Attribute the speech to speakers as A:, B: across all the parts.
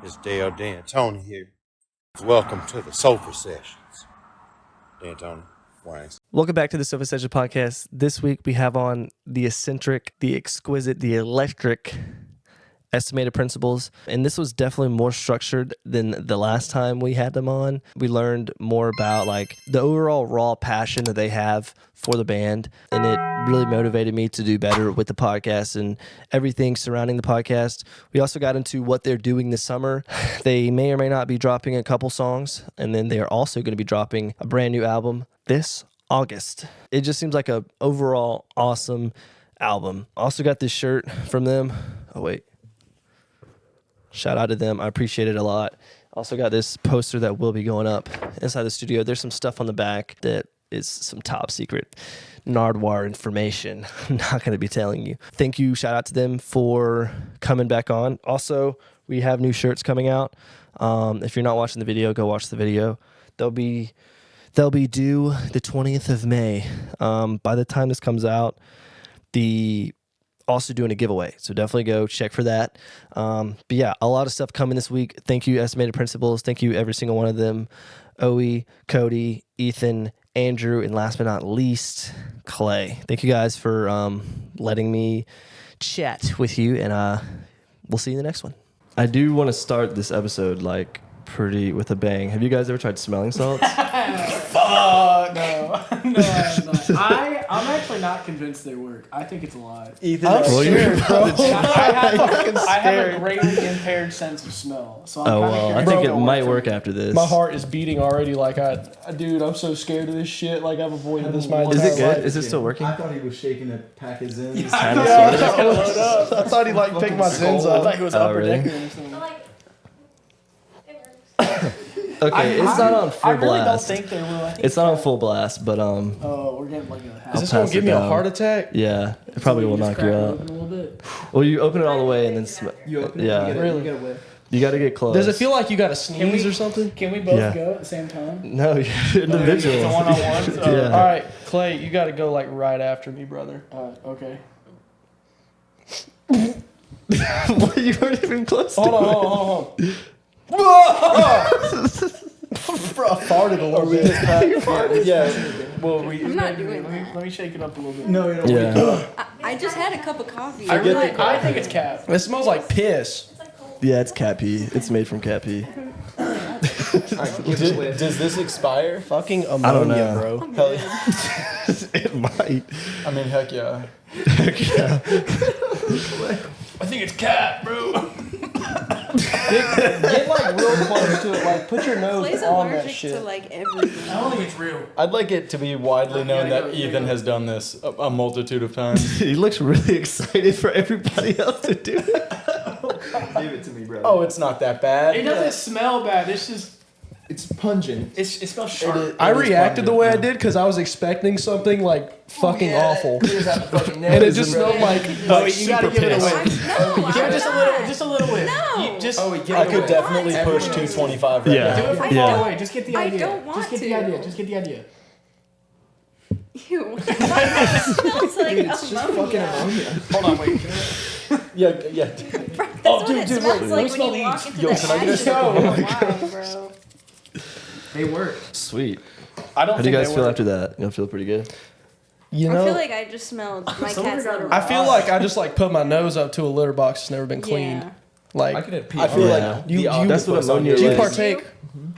A: It's Dale D'Antoni here. Welcome to the Sofa Sessions. D'Antoni, Wines.
B: Welcome back to the Sofa Session Podcast. This week we have on the eccentric, the exquisite, the electric Estimated Principles. And this was definitely more structured than the last time we had them on. We learned more about like the overall raw passion that they have for the band. And it really motivated me to do better with the podcast and everything surrounding the podcast. We also got into what they're doing this summer. They may or may not be dropping a couple songs. And then they are also going to be dropping a brand new album this August. It just seems like a overall awesome album. Also got this shirt from them. Oh, wait. Shout out to them. I appreciate it a lot. Also got this poster that will be going up inside the studio. There's some stuff on the back that is some top secret Nardwaur information. I'm not going to be telling you. Thank you. Shout out to them for coming back on. Also, we have new shirts coming out. If you're not watching the video, go watch the video. They'll be due the 20th of May. By the time this comes out, also doing a giveaway, so definitely go check for that. But yeah, a lot of stuff coming this week. Thank you, Estimated Principles. Thank you, every single one of them. Owie, Cody, Ethan, Andrew, and last but not least, Clay. Thank you guys for letting me chat with you, and we'll see you in the next one. I do want to start this episode like pretty with a bang. Have you guys ever tried smelling salts?
C: Fuck no. No, I have not. I'm actually not convinced they work. I think it's a lie.
B: Ethan,
C: I'm
B: scared,
C: bro. I have a greatly impaired sense of smell. So I'm
B: I think it might work after this.
D: My heart is beating already. Like dude, I'm so scared of this shit. Like I've avoided this my entire
B: Is it good?
D: life.
B: Is it still working?
E: I thought he was shaking a pack of Zins.
D: I thought he like picked my Zins
C: I
D: up.
C: thought he was upper
B: really?
C: decking or something.
B: Okay, it's not on full
C: I really
B: blast.
C: don't think they will. I think
B: It's not on full blast, but
C: Oh, we're getting like a half.
D: Is this gonna
B: pass
D: give
B: it
D: me a
B: down.
D: heart attack?
B: Yeah, it probably will knock you
C: A
B: out.
C: little bit.
B: Well, you open it all the way and then
E: You open
B: yeah.
E: it,
D: Really?
E: you get a whiff.
B: You got to get close.
D: Does it feel like you got to sneeze or something?
C: Can we both
B: Yeah.
C: go at the same time?
B: No, you're individual.
C: It's a one-on-one. So,
B: Yeah.
D: All right, Clay, you got to go like right after me, brother.
C: Okay.
B: What, you weren't even close to
D: Hold
B: it.
D: on. Bro, I farted a little bit.
E: Yeah.
C: Well,
F: I'm not doing that.
C: Let me shake it up a little bit.
E: No, you don't.
B: Yeah.
F: I just had a cup of coffee.
C: I think it's cat.
D: It smells like piss.
B: Yeah, it's cat pee. It's made from cat pee.
E: Does this expire?
D: Fucking
B: I don't
D: ammonia,
B: know.
D: bro.
E: Hell yeah.
B: It might.
E: I mean, heck yeah.
C: I think it's cat, bro.
D: Get like real close to it. Like put your nose
F: Clay's
D: on that
F: allergic
D: shit.
F: to like everything.
C: I don't think it's real.
E: I'd like it to be widely known that Ethan has done this a multitude of times.
B: He looks really excited for everybody else to do it.
E: Give it to me, bro. Oh, it's not that bad.
C: It doesn't smell bad. It's just
E: It's pungent.
C: it smells sharp.
D: I reacted the way I did because I was expecting something like fucking awful, and it just smelled like
C: You gotta
D: super
C: give it a
D: piss.
C: whiff.
F: No,
C: Give it just a little whiff.
F: No.
E: I could definitely push 225 right
B: Yeah.
C: Do it for
B: Yeah.
C: the way. Just get the
F: I
C: idea.
F: don't want
C: Just get the
F: to.
C: idea. Just get the idea.
F: Ew. It smells like ammonia.
C: Hold on, wait.
E: Yeah.
F: That's what it smells like
C: smell
F: when you walk
C: these.
F: into
E: Yo,
F: the
E: can I get a
F: ashes
E: go?
F: of wine, bro.
E: They work.
B: Sweet.
C: I don't
B: How do
C: think
B: you guys
C: they
B: feel
C: work.
B: after that? You feel pretty good?
D: You
F: I
D: know,
F: feel like I just smelled my cat's litter.
D: I feel like I just like put my nose up to a litter box that's never been cleaned.
F: Yeah.
D: Like,
E: I feel
B: Yeah.
E: like
D: You-
B: That's what ammonia
D: do you
B: is.
D: partake?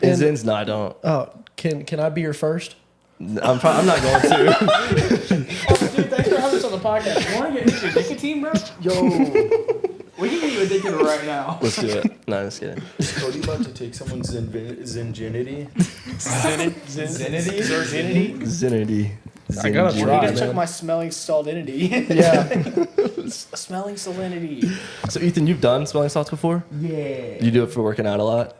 B: In Zins? No, I don't.
D: Oh, can I be your first?
B: I'm not going to.
C: Dude, thanks for having us on the podcast. You want to get into your nicotine, bro?
E: Yo.
C: We can get you addicted right now.
B: Let's do it. No, just kidding.
E: Is Cody about to take someone's zinginity?
C: Zenity?
B: Zenity.
D: I gotta
C: You
D: try,
C: just took
D: man.
C: my smelling salinity.
D: Yeah.
C: Smelling salinity.
B: So, Ethan, you've done smelling salts before?
E: Yeah.
B: You do it for working out a lot?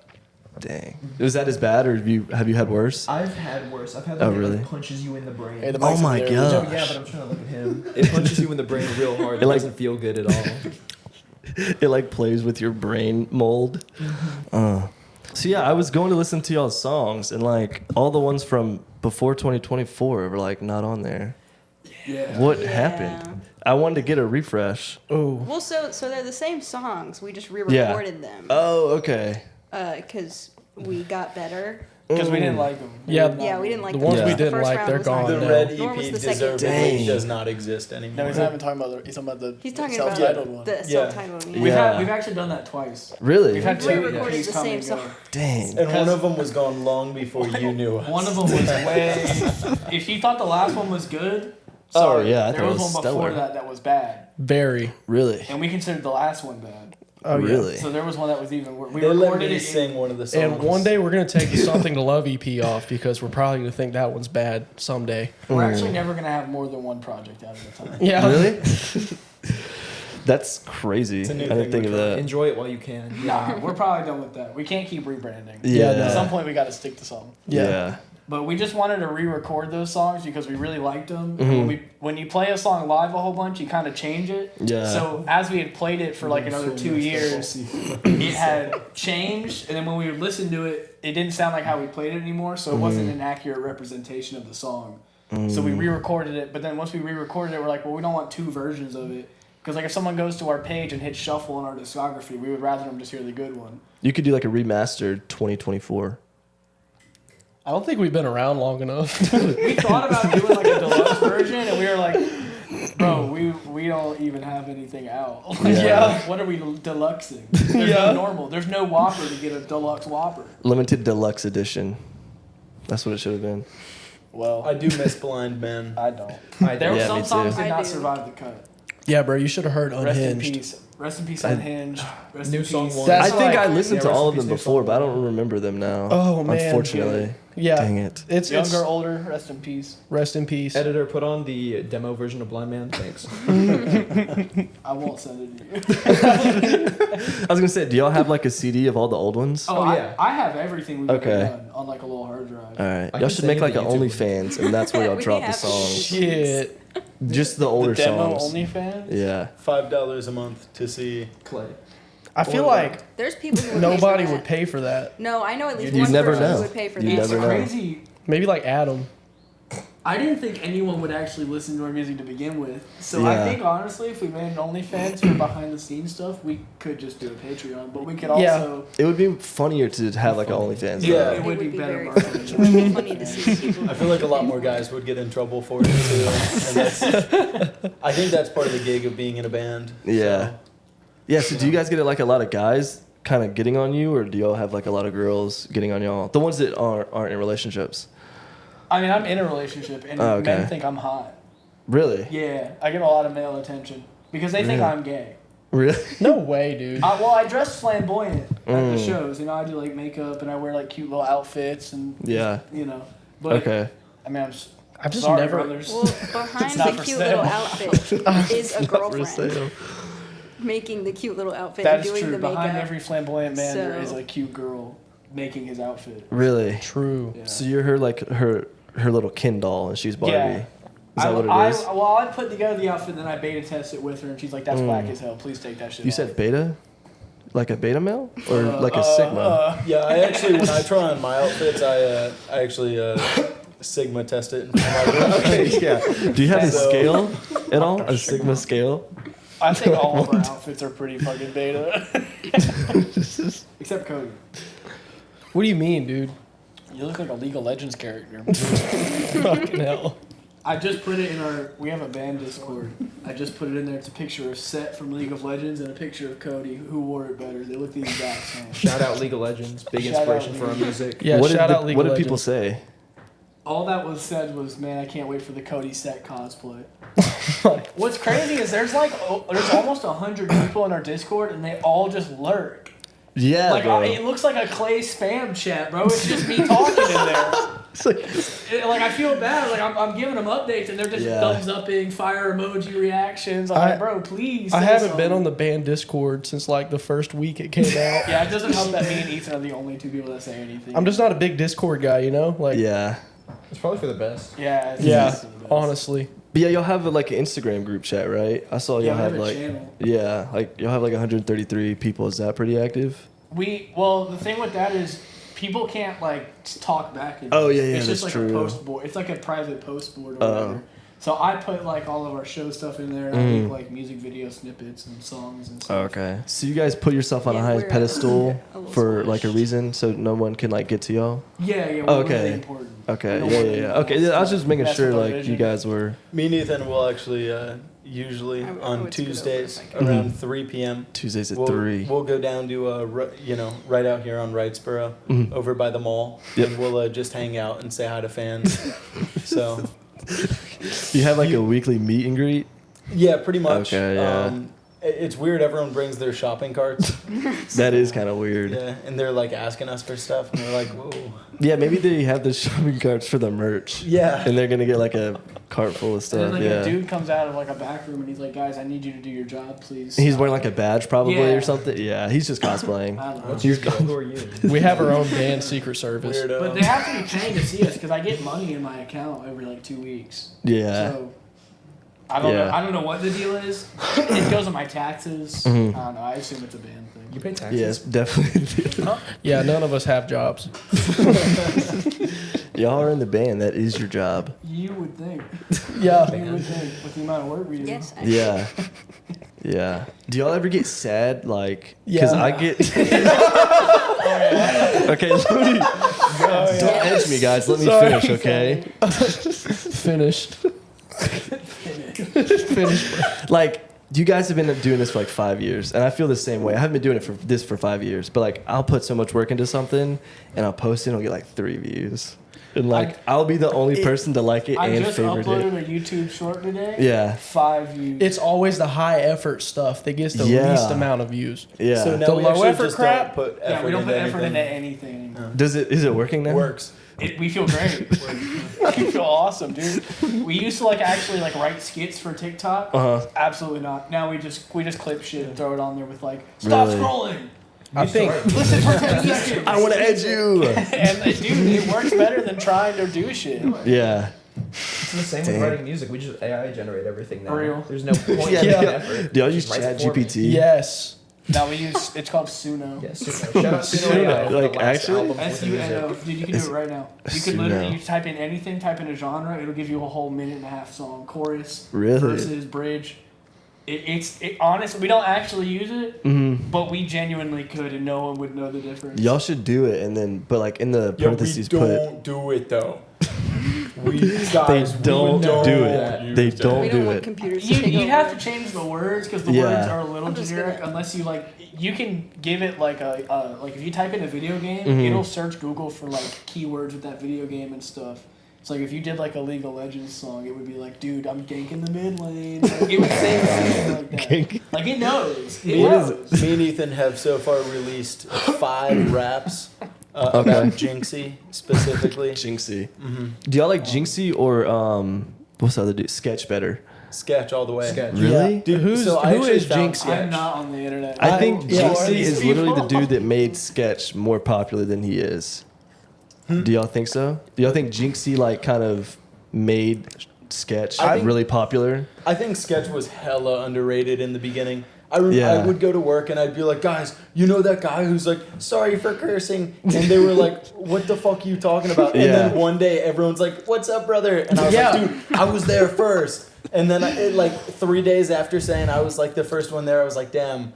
B: Dang. Was that as bad, or have you had worse?
E: I've had worse. I've had
B: Oh,
E: one that
B: really?
E: like, punches you in the brain.
C: Hey, the
B: Oh
C: mic's
B: my
C: up there.
B: God.
E: Yeah, but I'm trying to look at him. It punches you in the brain real hard. It
B: like-
E: doesn't feel good at all.
B: It like plays with your brain mold. So yeah, I was going to listen to y'all's songs, and like all the ones from before 2024 were like not on there.
C: Yeah.
B: What
F: Yeah.
B: happened? I wanted to get a refresh.
D: Oh.
F: Well, so they're the same songs. We just re-recorded them.
B: Oh, okay.
F: Because we got better.
C: Because we didn't like them.
D: Yeah.
F: Yeah, we didn't like
D: The
F: them.
D: ones
B: we
F: The
D: didn't
F: first
D: like,
F: round
D: they're
F: was not
D: gone
E: The
F: good.
D: now.
E: red
F: Nor was
E: EP
F: the second.
E: deservedly
B: Dang.
E: does not exist anymore.
C: No, he's not even talking about the. He's talking about the.
F: He's talking
C: self-titled
F: about
C: one.
F: the
E: Yeah.
F: self-titled one.
B: Yeah.
C: We've actually done that twice.
B: Really?
C: We've had
F: We
C: two
F: re-recorded
C: EPs
F: the
C: come
F: same
C: and go.
F: song.
B: Dang.
E: And one of them was gone long before you knew us.
C: One of them was way. If you thought the last one was good,
B: Oh,
C: sorry.
B: yeah, I
C: there
B: thought it
C: was
B: was
C: one before
B: stellar.
C: that was bad,
D: Very.
B: Really?
C: and we considered the last one bad.
D: Oh, yeah.
B: Really?
C: So there was one that was even worse. We
E: They let
C: recorded
E: me
C: it.
E: sing one of the songs.
D: And one day we're going to take the Something to Love EP off because we're probably going to think that one's bad someday.
C: We're actually never gonna have more than one project out at a time.
D: Yeah.
B: Really? That's crazy.
E: It's a new
B: I didn't
E: thing
B: think of
E: we're
B: that.
G: Enjoy it while you can.
C: Nah, we're probably done with that. We can't keep rebranding.
B: Yeah.
C: At some point, we got to stick to something.
B: Yeah.
C: But we just wanted to re-record those songs because we really liked them.
B: Mhm.
C: When you play a song live a whole bunch, you kind of change it.
B: Yeah.
C: So as we had played it for like another 2 years, it had changed, and then when we would listen to it, it didn't sound like how we played it anymore. So it wasn't an accurate representation of the song. So we re-recorded it. But then once we re-recorded it, we're like, well, we don't want two versions of it. Because like if someone goes to our page and hits shuffle in our discography, we would rather them just hear the good one.
B: You could do like a remastered 2024.
D: I don't think we've been around long enough.
C: We thought about doing like a deluxe version, and we were like, bro, we don't even have anything out. Like,
B: Yeah.
C: what are we deluxing? There's no normal. There's no Whopper to get a deluxe Whopper.
B: Limited deluxe edition. That's what it should have been.
C: Well,
E: I do miss Blind Men.
C: I don't.
G: I
C: There were
B: Yeah,
C: some
B: me too.
C: songs that
F: I
C: did not
F: do.
C: survive the cut.
D: Yeah, bro, you should have heard
C: Rest in
D: Unhinged.
C: peace. Rest in peace, Unhinged. Rest
G: New
C: in
G: song
C: peace.
G: one.
D: That's
B: I think I
D: like-
B: listened to
G: Yeah,
B: all of
G: rest
B: them
G: in peace,
B: before,
G: new
B: but I
G: song.
B: don't remember them now.
D: Oh, man.
B: Unfortunately.
D: Yeah.
B: Dang it.
D: It's
C: Younger, older. Rest in peace.
D: Rest in peace.
G: Editor, put on the demo version of Blind Man. Thanks.
C: I won't send it to you.
B: I was gonna say, do y'all have like a CD of all the old ones?
C: Oh,
G: yeah.
C: I have everything we've
B: Okay.
C: ever done on like a little hard drive.
B: All right,
G: I
B: y'all
G: can
B: should make
G: send
B: like
G: you
B: an
G: the YouTube
B: OnlyFans, and that's where y'all
F: We
B: drop the
F: have
B: songs.
D: Shit.
B: Just the older
C: the demo
B: songs.
C: OnlyFans?
B: Yeah.
E: $5 a month to see.
G: Clay.
D: I feel like
F: There's people who would
D: nobody
F: pay for
D: would
F: that.
D: pay for that.
F: No, I know at least
B: You
F: one
B: never
F: person
B: know.
F: who would pay for
B: You
F: that.
C: It's
B: never know.
C: crazy.
D: Maybe like Adam.
C: I didn't think anyone would actually listen to our music to begin with. So
B: Yeah.
C: I think honestly, if we made an OnlyFans for behind the scenes stuff, we could just do a Patreon. But we could
D: Yeah.
C: also
B: It would be funnier to have like an OnlyFans.
E: Yeah.
B: though.
C: it would be better
F: very
C: marketing.
F: It would be funny to see people.
E: I feel like a lot more guys would get in trouble for it too. And that's, I think that's part of the gig of being in a band.
B: Yeah. Yeah. So do you guys get like a lot of guys kind of getting on you, or do y'all have like a lot of girls getting on y'all? The ones that aren't in relationships.
C: I mean, I'm in a relationship, and
B: Oh, okay.
C: men think I'm hot.
B: Really?
C: Yeah, I get a lot of male attention because they think
B: Really?
C: I'm gay.
B: Really?
D: No way, dude.
C: Well, I dress flamboyant at the
B: Mm.
C: shows. You know, I do like makeup and I wear like cute little outfits and
B: Yeah.
C: you know. But
B: Okay.
C: I mean,
D: I've just
C: sorry,
D: never.
C: brothers.
F: Well, behind
C: It's not
F: the
C: for
F: cute
C: sale.
F: little outfit is a
B: For
F: girlfriend
B: sale.
F: making the cute little outfit
C: That
F: and
C: is
F: doing
C: true.
F: the makeup.
C: Behind every flamboyant man, there is
F: So-
C: a cute girl making his outfit.
B: Really?
D: True.
C: Yeah.
B: So you're her little Ken doll, and she's Barbie.
C: Yeah.
B: Is that what it is?
C: I put together the outfit, then I beta test it with her, and she's like, "That's whack as hell. Please take that shit."
B: You
C: off."
B: said beta? Like a beta male? Or like a sigma?
E: Yeah, I actually, when I try on my outfits, I actually Sigma test it.
B: Okay, yeah. Do you have a
E: So-
B: scale at all? A sigma scale?
C: I think all of our outfits are pretty fucking beta, except Cody.
D: What do you mean, dude?
C: You look like a League of Legends character.
D: Fucking hell.
C: I just put it in we have a band Discord. I just put it in there. It's a picture of Set from League of Legends and a picture of Cody. Who wore it better? They look the exact same.
G: Shout out League of Legends. Big
C: Shout
G: inspiration
C: out
G: for our
C: League.
G: music.
D: Yeah,
B: what
D: shout
B: did,
D: out League
B: what
D: of
B: did people
D: Legends.
B: say?
C: All that was said was, man, I can't wait for the Cody Set cosplay. What's crazy is there's almost 100 people in our Discord and they all just lurk.
B: Yeah,
C: Like
B: bro.
C: it looks like a Clay spam chat, bro. It's just me talking in there.
B: It's like,
C: Like I feel bad. Like I'm giving them updates and they're just
B: Yeah.
C: thumbs upping, fire emoji reactions. I'm like, bro, please.
D: I
C: say
D: haven't
C: something.
D: been on the band Discord since like the first week it came out.
C: Yeah, it doesn't help that me and Ethan are the only two people that say anything.
D: I'm just not a big Discord guy, you know? Like,
B: yeah.
G: It's probably for the best.
C: Yeah.
D: yeah, honestly.
B: But yeah, y'all have like an Instagram group chat, right? I saw y'all
C: Yeah, we
B: have
C: have a
B: like,
C: channel.
B: yeah, like y'all have like 133 people. Is that pretty active?
C: Well, the thing with that is people can't like talk back.
B: Oh, yeah, yeah,
C: It's just
B: that's
C: like
B: true.
C: a post board. It's like a private post board or whatever. So I put like all of our show stuff in there, and I make like music video snippets and songs and stuff.
B: Okay. So you guys put yourself on a high
F: we're
B: pedestal
F: a little
B: for like a
F: squished.
B: reason, so no one can like get to y'all.
C: Yeah, we're
B: Okay.
C: really important.
B: Okay.
C: I don't
B: Yeah,
C: want
B: yeah, yeah.
C: anyone
B: Okay.
C: else
B: Yeah, I was
C: to
B: just making
C: mess
B: sure
C: with our
B: like you
C: vision.
B: guys were
E: Me and Ethan will actually usually
F: I would
E: on
F: scoot over
E: Tuesdays
F: if I could.
E: around 3 p.m.
B: Tuesdays at
E: We'll,
B: 3.
E: we'll go down to right out here on Wrightsboro,
B: Mhm.
E: over by the mall,
B: Yep.
E: and we'll just hang out and say hi to fans. So
B: You have like a weekly meet and greet.
E: yeah, pretty much.
B: Okay, yeah.
E: It's weird. Everyone brings their shopping carts.
B: That is kind of weird.
E: Yeah, and they're like asking us for stuff, and we're like, whoa.
B: Yeah, maybe they have the shopping carts for the merch.
E: Yeah.
B: And they're gonna get like a cart full of
C: And then
B: stuff.
C: like a
B: Yeah.
C: dude comes out of like a back room and he's like, "Guys, I need you to do your job, please."
B: He's wearing like a badge probably
C: Yeah.
B: or something. Yeah, he's just cosplaying.
C: I don't know.
G: Who are you?
D: We have our own band secret service.
E: Weirdo.
C: But they have to be paying to see us because I get money in my account every like 2 weeks.
B: Yeah.
C: So I don't know.
B: Yeah.
C: I don't know what the deal is. It goes on my taxes.
B: Mhm.
C: I don't know. I assume it's a band thing.
G: You pay taxes?
B: Yes, definitely.
D: Yeah, none of us have jobs.
B: Y'all are in the band. That is your job.
C: You would think.
D: Yeah.
C: You would think with the amount of work we do.
F: Yes. I
B: Yeah. Yeah. Do y'all ever get sad? Like, because
D: Yeah.
B: I get. Okay, let me. Don't edge me, guys. Let me
D: Sorry.
B: finish, okay?
D: Finished. Finished.
B: Like, you guys have been doing this for like 5 years, and I feel the same way. I haven't been doing it for 5 years, but like, I'll put so much work into something, and I'll post it, and I'll get like 3 views, and like, I'll be the only person to like it
C: I
B: and
C: just
B: favorite
C: uploaded
B: it.
C: a YouTube short today.
B: Yeah.
C: 5 views.
D: It's always the high effort stuff that gets the
B: Yeah.
D: least amount of views.
B: Yeah.
E: So now
D: The
E: we
D: low
E: actually
D: effort
E: just
D: crap?
E: don't put effort
C: yeah, we don't
E: into
C: put effort
E: anything.
C: into anything.
B: Is it working now?
E: Works.
C: We feel great. We feel awesome, dude. We used to like actually like write skits for TikTok.
B: Uh-huh.
C: Absolutely not. Now we just clip shit and throw it on there with like stop
B: Really?
C: scrolling.
D: I think
C: Listen for 10 seconds.
B: I want to edge you.
C: And dude, it works better than trying to do shit.
B: Yeah.
G: It's the same
B: Damn.
G: with writing music. We just AI generate everything now.
C: For real.
G: There's no point
B: Yeah.
G: in
B: Yeah.
G: effort.
B: Do y'all use
G: Just writes it
B: Chat
G: for me.
B: GPT?
D: yes.
C: Now we use it's called Suno.
G: Yeah, Suno. Shout out Suno.
B: Suno.
G: for the
B: Like,
G: last
B: actually?
G: album with the
C: S-U-N-O.
G: music.
C: Dude, you can do it right now. You can
B: Suno.
C: literally you type in anything, type in a genre, it'll give you a whole minute and a half song, chorus,
B: Really?
C: verses, bridge. It's honestly, we don't actually use it,
B: Mm-hmm.
C: but we genuinely could, and no one would know the difference.
B: Y'all should do it, and then, but like in the
E: Yeah, we
B: parentheses, put
E: don't do it though. We
B: they
E: guys,
B: don't
E: we
B: do
E: don't
B: it. They
E: use
B: don't
F: We don't
B: do
F: want
B: it.
F: computers to
C: You,
F: take
C: you'd have
F: over.
C: to change the words because the
B: Yeah.
C: words are a little
F: I'm just
C: generic
F: gonna-
C: unless you like you can give it like a like if you type in a video game
B: Mhm.
C: it'll search Google for like keywords with that video game and stuff. It's like if you did like a League of Legends song, it would be like, dude, I'm ganking the mid lane. Like, it would say something like that.
B: Gank.
C: Like it knows. It
E: Me
C: knows.
E: me and Ethan have so far released 5 raps
B: Okay.
E: about Jinxie specifically.
B: Jinxie.
E: Mm-hmm.
B: Do y'all like Jinxie or what's the other dude? Sketch better.
E: Sketch all the way.
G: Sketch.
B: Really?
E: Dude,
D: Who
E: I
D: is
E: actually found
D: Jinxie?
C: I'm not on the internet.
B: I think
D: yeah,
B: Jinxie
C: these
B: is literally the
C: people?
B: dude that made Sketch more popular than he is. Do y'all think so? Do y'all think Jinxie like kind of made Sketch
E: I think-
B: really popular?
E: I think Sketch was hella underrated in the beginning. I
B: Yeah.
E: would go to work and I'd be like, guys, you know that guy who's like, sorry for cursing? And they were like, what the fuck are you talking about? And
B: Yeah.
E: then one day everyone's like, what's up, brother? And I was
D: Yeah.
E: like, dude, I was there first. And then like 3 days after saying I was like the first one there, I was like, damn,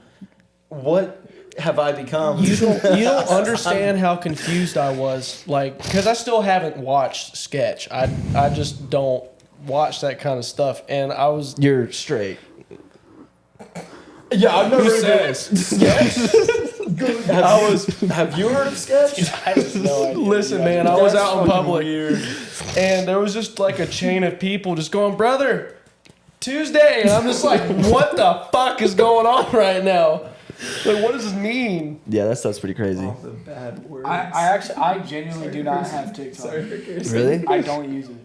E: what have I become?
D: You don't understand how confused I was, like, because I still haven't watched Sketch. I just don't watch that kind of stuff, and I was.
B: You're straight.
E: Yeah, I've never
D: Who
E: heard of
D: says?
E: Sketch. Have you heard of Sketch?
C: I have no idea.
D: Listen, man, I was
E: That's
D: out in
E: fucking
D: public,
E: weird.
D: and there was just like a chain of people just going, brother, Tuesday, and I'm just like, what the fuck is going on right now? Like, what does this mean?
B: Yeah, that stuff's pretty crazy.
E: All the bad words.
C: I genuinely do not have TikTok.
E: Sorry for cursing.
B: Really?
C: I don't use it.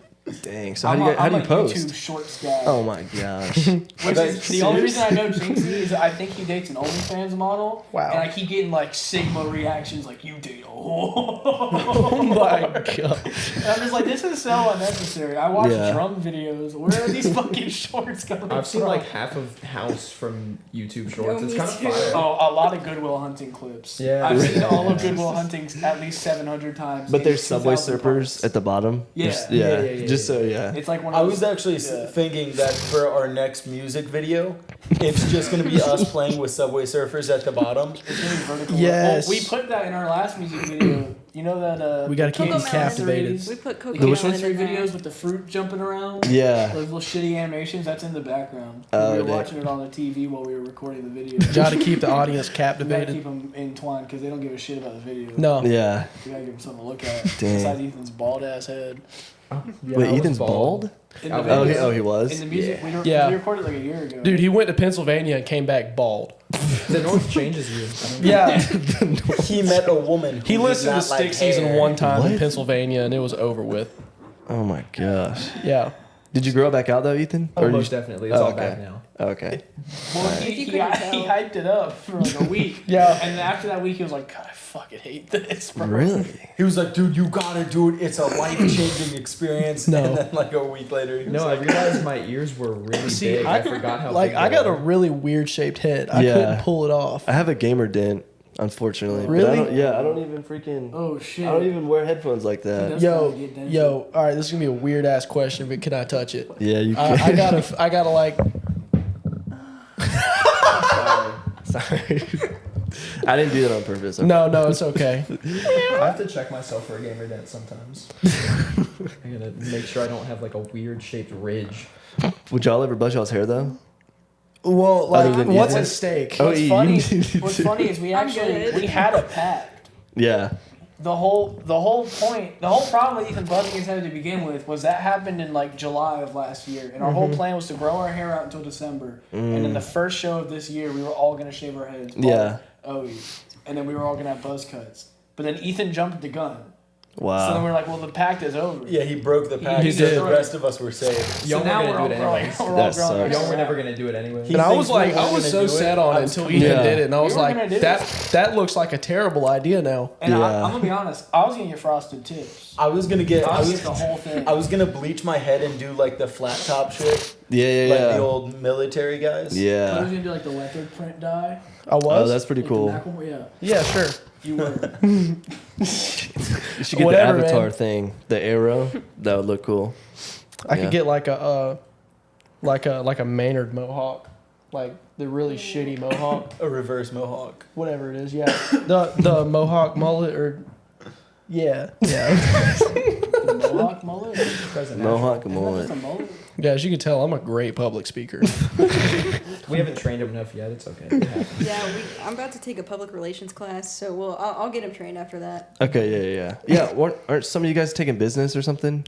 B: Dang. So how do you
C: I'm
B: post?
C: YouTube Shorts guy.
B: Oh my gosh.
C: Which is the only reason I know Jinxie is I think he dates an OnlyFans model.
D: Wow.
C: And I keep getting like Sigma reactions like you date an
D: Oh my god.
C: And I'm just like, this is so unnecessary. I watch
B: Yeah.
C: drum videos. Where are these fucking shorts coming
G: I've seen
C: from?
G: like half of House from YouTube Shorts.
F: No,
G: It's
F: me
G: kind of
F: too.
G: fire.
C: Oh, a lot of Goodwill Hunting clips.
G: Yeah.
C: I've seen all of
G: Yeah.
C: Goodwill Hunting at least 700 times.
B: But
C: in
B: there's Subway
C: 2,000
B: Surfers
C: parts.
B: at the bottom.
C: Yeah.
B: There's-
G: Yeah.
B: Just so, yeah.
C: It's like one of
E: I
C: those.
E: was actually
C: Yeah.
E: thinking that for our next music video, it's just gonna be us playing with Subway Surfers at the bottom.
C: It's really vertical.
D: Yes.
C: Well, we put that in our last music video. You know that.
D: We gotta keep
F: Cocoa
D: them
F: Melon
D: captivated.
F: We put
C: The
F: Cocoa
C: Which
F: Melon
C: three
F: in there.
C: videos with the fruit jumping around.
B: Yeah.
C: Those little shitty animations. That's in the background.
B: Oh,
C: we were
B: dang.
C: watching it on the TV while we were recording the video.
D: Gotta keep the audience
C: We gotta
D: captivated.
C: keep them entwined because they don't give a shit about the video.
D: No.
B: Yeah.
C: We gotta give them something to look at.
B: Dang.
C: Besides Ethan's bald ass head.
G: Yeah,
B: Wait,
G: I was
B: Ethan's bald?
C: In the
G: Oh,
B: Oh,
C: video-
B: he
C: In
B: was?
C: the music,
D: Yeah.
C: we recorded like a year ago.
D: Dude, he went to Pennsylvania and came back bald.
G: The North changes you.
D: Yeah.
E: He met a woman.
D: He
E: who
D: listened to
E: did not like
D: Stick Season
E: hair.
D: one time in
B: What?
D: Pennsylvania and it was over with.
B: Oh my gosh.
D: Yeah.
B: Did you grow back out though, Ethan?
G: Oh,
B: you-
G: most definitely. It's
B: Oh,
G: all
B: okay.
G: back now.
B: Okay.
C: Well,
F: If you
C: he
F: couldn't tell.
C: hyped it up for like a week.
D: Yeah.
C: And then after that week, he was like, God, I fucking hate this, bro.
B: Really?
E: He was like, dude, you gotta do it. It's a life-changing experience.
D: No.
E: And then like a week later, he was
G: No, I
E: like,
G: realized my ears were really
D: See,
G: big. I forgot how
D: like
G: big
D: I
G: they
D: got a
G: were.
D: really weird shaped head. I
B: Yeah.
D: couldn't pull it off.
B: I have a gamer dent, unfortunately. But
D: Really?
B: I don't, yeah, I don't even freaking.
C: Oh, shit.
B: I don't even wear headphones like that.
C: That's
D: Yo,
C: gotta get done.
D: yo, all right, this is gonna be a weird ass question, but can I touch it?
B: Yeah, you can.
D: I gotta like.
B: Sorry. I didn't do that on purpose.
D: No, it's okay.
G: I have to check myself for a gamer dent sometimes. I gotta make sure I don't have like a weird shaped ridge.
B: Would y'all ever brush y'all's hair though?
D: Well,
B: Other
D: like,
B: than
D: what's
B: Ethan?
D: at stake?
B: Oh,
C: What's
B: you
C: funny?
B: need to-
C: What's funny is we
F: I'm
C: actually
F: good.
C: we had a pact.
B: Yeah.
C: The whole problem with Ethan buzzing his head to begin with was that happened in like July of last year, and our whole plan was to grow our hair out until December, and then the first show of this year we were all gonna shave our heads.
B: Yeah.
C: And then we were all gonna have buzz cuts. But then Ethan jumped the gun. So then
B: Wow.
C: we're like, well, the pact is over.
E: yeah, he broke the pact.
C: He
E: So
D: did.
E: the rest of us were saved.
C: So
G: Y'all were
C: now
G: gonna
C: we're all
G: do it
C: growing.
G: anyways.
C: We're all
B: That
C: growing our
B: sucks.
G: Y'all were
C: hair
G: never
C: out.
G: gonna do it anyway.
E: He
D: And I
E: thinks
D: was like,
E: we
D: I
E: were
D: was
E: gonna
D: so
E: do
D: set
E: it.
D: on
E: I
D: it
E: was
D: until
E: confused.
D: Ethan
B: Yeah.
D: did it, and I was
C: We were
D: like,
C: gonna do
D: that looks like a terrible idea now.
C: And
B: Yeah.
C: I'm gonna be honest, I was gonna get frosted tips.
E: I was gonna get.
C: I
E: I
C: was
E: was.
C: gonna get the whole thing.
E: I was gonna bleach my head and do like the flat top shit,
B: Yeah,
E: like
B: yeah,
E: the
B: yeah.
E: old military guys.
C: I was
B: Yeah.
C: gonna do like the leopard print dye.
D: I was.
B: Oh, that's pretty
C: Like
B: cool.
C: the Macklemore- yeah,
D: yeah, sure.
C: you were.
B: You should get
D: Whatever,
B: the Avatar
D: man.
B: thing, the arrow. That would look cool.
D: I
B: Yeah.
D: could get like a Maynard mohawk, like the really shitty mohawk,
E: A reverse mohawk.
D: whatever it is. Yeah, the mohawk mullet or yeah.
C: The Mohawk mullet?
B: Mohawk
C: Isn't that
B: mullet.
C: just a mullet?
D: Yeah, as you can tell, I'm a great public speaker.
G: We haven't trained him enough yet. It's okay. It happens.
F: Yeah, I'm about to take a public relations class, so I'll get him trained after that.
B: Okay, yeah. Aren't some of you guys taking business or something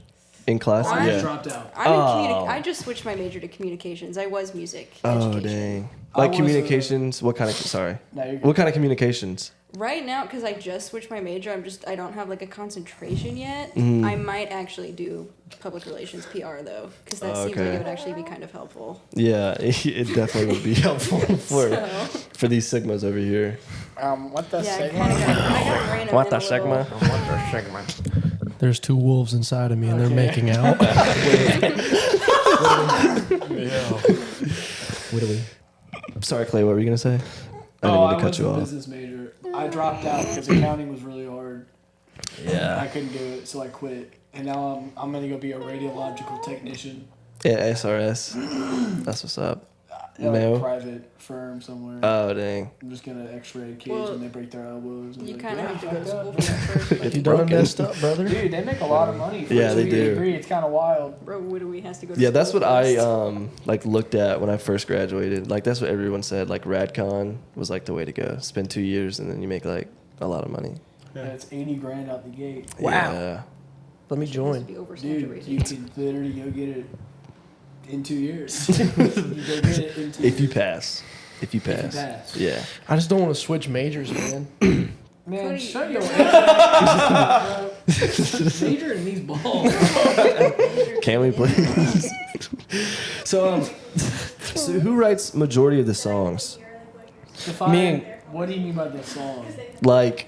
B: in class?
F: I
C: I
B: Yeah.
C: dropped out.
F: I just switched my major to communications. I was music
B: Oh
F: education.
B: dang.
C: I
B: Like
C: was,
B: communications. What kind of? Sorry.
C: No, you're good.
B: What kind of communications?
F: Right now, because I just switched my major, I don't have like a concentration yet.
B: Mm.
F: I might actually do public relations PR though, because that seems like
B: Okay.
F: it would actually be kind of helpful.
B: Yeah, it definitely would be helpful
F: So,
B: for these sigmas over here.
C: What the
F: yeah, I
C: segment?
F: kind of got random.
B: What
F: in
B: the
F: a little-
B: sigma?
D: There's two wolves inside of me, and they're
C: Okay.
D: making out.
G: What do we?
B: Sorry, Clay. What were you gonna say? I
C: Oh,
B: didn't mean
C: I
B: to cut
C: was
B: you
C: a
B: off.
C: business major. I dropped out because accounting was really hard. I
B: Yeah.
C: couldn't do it, so I quit. And now I'm gonna go be a radiological technician
B: Yeah, SRS. That's what's up.
C: at like
B: No.
C: a private firm somewhere.
B: Oh dang.
C: I'm just gonna X-ray kids
F: Well,
C: when they break their elbows. And
F: You
C: like,
F: kind of
C: yeah,
F: have to go to
C: fucked
F: school
C: up.
F: for that first.
B: If
F: But
D: You done
B: broken.
D: messed up, brother.
C: Dude, they make a lot of money for
B: Yeah,
C: a
B: they
C: two-year
B: do.
C: degree. It's kind of wild.
F: Bro, Widowy has to go to
B: Yeah,
F: school
B: that's what I
F: first.
B: like looked at when I first graduated. Like that's what everyone said. Like RadCon was like the way to go. Spend 2 years and then you make like a lot of money.
C: Yeah, it's 80 grand out the gate.
D: Wow.
B: Yeah.
D: Let me
F: Supposed to
D: join.
F: be
C: Dude,
F: oversaturated.
C: you could literally go get it in 2 years. You go get it in 2
B: If you
C: years.
B: pass. If you pass.
C: pass.
B: Yeah.
D: I just don't want to switch majors, man.
C: Man,
F: Cody-
C: shut your ass. Major in these balls.
B: Can we please? so so who writes majority of the songs?
C: Define,
D: Me and-
C: what do you mean by the song?
B: Like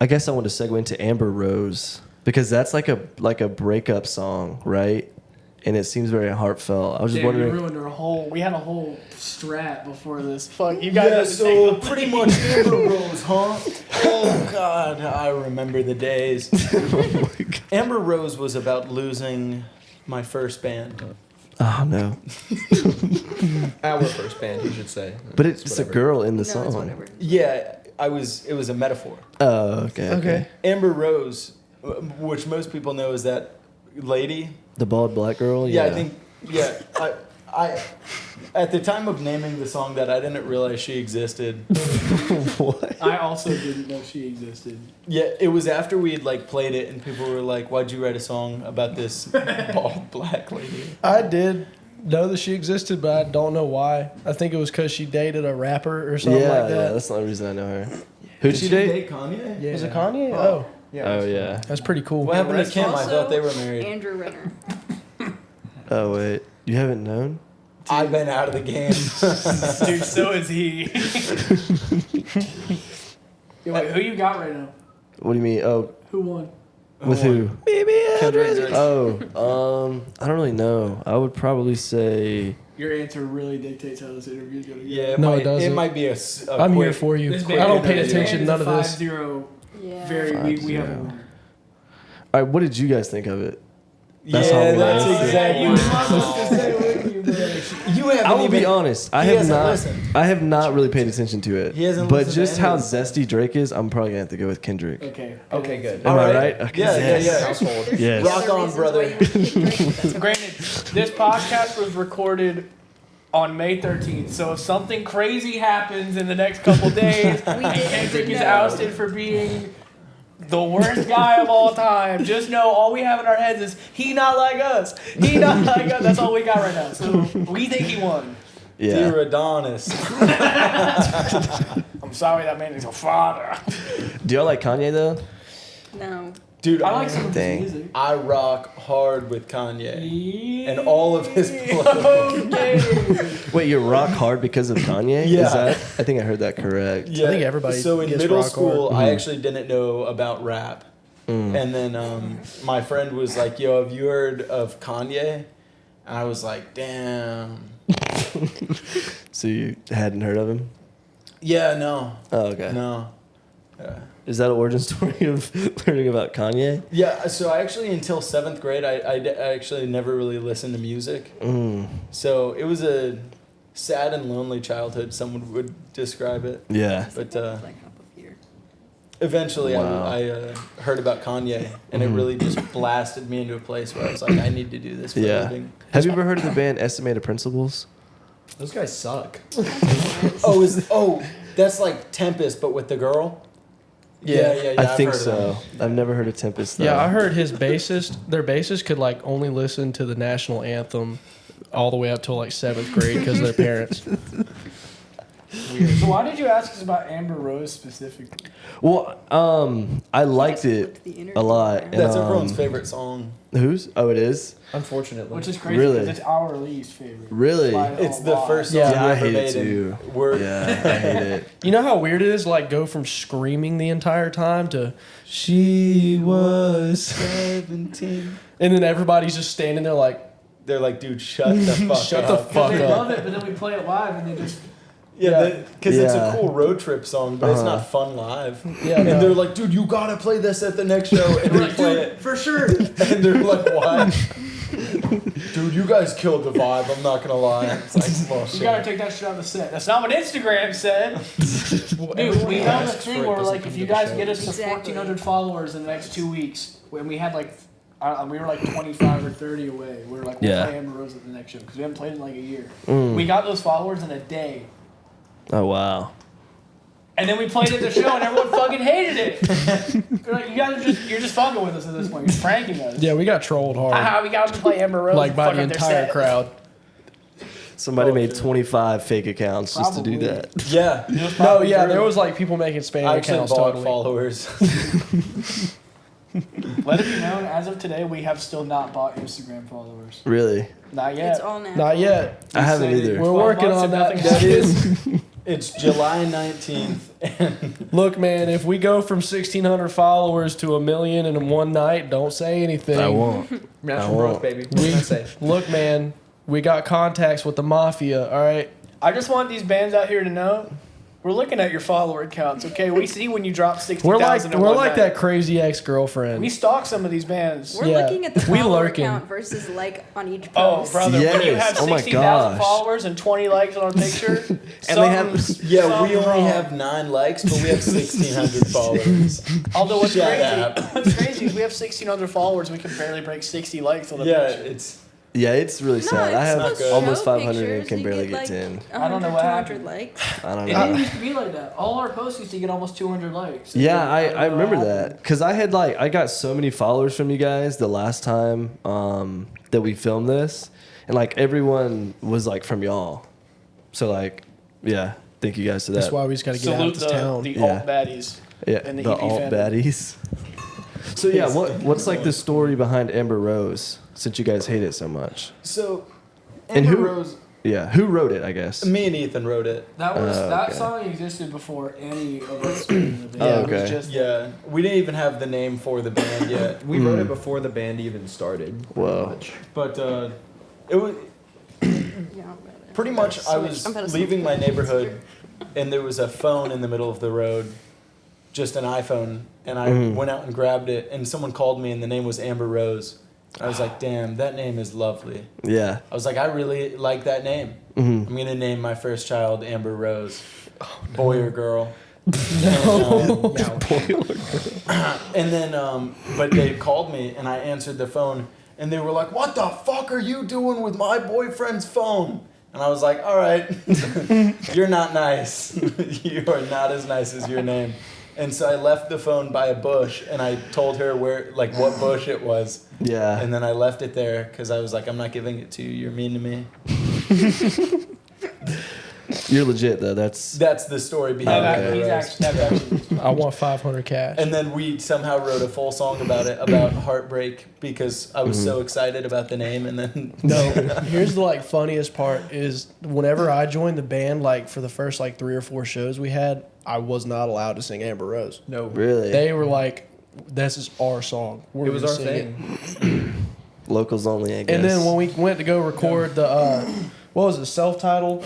B: I guess I want to segue into Amber Rose because that's like a breakup song, right? And it seems very heartfelt. I was just wondering.
C: We ruined our whole. We had a whole strat before this. Fuck, you guys.
E: Yeah,
C: have to
E: so
C: take
E: pretty much Amber Rose, huh? Oh God, I remember the days. Amber Rose was about losing my first band.
B: Oh no!
G: Our first band, you should say.
B: But it's a girl in the
F: No, it's
B: song.
F: whatever.
E: Yeah, it was a metaphor.
B: Oh, okay.
E: Amber Rose, which most people know is that lady.
B: The bald black girl.
E: Yeah, I think. Yeah, I at the time of naming the song that, I didn't realize she existed.
B: What?
C: I also didn't know she existed.
E: Yeah, it was after we'd like played it and people were like, "Why'd you write a song about this bald black lady?"
D: I did know that she existed, but I don't know why. I think it was because she dated a rapper or something like
B: Yeah,
D: that.
B: that's the only reason I know her. Who'd
E: Did
B: she date?
E: Kanye?
D: Was it Kanye? Oh,
B: Oh yeah.
D: that's pretty cool.
E: What happened to Kim? I
F: Also,
E: thought they were married.
F: Andrew Renner.
B: Oh wait, you haven't known?
E: I've been out of the game.
C: Dude, so is he. Yo, wait, who you got right now?
B: What do you mean? Oh,
C: Who won?
B: with who?
E: Kendrick.
B: Oh, I don't really know. I would probably say.
C: Your answer really dictates how this interview is going to go.
E: Yeah,
D: No, it doesn't.
E: It might be a
D: I'm
E: quick,
D: here for you.
C: This
D: I don't pay
C: this
D: attention to
C: band is
D: none
C: a
D: of this.
C: 5-0.
F: Yeah.
C: We have a
B: 5-0.
C: winner.
B: All right, what did you guys think of it? That's
E: Yeah,
B: how
E: that's
B: we-
E: exactly.
C: You must have to say with you, man.
E: You haven't
B: I will
E: even.
B: be honest. I
E: he
B: have
E: hasn't
B: not.
E: listened.
B: I have not really paid attention to it.
E: He hasn't
B: But
E: listened to
B: just
E: any
B: how
E: of it.
B: zesty Drake is, I'm probably gonna have to go with Kendrick.
C: Okay.
G: Okay, good.
B: Am I
E: Alright.
B: right? Okay,
E: Yeah,
B: yes.
E: yeah.
G: Household.
F: There's
B: Yes.
F: three
E: Rock
F: other
E: on,
F: reasons
E: brother.
F: why you would pick Drake, but that's okay.
C: Granted, this podcast was recorded on May 13th, so if something crazy happens in the next couple days and Kendrick is
F: know.
C: ousted for being the worst guy of all time, just know all we have in our heads is he not like us. He not like us. That's all we got right now. So we think he won.
B: Yeah.
E: Dear Adonis.
C: I'm sorry that man is a father.
B: Do y'all like Kanye though?
F: No.
E: Dude,
C: I like some of his
B: Dang.
C: music.
E: I rock hard with Kanye. And all of his
C: Okay.
B: Wait, you rock hard because of Kanye?
E: Yeah.
B: Is that? I think I heard that correct.
E: Yeah.
D: I think everybody
E: So in
D: gets
E: middle
D: rock
E: school,
B: hard.
E: I actually didn't know about rap. And then my friend was like, "Yo, have you heard of Kanye?" And I was like, "Damn."
B: So you hadn't heard of him?
E: Yeah, no.
B: Oh, okay.
E: No. Yeah.
B: Is that an origin story of learning about Kanye?
E: Yeah, so I actually, until 7th grade, I actually never really listened to music. So it was a sad and lonely childhood, someone would describe it.
B: Yeah.
E: But
F: Like up here.
E: eventually
B: Wow.
E: I heard about Kanye, and it really just blasted me into a place where I was like, I need to do this for a
B: Yeah.
E: living.
B: Have you ever heard of the band Estimated Principles?
G: Those guys suck.
E: Oh, that's like Tempest, but with the girl? Yeah.
B: I
E: I've
B: think
E: heard of
B: so.
E: them.
B: I've never heard of Tempest though.
D: Yeah, I heard his bassist, their bassist could like only listen to the national anthem all the way up till like 7th grade because of their parents.
C: So why did you ask us about Amber Rose specifically?
B: Well, I liked it a lot. and,
E: That's everyone's favorite song.
B: Whose? Oh, it is?
G: Unfortunately.
C: Which is crazy
B: Really?
C: because it's our least favorite.
B: Really?
C: By a
E: It's the
C: lot.
E: first song
B: Yeah,
E: we
B: I
E: ever
B: hate it
E: made.
B: too.
E: And we're,
B: Yeah, I hate it.
D: You know how weird it is, like go from screaming the entire time to "She was,"
E: 17.
D: and then everybody's just standing there like,
E: They're like, dude, shut the fuck
D: "Shut
E: up.
D: the fuck
C: They
D: up."
C: love it, but then we play it live and they just.
E: Yeah, because it's
B: Yeah.
E: a cool road trip song, but it's
B: Uh-huh.
E: not fun live.
D: Yeah,
E: And
D: no.
E: they're like, dude, you gotta play this at the next show. And
C: We're
E: they
C: like,
E: play
C: dude,
E: it.
C: for sure.
E: And they're like, why? Dude, you guys killed the vibe, I'm not gonna lie. It's like, well,
C: You gotta
E: shit.
C: take that shit out of the set. That's not what Instagram said. Dude, we have this thing where we're like, if you guys get us to
F: Exactly.
C: 1,400 followers in the next 2 weeks, when we had like, we were like 25 or 30 away. We were like, we'll
B: Yeah.
C: play Amber Rose at the next show because we haven't played in like a year.
B: Mm.
C: We got those followers in a day.
B: Oh wow.
C: And then we played at the show and everyone fucking hated it. They're like, you guys are you're just fucking with us at this point. You're pranking us.
D: Yeah, we got trolled hard,
C: Haha, we got them to play Amber Rose.
D: like
C: and
D: by
C: fuck
D: the
C: up their
D: entire
C: set.
D: crowd.
B: Somebody
E: Oh,
B: made
E: shit.
B: 25 fake accounts just to do
C: Probably.
B: that.
E: Yeah.
C: It was
D: No,
C: probably
D: yeah,
C: true.
D: there was like people making spam
E: I actually
D: accounts.
E: bought
D: Totally.
E: followers.
C: Let it be known, as of today, we have still not bought Instagram followers.
B: Really?
C: Not yet.
F: It's all natural.
D: Not yet.
B: I haven't
C: said
B: either.
D: We're
C: 12
D: working
C: months
D: on
C: and
D: that.
C: nothing
D: That
C: happened.
E: It's July 19th.
D: Look, man, if we go from 1,600 followers to 1 million in one night, don't say anything.
B: I won't.
G: Natural growth, baby. What can I say?
D: Look, man, we got contacts with the mafia, all right?
C: I just want these bands out here to know we're looking at your follower accounts, okay? We see when you drop 60,000
D: We're like that crazy ex-girlfriend.
C: We stalk some of these bands.
F: We're
D: Yeah.
F: looking at the
D: We
F: follower
D: lurking.
F: count versus like on each
C: Oh,
F: post.
C: brother, when you have
B: Yes. Oh my
C: 60,000
B: gosh.
C: followers and 20 likes on a picture,
B: they have-
E: Yeah, we
C: something's
E: only
C: wrong.
E: have 9 likes, but we have 1,600 followers.
C: Although what's
E: Shut
C: crazy,
E: up.
C: what's crazy is we have 1,600 followers, we can barely break 60 likes on a
E: Yeah,
C: picture.
E: it's
B: Yeah, it's really
F: No,
B: sad. I
F: it's
B: have
E: not good.
B: almost
F: show
B: 500 and
F: pictures,
B: can
F: you
B: barely
F: get,
B: get
F: like,
B: 10.
F: 100,
C: I don't know what
F: 200
C: happened.
F: likes.
B: I don't
C: It
B: know.
C: didn't used to be like that. All our posts used to get almost 200 likes.
B: Yeah, I
C: don't know
B: remember
C: what
B: that
C: happened.
B: because I got so many followers from you guys the last time that we filmed this, and like everyone was like from y'all, so like yeah, thank you guys to that.
D: That's why we just got to get out
C: Salute
D: of this town.
C: the
B: Yeah.
C: alt baddies.
B: yeah,
C: and the
B: the
C: hippie
B: alt
C: fandom.
B: baddies. So yeah, what's like the story behind Amber Rose since you guys hate it so much?
E: so.
B: And
E: Amber
B: who-
E: Rose?
B: Yeah, who wrote it? I guess.
E: Me and Ethan wrote it.
C: That was that
B: okay.
C: song existed before any of us were in the band.
B: Oh,
C: It was
B: okay.
C: just
E: Yeah, we didn't even have the name for the band yet.
G: We wrote it before the band even started.
B: Whoa.
G: Much.
E: But it was
F: Yeah,
E: pretty much I was leaving my neighborhood, and there was a phone in the middle of the road, just an iPhone, and I went out and grabbed it, and someone called me, and the name was Amber Rose. I was like, damn, that name is lovely.
B: Yeah.
E: I was like, I really like that name.
B: Mhm.
E: I'm gonna name my first child Amber Rose, boy or girl.
D: No.
E: And then, but they called me, and I answered the phone, and they were like, "What the fuck are you doing with my boyfriend's phone?" And I was like, "All right, you're not nice. You are not as nice as your name." And so I left the phone by a bush, and I told her where, like, what bush it was.
B: Yeah.
E: And then I left it there because I was like, I'm not giving it to you. You're mean to me.
B: You're legit though. That's
E: That's the story behind
B: Okay.
E: Amber
C: He's
E: Rose.
C: actually
D: I want 500 cash.
E: And then we somehow wrote a full song about it, about heartbreak, because I was so excited about the name. And then
D: No, here's the like funniest part is whenever I joined the band, like for the first like 3 or 4 shows we had, I was not allowed to sing Amber Rose.
G: No,
B: really
D: They were like, "This is our song. We're
G: it was
D: gonna
G: our
D: sing
G: thing.
B: locals only. I guess.
D: And then when we went to go record the, what was it, self-titled?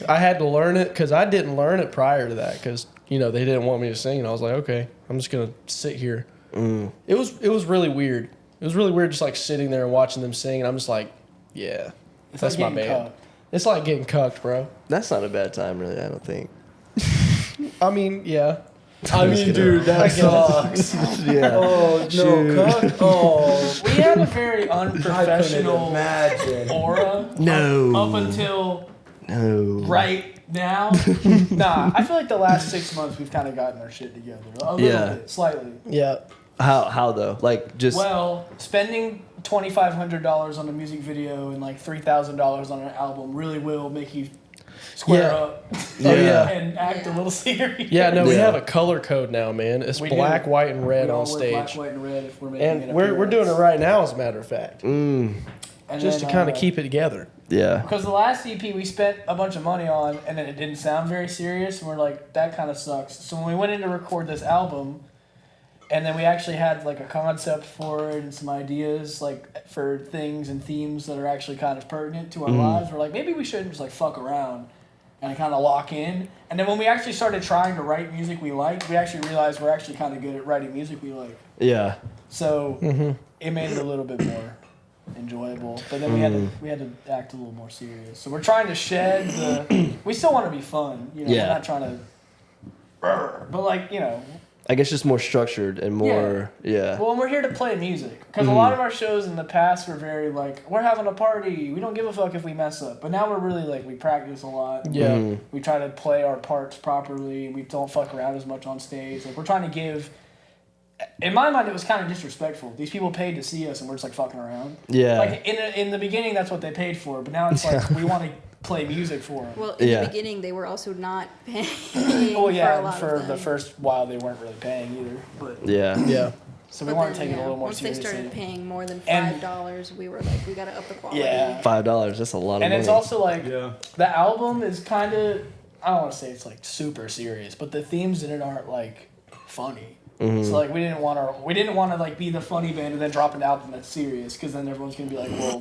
D: I had to learn it because I didn't learn it prior to that because you know they didn't want me to sing, and I was like, okay, I'm just gonna sit here. It was really weird. It was really weird just like sitting there and watching them sing, and I'm just like, yeah,
C: It's
D: that's
C: like
D: my
C: getting
D: band. It's like getting cucked, bro.
B: that's not a bad time, really. I don't think.
D: I mean, yeah.
E: I mean, dude, that sucks.
B: Yeah.
E: Oh no,
B: Shoot.
E: cunt. Oh,
C: We had a very
E: I couldn't
C: unprofessional
E: imagine.
C: aura
B: No.
C: up until
B: No.
C: right now. Nah, I feel like the last 6 months we've kind of gotten our shit together. A little
B: Yeah.
C: bit, slightly.
D: Yeah.
B: How though? Like just.
C: Well, spending $2,500 on a music video and like $3,000 on an album really will make you square
D: Yeah.
C: up
D: Oh, yeah.
C: and act a little serious.
D: Yeah, no, we
B: Yeah.
D: have a color code now, man. It's
C: We
D: black,
C: do.
D: white, and
C: We
D: red
C: all
D: on
C: wear
D: stage.
C: black, white, and red if we're making
D: And
C: an
D: we're doing it
C: appearance.
D: right now, as a matter of fact,
C: And
D: just
C: then,
D: to kind of keep it together.
B: Yeah.
C: Because the last EP we spent a bunch of money on, and then it didn't sound very serious, and we're like, that kind of sucks. So when we went in to record this album, and then we actually had like a concept for it and some ideas like for things and themes that are actually kind of pertinent to our lives, we're like, maybe we shouldn't just like fuck around and kind of lock in. And then when we actually started trying to write music we liked, we actually realized we're actually kind of good at writing music we like.
B: Yeah.
C: So it made it a little bit more enjoyable. But then we had to act a little more serious. So we're trying to shed the. We still want to be fun. You know,
B: Yeah.
C: we're not trying to. But like you know,
B: I guess just more structured and more. Yeah.
C: well, we're here to play music because a lot of our shows in the past were very like we're having a party. We don't give a fuck if we mess up. But now we're really like we practice a lot.
D: Yeah.
C: We try to play our parts properly. We don't fuck around as much on stage. Like we're trying to give. In my mind, it was kind of disrespectful. These people paid to see us, and we're just like fucking around.
B: Yeah.
C: Like in the beginning, that's what they paid for. But now it's like we want to play music for them.
F: Well, in
B: Yeah.
F: the beginning, they were also not paying
C: Oh yeah,
F: for a
C: and
F: lot
C: for
F: of
C: the
F: them.
C: first while they weren't really paying either. But
B: Yeah.
D: Yeah.
C: so we
F: But
C: want to
F: then,
C: take it a little more
F: once
C: seriously.
F: they started paying more than
C: And-
F: $5, we were like, we gotta up the quality.
C: Yeah.
B: $5. That's a lot of
C: And
B: money.
C: it's also like
E: Yeah.
C: the album is kind of I don't want to say it's like super serious, but the themes in it aren't like funny. So like we didn't want to like be the funny band and then drop an album that's serious, because then everyone's gonna be like, well,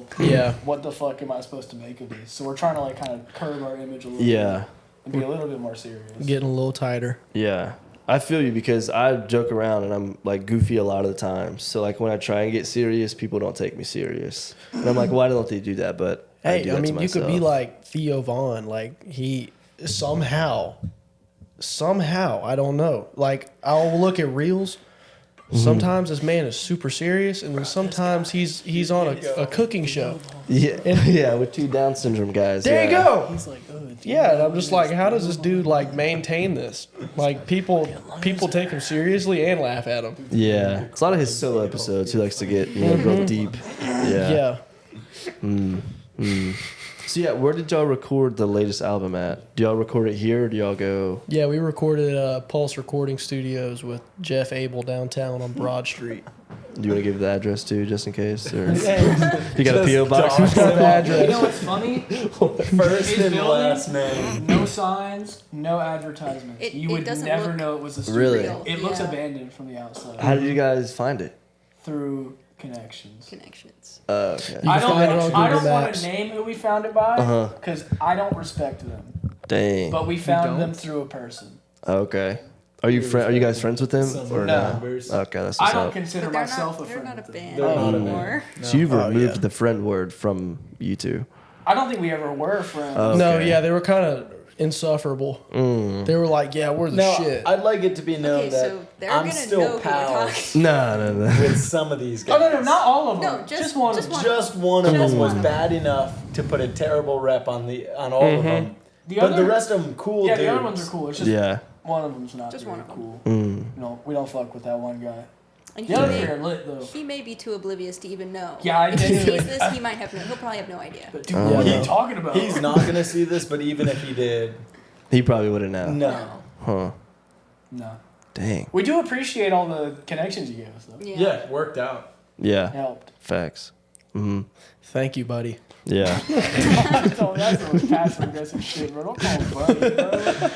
C: what the fuck am I supposed to make of these? So we're trying to like kind of curve our image a little bit and be a little bit more serious.
D: Getting a little tighter.
B: Yeah. I feel you, because I joke around and I'm like goofy a lot of the time. So like when I try and get serious, people don't take me serious. And I'm like, why don't they do that? But
D: hey, I mean, you could be like Theo Vaughn. Like he somehow, I don't know. Like I'll look at reels. Sometimes this man is super serious, and then sometimes he's on a cooking show.
B: Yeah, with 2 Down syndrome guys.
D: There you go.
C: He's like,
D: Yeah, and I'm just like, how does this dude like maintain this? Like people take him seriously and laugh at him.
B: Yeah, it's a lot of his solo episodes. He likes to get real deep. Yeah. So yeah, where did y'all record the latest album at? Do y'all record it here, or do y'all go?
D: Yeah, we recorded Pulse Recording Studios with Jeff Abel downtown on Broad Street.
B: Do you want to give the address too, just in case? Or you got a PO box?
C: you know what's funny?
E: First and last name.
C: No signs, no advertisements. You would never know it was a studio.
B: Really?
C: It looks abandoned from the outside.
B: How did you guys find it?
C: Through connections.
B: Okay.
C: I don't want
D: Maps.
C: to name who we found it by, because I don't respect them.
B: Dang.
C: But we found them through a person.
B: Okay. Are you guys friends with them or
C: No.
B: no? Okay, that's
C: I
B: what's
C: don't
B: up.
C: consider myself a
F: They're
C: friend.
F: not a
C: with them.
F: band
E: They're not a
F: anymore.
B: So you've removed the friend word from you two.
C: I don't think we ever were friends.
B: Okay.
D: No, yeah, they were kind of insufferable. They were like, yeah, we're the shit.
E: I'd like it to be known
F: Okay,
E: that
F: so they're
E: I'm
F: gonna
E: still
F: know who we're
E: pals
F: talking.
B: No.
E: with some of these guys.
C: Oh, no, not all of them.
F: No,
C: just one.
F: just one.
E: Just one of
F: Just
E: them was
F: one.
E: bad enough to put a terrible rep on all of them. But the rest of them cool
C: Yeah,
E: dudes.
C: the other ones are cool. It's just one of them's not
F: Just
C: very
F: one of them.
C: cool.
B: Mm.
C: You know, we don't fuck with that one guy.
F: And
C: The other three are lit though.
F: he may be too oblivious to even know.
C: Yeah, I
F: If he
C: genuinely.
F: sees this, he might have no. He'll probably have no idea.
C: But dude, what are you talking about?
E: He's not gonna see this, but even if he did,
B: He probably wouldn't know.
E: no.
B: Huh.
C: No.
B: Dang.
C: We do appreciate all the connections you gave us though.
F: Yeah.
E: Yeah, it worked out.
B: Yeah.
C: Helped.
B: Facts. Mm-hmm.
D: Thank you, buddy.
B: Yeah.
C: That's the most passive aggressive shit, bro. Don't call him buddy, bro.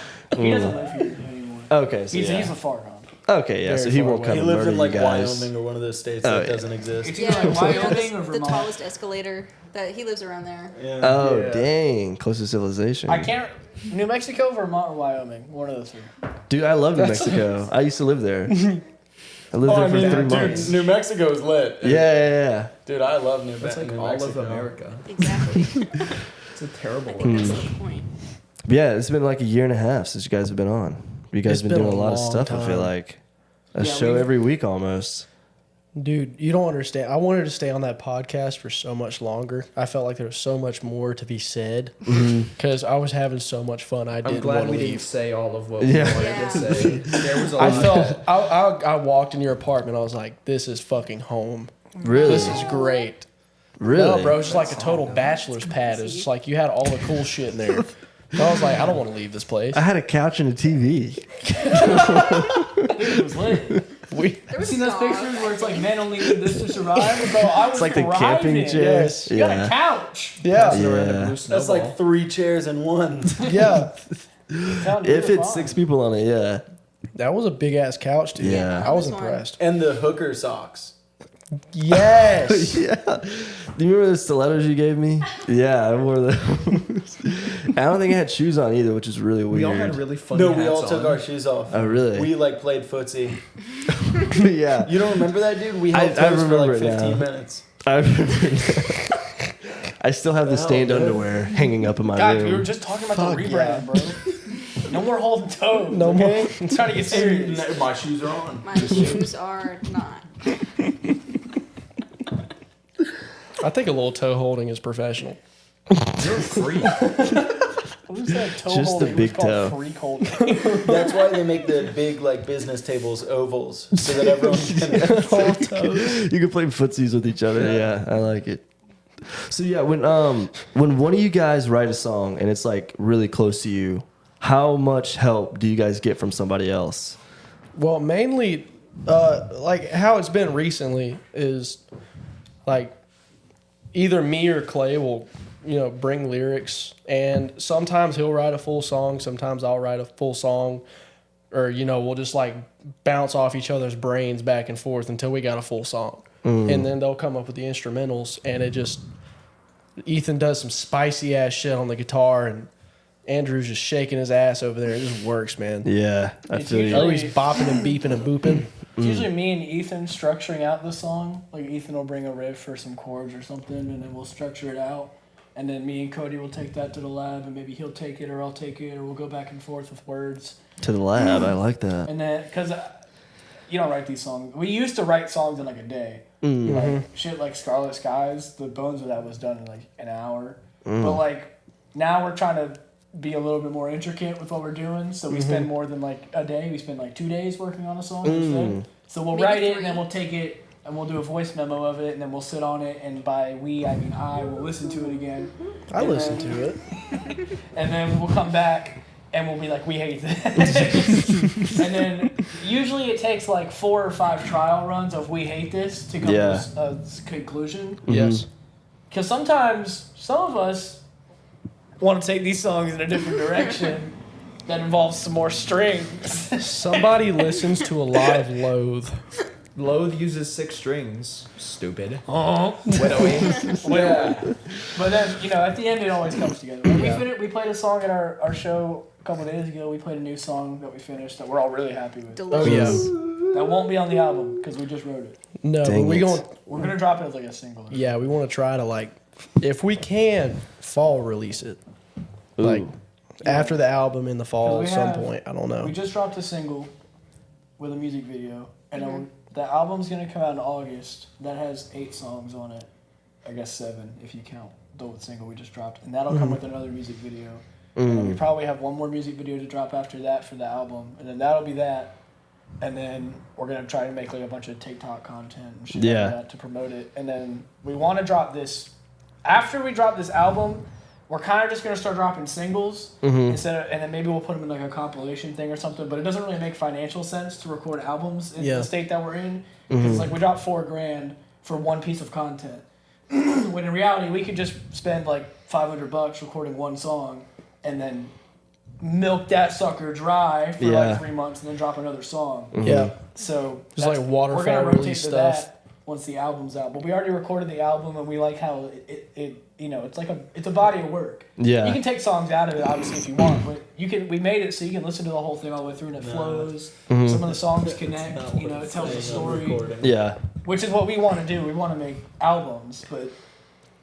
C: He doesn't live here anymore.
B: Okay, so
C: He's
B: yeah.
C: a far gone.
B: Okay, yeah.
D: Very
B: So he
D: far
B: won't
D: away.
B: come
E: He
B: and
E: lives
B: murder
E: in like
B: you guys.
E: Wyoming or one of those states
B: Oh,
E: that
B: yeah.
E: doesn't exist.
C: It's either like Wyoming or
F: The
C: Vermont.
F: tallest escalator that he lives around there.
E: Yeah.
B: Oh, dang. Close to civilization.
C: I can't. New Mexico, Vermont, or Wyoming. One of those three.
B: Dude, I love New Mexico. I used to live there. I lived there for 3 months.
E: Dude, New Mexico is lit.
B: Yeah.
E: Dude, I love New
G: It's like
E: New
G: all
E: Mexico.
G: of America.
F: Exactly.
G: It's a terrible
F: I
G: one.
F: think that's the point.
B: But yeah, it's been like a year and a half since you guys have been on. You guys
D: It's
B: have been
D: been
B: doing a
D: a
B: lot of
D: long
B: stuff, I feel
D: time.
B: like. A
C: Yeah,
B: show
C: we-
B: every week almost.
D: Dude, you don't understand. I wanted to stay on that podcast for so much longer. I felt like there was so much more to be said because I was having so much fun. I
G: I'm
D: didn't
G: glad
D: want to
G: we didn't
D: leave.
G: say all of what
B: Yeah.
G: we wanted to say. There was a
D: I
G: lot.
D: felt I walked in your apartment. I was like, this is fucking home.
B: Really?
D: This is great.
B: Really?
D: No, bro, it's just like a total bachelor's pad. It's just like you had all the cool shit in there. So I was like, I don't want to leave this place.
B: I had a couch and a TV.
C: It was lit.
D: We
F: There
C: You
F: was
C: seen those
F: dog,
C: pictures where it's like
F: I
C: men only need this to survive? Bro, I was
B: It's like the camping
C: thriving.
B: chair.
D: Yes.
C: You got a
B: Yeah.
C: couch.
D: yeah
G: Passing around a
B: Yeah.
G: blue
E: That's
G: snowball.
E: like 3 chairs in one.
D: yeah.
C: Telling you,
B: If
C: you're
B: it's
C: fine.
B: 6 people on it, yeah.
D: That was a big ass couch, dude.
B: Yeah.
D: I was
F: This one.
D: impressed.
E: And the hooker socks.
D: Yes.
B: Yeah. Do you remember the stilettos you gave me? Yeah, I wore those. I don't think I had shoes on either, which is really weird.
G: we all had really funny
E: No, we all
G: hats
E: took
G: on.
E: our shoes off.
B: Oh, really?
E: We like played footsie.
B: Yeah.
E: You don't remember that, dude? We held
B: I
E: toes for
B: remember
E: like
B: it now.
E: 15 minutes.
B: I remember. I still have the
E: Hell,
B: stained
E: dude.
B: underwear hanging up in my
C: God,
B: room.
C: we were just talking about
D: Fuck
C: the rebrand, bro. No more holding toes.
D: No more.
C: okay? I'm trying to get serious.
E: My shoes are on.
F: My shoes are not.
D: I think a little toe holding is professional.
G: You're a freak.
C: Who said toe
B: Just the
C: holding?
B: big
C: It was called
B: toe.
C: freak holding.
E: That's why they make the big like business tables ovals so that everyone can.
B: You can play footsies with each other. Yeah, I like it. So yeah, when one of you guys write a song and it's like really close to you, how much help do you guys get from somebody else?
D: Well, mainly, like how it's been recently is like either me or Clay will bring lyrics, and sometimes he'll write a full song, sometimes I'll write a full song, or we'll just like bounce off each other's brains back and forth until we got a full song. And then they'll come up with the instrumentals, and Ethan does some spicy ass shit on the guitar, and Andrew's just shaking his ass over there. It just works, man.
B: Yeah, I feel you.
D: Oh, he's bopping and beeping and booping.
C: It's usually me and Ethan structuring out the song. Like Ethan will bring a riff or some chords or something, and then we'll structure it out. And then me and Cody will take that to the lab, and maybe he'll take it or I'll take it, or we'll go back and forth with words.
B: To the lab, I like that.
C: And then, because you don't write these songs. We used to write songs in like a day. Like shit like Scarlet Skies, the bones of that was done in like an hour. But like now we're trying to be a little bit more intricate with what we're doing, so we spend more than like a day. We spend like 2 days working on a song instead. So we'll write it, and then we'll take it and we'll do a voice memo of it, and then we'll sit on it, and by we I mean I will listen to it again.
D: I listen to it.
C: And then we'll come back and we'll be like, we hate this. And then usually it takes like 4 or 5 trial runs of we hate this to come to a conclusion.
D: Yes.
C: Because sometimes some of us want to take these songs in a different direction that involves some more strings.
D: Somebody listens to a lot of Loathe.
G: Loathe uses 6 strings. Stupid.
C: Yeah. But then, at the end it always comes together. Like we played a song at our show a couple of days ago. We played a new song that we finished that we're all really happy with.
F: Delicious.
C: That won't be on the album because we just wrote it.
D: No, but
C: we're gonna drop it as like a single.
D: Yeah, we want to try to if we can, fall release it. Like after the album in the fall at some point. I don't know.
C: We just dropped a single with a music video, and the album's gonna come out in August. That has 8 songs on it. I guess 7 if you count the single we just dropped, and that'll come with another music video. And then we probably have one more music video to drop after that for the album, and then that'll be that. And then we're gonna try to make like a bunch of TikTok content and shit like that to promote it. And then we want to drop this after we drop this album. We're kind of just gonna start dropping singles instead of, and then maybe we'll put them in like a compilation thing or something. But it doesn't really make financial sense to record albums in the state that we're in, because like we dropped $4,000 for one piece of content, when in reality we could just spend like $500 recording one song and then milk that sucker dry for like 3 months and then drop another song.
D: Yeah.
C: So
D: just like waterfall
C: we're gonna rotate
D: release
C: to
D: stuff.
C: that once the album's out. But we already recorded the album, and we like how it it's a body of work.
B: Yeah.
C: You can take songs out of it obviously if you want, but we made it so you can listen to the whole thing all the way through, and it flows. Some of the songs connect. It tells a story.
B: Yeah.
C: Which is what we want to do. We want to make albums, but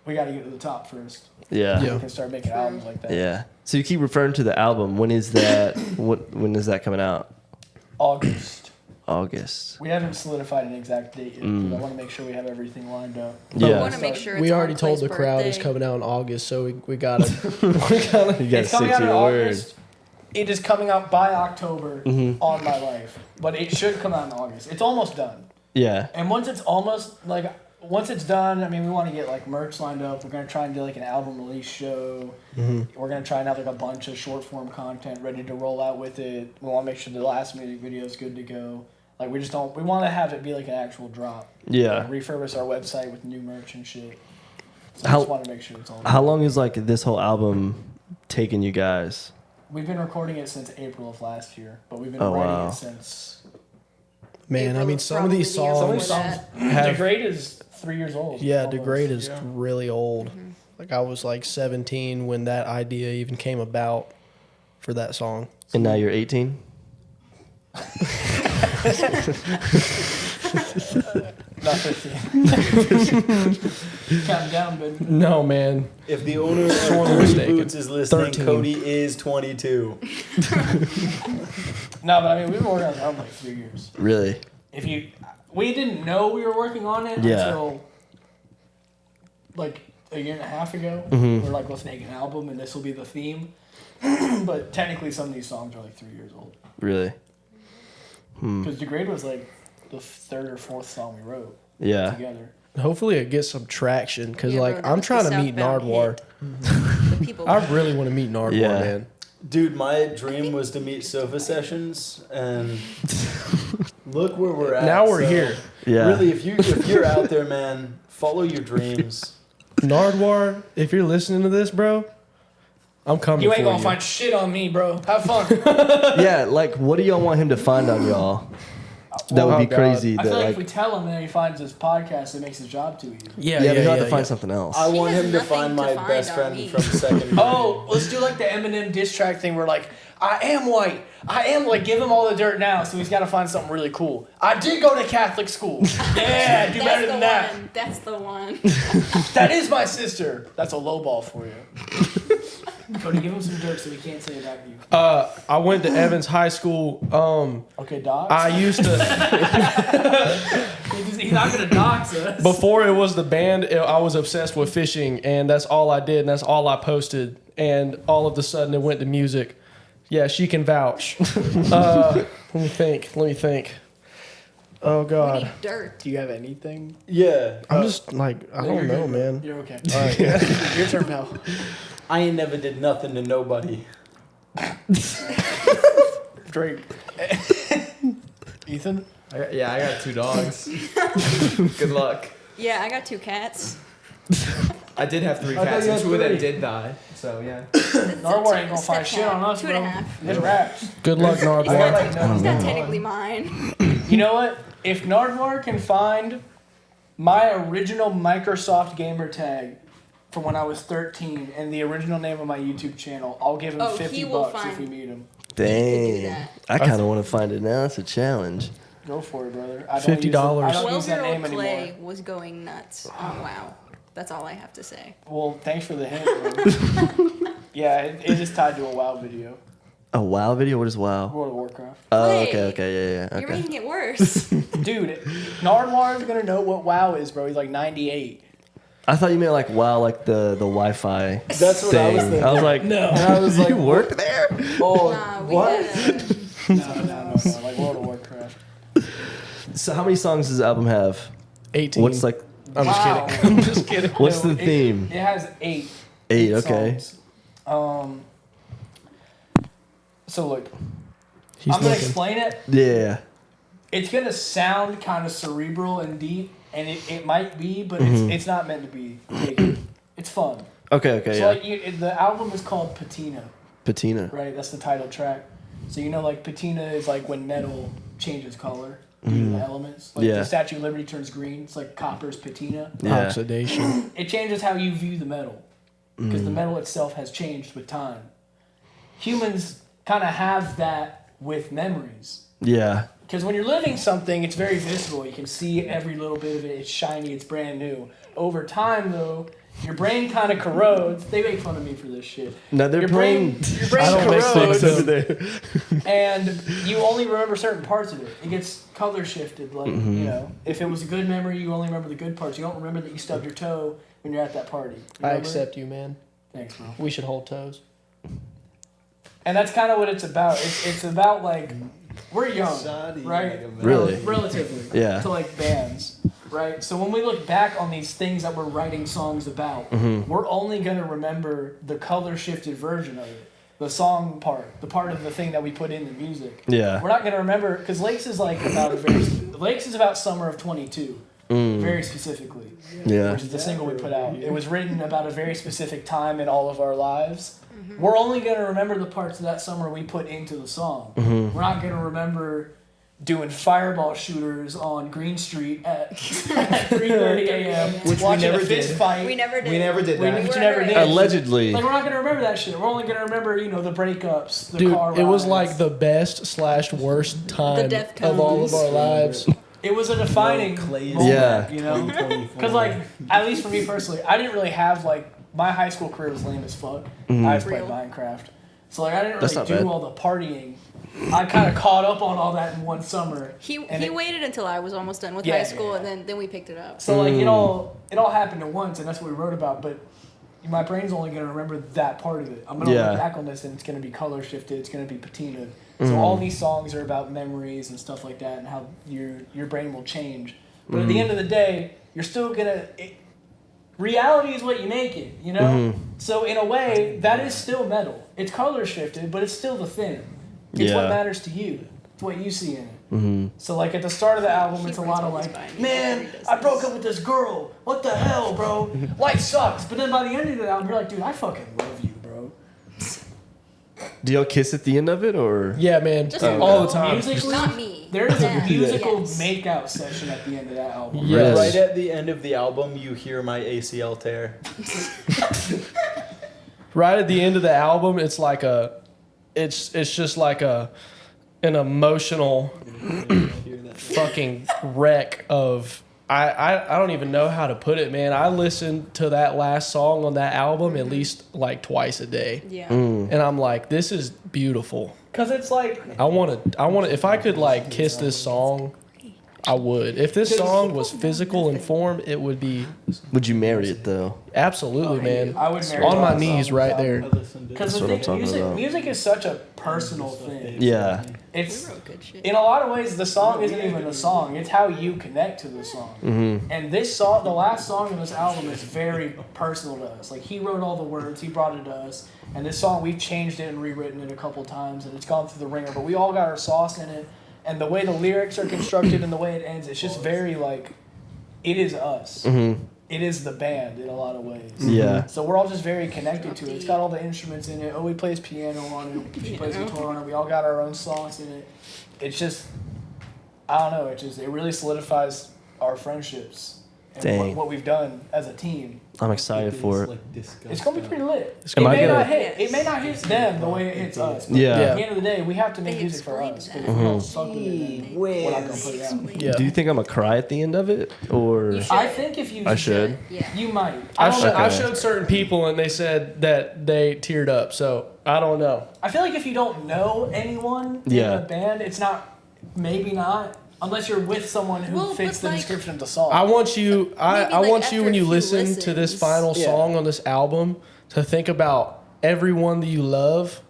C: we got to get to the top first.
B: Yeah.
C: We can start making albums like that.
B: Yeah. So you keep referring to the album. When is that? When is that coming out? August.
C: We haven't solidified an exact date yet, because I want to make sure we have everything lined up.
F: We want to make sure it's
D: we already
F: on
D: told the
F: Clay's
D: crowd it's
F: birthday.
D: coming out in August, so we gotta
C: It's coming out in August. It is coming out by October on my life, but it should come out in August. It's almost done.
B: Yeah.
C: And once it's done, I mean, we want to get like merch lined up. We're gonna try and do like an album release show. We're gonna try and have like a bunch of short form content ready to roll out with it. We want to make sure the last music video is good to go. Like we want to have it be like an actual drop.
B: Yeah.
C: Like, refurbish our website with new merch and shit. So
B: How-
C: I just want to make sure it's all.
B: How long is like this whole album taking you guys?
C: We've been recording it since April of last year, but we've been
B: Oh,
C: writing
B: wow.
C: it since.
D: Man, I mean, some of these
C: Some of
D: songs
C: these songs. Degrade is 3 years old.
D: Yeah,
C: almost.
D: Degrade is really old. Like I was like 17 when that idea even came about for that song.
B: And now you're 18?
C: Not 15. Counting down, baby.
D: No, man.
E: If the owner of
D: Sorely
E: Dirty
D: mistaken.
E: Boots is listening,
D: 13.
E: Cody is 22.
C: No, but I mean, we've been working on the album like 3 years.
B: Really?
C: We didn't know we were working on it until like a year and a half ago. We're like, let's make an album and this will be the theme. But technically, some of these songs are like 3 years old.
B: Really?
C: Because Degrade was like the 3rd or 4th song we wrote together.
D: Hopefully it gets some traction because
F: Yeah,
D: like
F: bro, that
D: I'm
F: was
D: trying
F: the
D: to meet
F: Southbound
D: Nardwaur.
F: The people.
D: I really want to meet Nardwaur,
B: Yeah.
D: man.
E: Dude, my dream was to meet Sofa Sessions, and look where we're at.
D: Now we're
E: So,
D: here.
B: Yeah.
E: Really, if you're out there, man, follow your dreams. Follow your passions.
D: Nardwaur, if you're listening to this, bro, I'm coming
C: You
D: for
C: ain't
D: you.
C: gonna find shit on me, bro. Have fun.
B: Yeah, like, what do y'all want him to find on y'all? That would be
D: God.
B: crazy.
C: I
B: That,
C: feel like
B: like,
C: if we tell him and then he finds this podcast, it makes his job too easy.
B: yeah, but he'll have to find something else.
E: I
F: He
E: want
F: has
E: him to
F: nothing
E: find
F: to
E: my
F: find
E: best
F: on
E: friend
F: me.
E: from second grade.
C: Oh, let's do like the Eminem diss track thing where like, I am white. I am like, give him all the dirt now, so he's got to find something really cool. I did go to Catholic school. Yeah, do better than that.
F: That's the one.
C: That is my sister. That's a low ball for you. Cody, give him some dirt so he can't say it back to you.
D: I went to Evans High School.
C: Okay, docs.
D: I used to
C: He's not gonna dox us.
D: before it was the band. I was obsessed with fishing, and that's all I did, and that's all I posted. And all of a sudden, it went to music. Yeah, she can vouch. Let me think. Oh
F: We
D: God,
F: need dirt.
C: Do you have anything?
E: Yeah.
D: I'm just like I
C: you're
D: don't know,
C: good,
D: man.
C: You're okay. All right, your turn, pal.
E: I ain't never did nothing to nobody.
C: Drake. Ethan.
G: I got 2 dogs. Good luck.
F: Yeah, I got 2 cats.
G: I did have 3
E: I thought
G: cats,
E: you
G: and
E: had
G: 2 of them
E: 3.
G: did die. So yeah.
C: Nardwaur ain't gonna find shit on us,
F: 2
C: bro.
F: and a half.
C: It's raps.
D: Good luck, Nardwaur.
F: It's not technically mine.
C: You know what? If Nardwaur can find my original Microsoft gamer tag from when I was 13 and the original name of my YouTube channel, I'll give him
F: Oh,
C: $50
F: he will
C: if
F: find-
C: we meet him.
F: do
B: Dang.
F: that.
B: I kind of want to find it now. It's a challenge.
C: Go for it, brother. I don't
D: $50.
C: use the- I don't use that
F: 12-year-old
C: name
F: Clay
C: anymore.
F: was going nuts. Oh, wow. That's all I have to say.
C: Well, thanks for the hint, bro. Yeah, it is tied to a WoW video.
B: A WoW video? What is WoW?
C: World of Warcraft.
B: Oh,
F: Clay,
B: okay, yeah.
F: You're
B: Okay.
F: making it worse.
C: Dude, Nardwaur is gonna know what WoW is, bro. He's like 98.
B: I thought you meant like WoW, like the Wi-Fi.
E: That's what I was
B: thing.
E: thinking.
B: I was like,
C: No.
E: And I was like,
B: you work there?
E: oh,
F: Nah, we
E: what?
F: had
C: No. Like World of Warcraft.
B: So how many songs does the album have?
D: 18.
B: What's like?
D: I'm just
C: Wow.
D: kidding. I'm just kidding.
B: What's the
C: It-
B: theme?
C: It has 8.
B: 8. Okay.
C: Songs. So look,
D: He's
C: I'm gonna
D: looking.
C: explain it.
B: Yeah.
C: It's gonna sound kind of cerebral and deep, and it might be, but it's not meant to be. It's fun.
B: Okay.
C: So
B: Yeah.
C: like the album is called Patina,
B: Patina.
C: right? That's the title track. So you know, like patina is like when metal changes color due to the elements. Like
B: Yeah.
C: the Statue of Liberty turns green. It's like copper's patina.
B: Yeah.
D: Oxidation.
C: It changes how you view the metal because the metal itself has changed with time. Humans kind of have that with memories.
B: Yeah.
C: Because when you're living something, it's very visceral. You can see every little bit of it. It's shiny. It's brand new. Over time, though, your brain kind of corrodes. They make fun of me for this shit.
B: No, they're
C: Your
B: playing.
C: your brain
D: I don't make
C: corrodes,
D: sense.
B: over there.
C: and you only remember certain parts of it. It gets color shifted. Like you know, if it was a good memory, you only remember the good parts. You don't remember that you stubbed your toe when you're at that party. You
D: I
C: remember?
D: accept you, man.
C: Thanks, bro.
D: We should hold toes.
C: And that's kind of what it's about. It's about like we're young, right?
B: Really?
C: Relatively.
B: Yeah.
C: To like bands, right? So when we look back on these things that we're writing songs about, we're only gonna remember the color shifted version of it, the song part, the part of the thing that we put in the music.
B: Yeah.
C: We're not gonna remember because Lakes is like about Lakes is about summer of 22, very specifically.
B: Yeah.
C: Which is the single we put out. It was written about a very specific time in all of our lives. We're only going to remember the parts of that summer we put into the song. We're not going to remember doing fireball shooters on Green Street at 3:30 a.m.
G: Which we
C: watching
G: never
C: a fist
G: did.
C: fight.
F: We never did.
G: We never did that.
C: But you never did.
B: Allegedly.
C: Like, we're not going to remember that shit. We're only going to remember, you know, the breakups, the
D: Dude,
C: car
D: it was
C: rides.
D: like the best / worst time
F: Deftones.
D: of all of our lives.
C: It was a defining
E: Clay's
C: moment,
B: Yeah.
C: you know? Because, like, at least for me personally, I didn't really have, like, my high school career was lame as fuck. I just played
F: Real.
C: Minecraft. So, like, I didn't
B: That's
C: really
B: not
C: do
B: bad.
C: all the partying. I kind of caught up on all that in one summer.
F: He
C: And it-
F: waited until I was almost done with
C: Yeah,
F: high school,
C: yeah.
F: and then we picked it up.
C: So, like, it all happened at once, and that's what we wrote about. But my brain's only going to remember that part of it. I'm going to
B: Yeah.
C: look back on this, and it's going to be color shifted. It's going to be patinaed. So all these songs are about memories and stuff like that, and how your brain will change. But at the end of the day, you're still gonna. Reality is what you make it, you know. So in a way, that is still metal. It's color shifted, but it's still the thing. It's what
B: Yeah.
C: matters to you. It's what you see in it. So like at the start of the album, it's a lot of like, man, I broke up with this girl. What the hell, bro? Life sucks. But then by the end of the album, you're like, dude, I fucking love you, bro.
B: Do y'all kiss at the end of it, or?
D: Yeah, man,
F: Just
D: all the time.
C: Musically,
F: Not me.
C: there is a
F: Yeah.
C: musical
F: Yes.
C: makeout session at the end of that album.
D: Yes.
E: Right at the end of the album, you hear my ACL tear.
D: Right at the end of the album, it's like it's just like an emotional fucking wreck of. I don't even know how to put it, man. I listen to that last song on that album at least like twice a day.
F: Yeah.
D: And I'm like, this is beautiful.
C: Cause it's like,
D: I want to, if I could like kiss this song, I would. If this song was physical in form, it would be
B: Would you marry it though?
D: absolutely, man.
C: I would marry
D: On my
C: that
D: knees
C: song.
D: right there.
C: Because the
B: what I'm
C: thing,
B: talking
C: music,
B: about.
C: music is such a personal thing.
B: Yeah.
C: It's
F: We wrote good shit.
C: in a lot of ways the song isn't even the song; it's how you connect to the song. And this song, the last song in this album, is very personal to us. Like he wrote all the words, he brought it to us, and this song we've changed it and rewritten it a couple times, and it's gone through the ringer. But we all got our sauce in it, and the way the lyrics are constructed and the way it ends, it's just very like, it is us. It is the band in a lot of ways.
B: Yeah.
C: So we're all just very connected to it. It's got all the instruments in it. Oh, he plays piano on it. She plays guitar on it. We all got our own songs in it. It's just, I don't know. It really solidifies our friendships and
B: Dang.
C: what we've done as a team.
B: I'm excited for it.
C: It's gonna be pretty lit. It
B: Am I
C: may
B: gonna-
C: not hit. It may not hit them the way it hits us. But
B: Yeah.
C: At the end of the day, we have to make
F: They
C: music for
F: explained
C: us.
F: that.
C: 'Cause if we don't fuck with it, then we're not gonna put it out.
D: Yeah.
B: Do you think I'm gonna cry at the end of it, or?
F: You should.
C: I think if you,
B: I should.
F: Yeah.
C: you might.
D: I've
B: Okay.
D: showed certain people and they said that they teared up. So I don't know.
C: I feel like if you don't know anyone
B: Yeah.
C: in the band, it's not, maybe not, unless you're with someone who
F: Well,
C: fits
F: but
C: the
F: like-
C: description of the song.
D: I want you. I
F: Maybe,
D: want
F: like,
D: you
F: after
D: when
F: a
D: you
F: few
D: listen to this
F: listens.
D: final
C: Yeah.
D: song on this album to think about everyone that you love.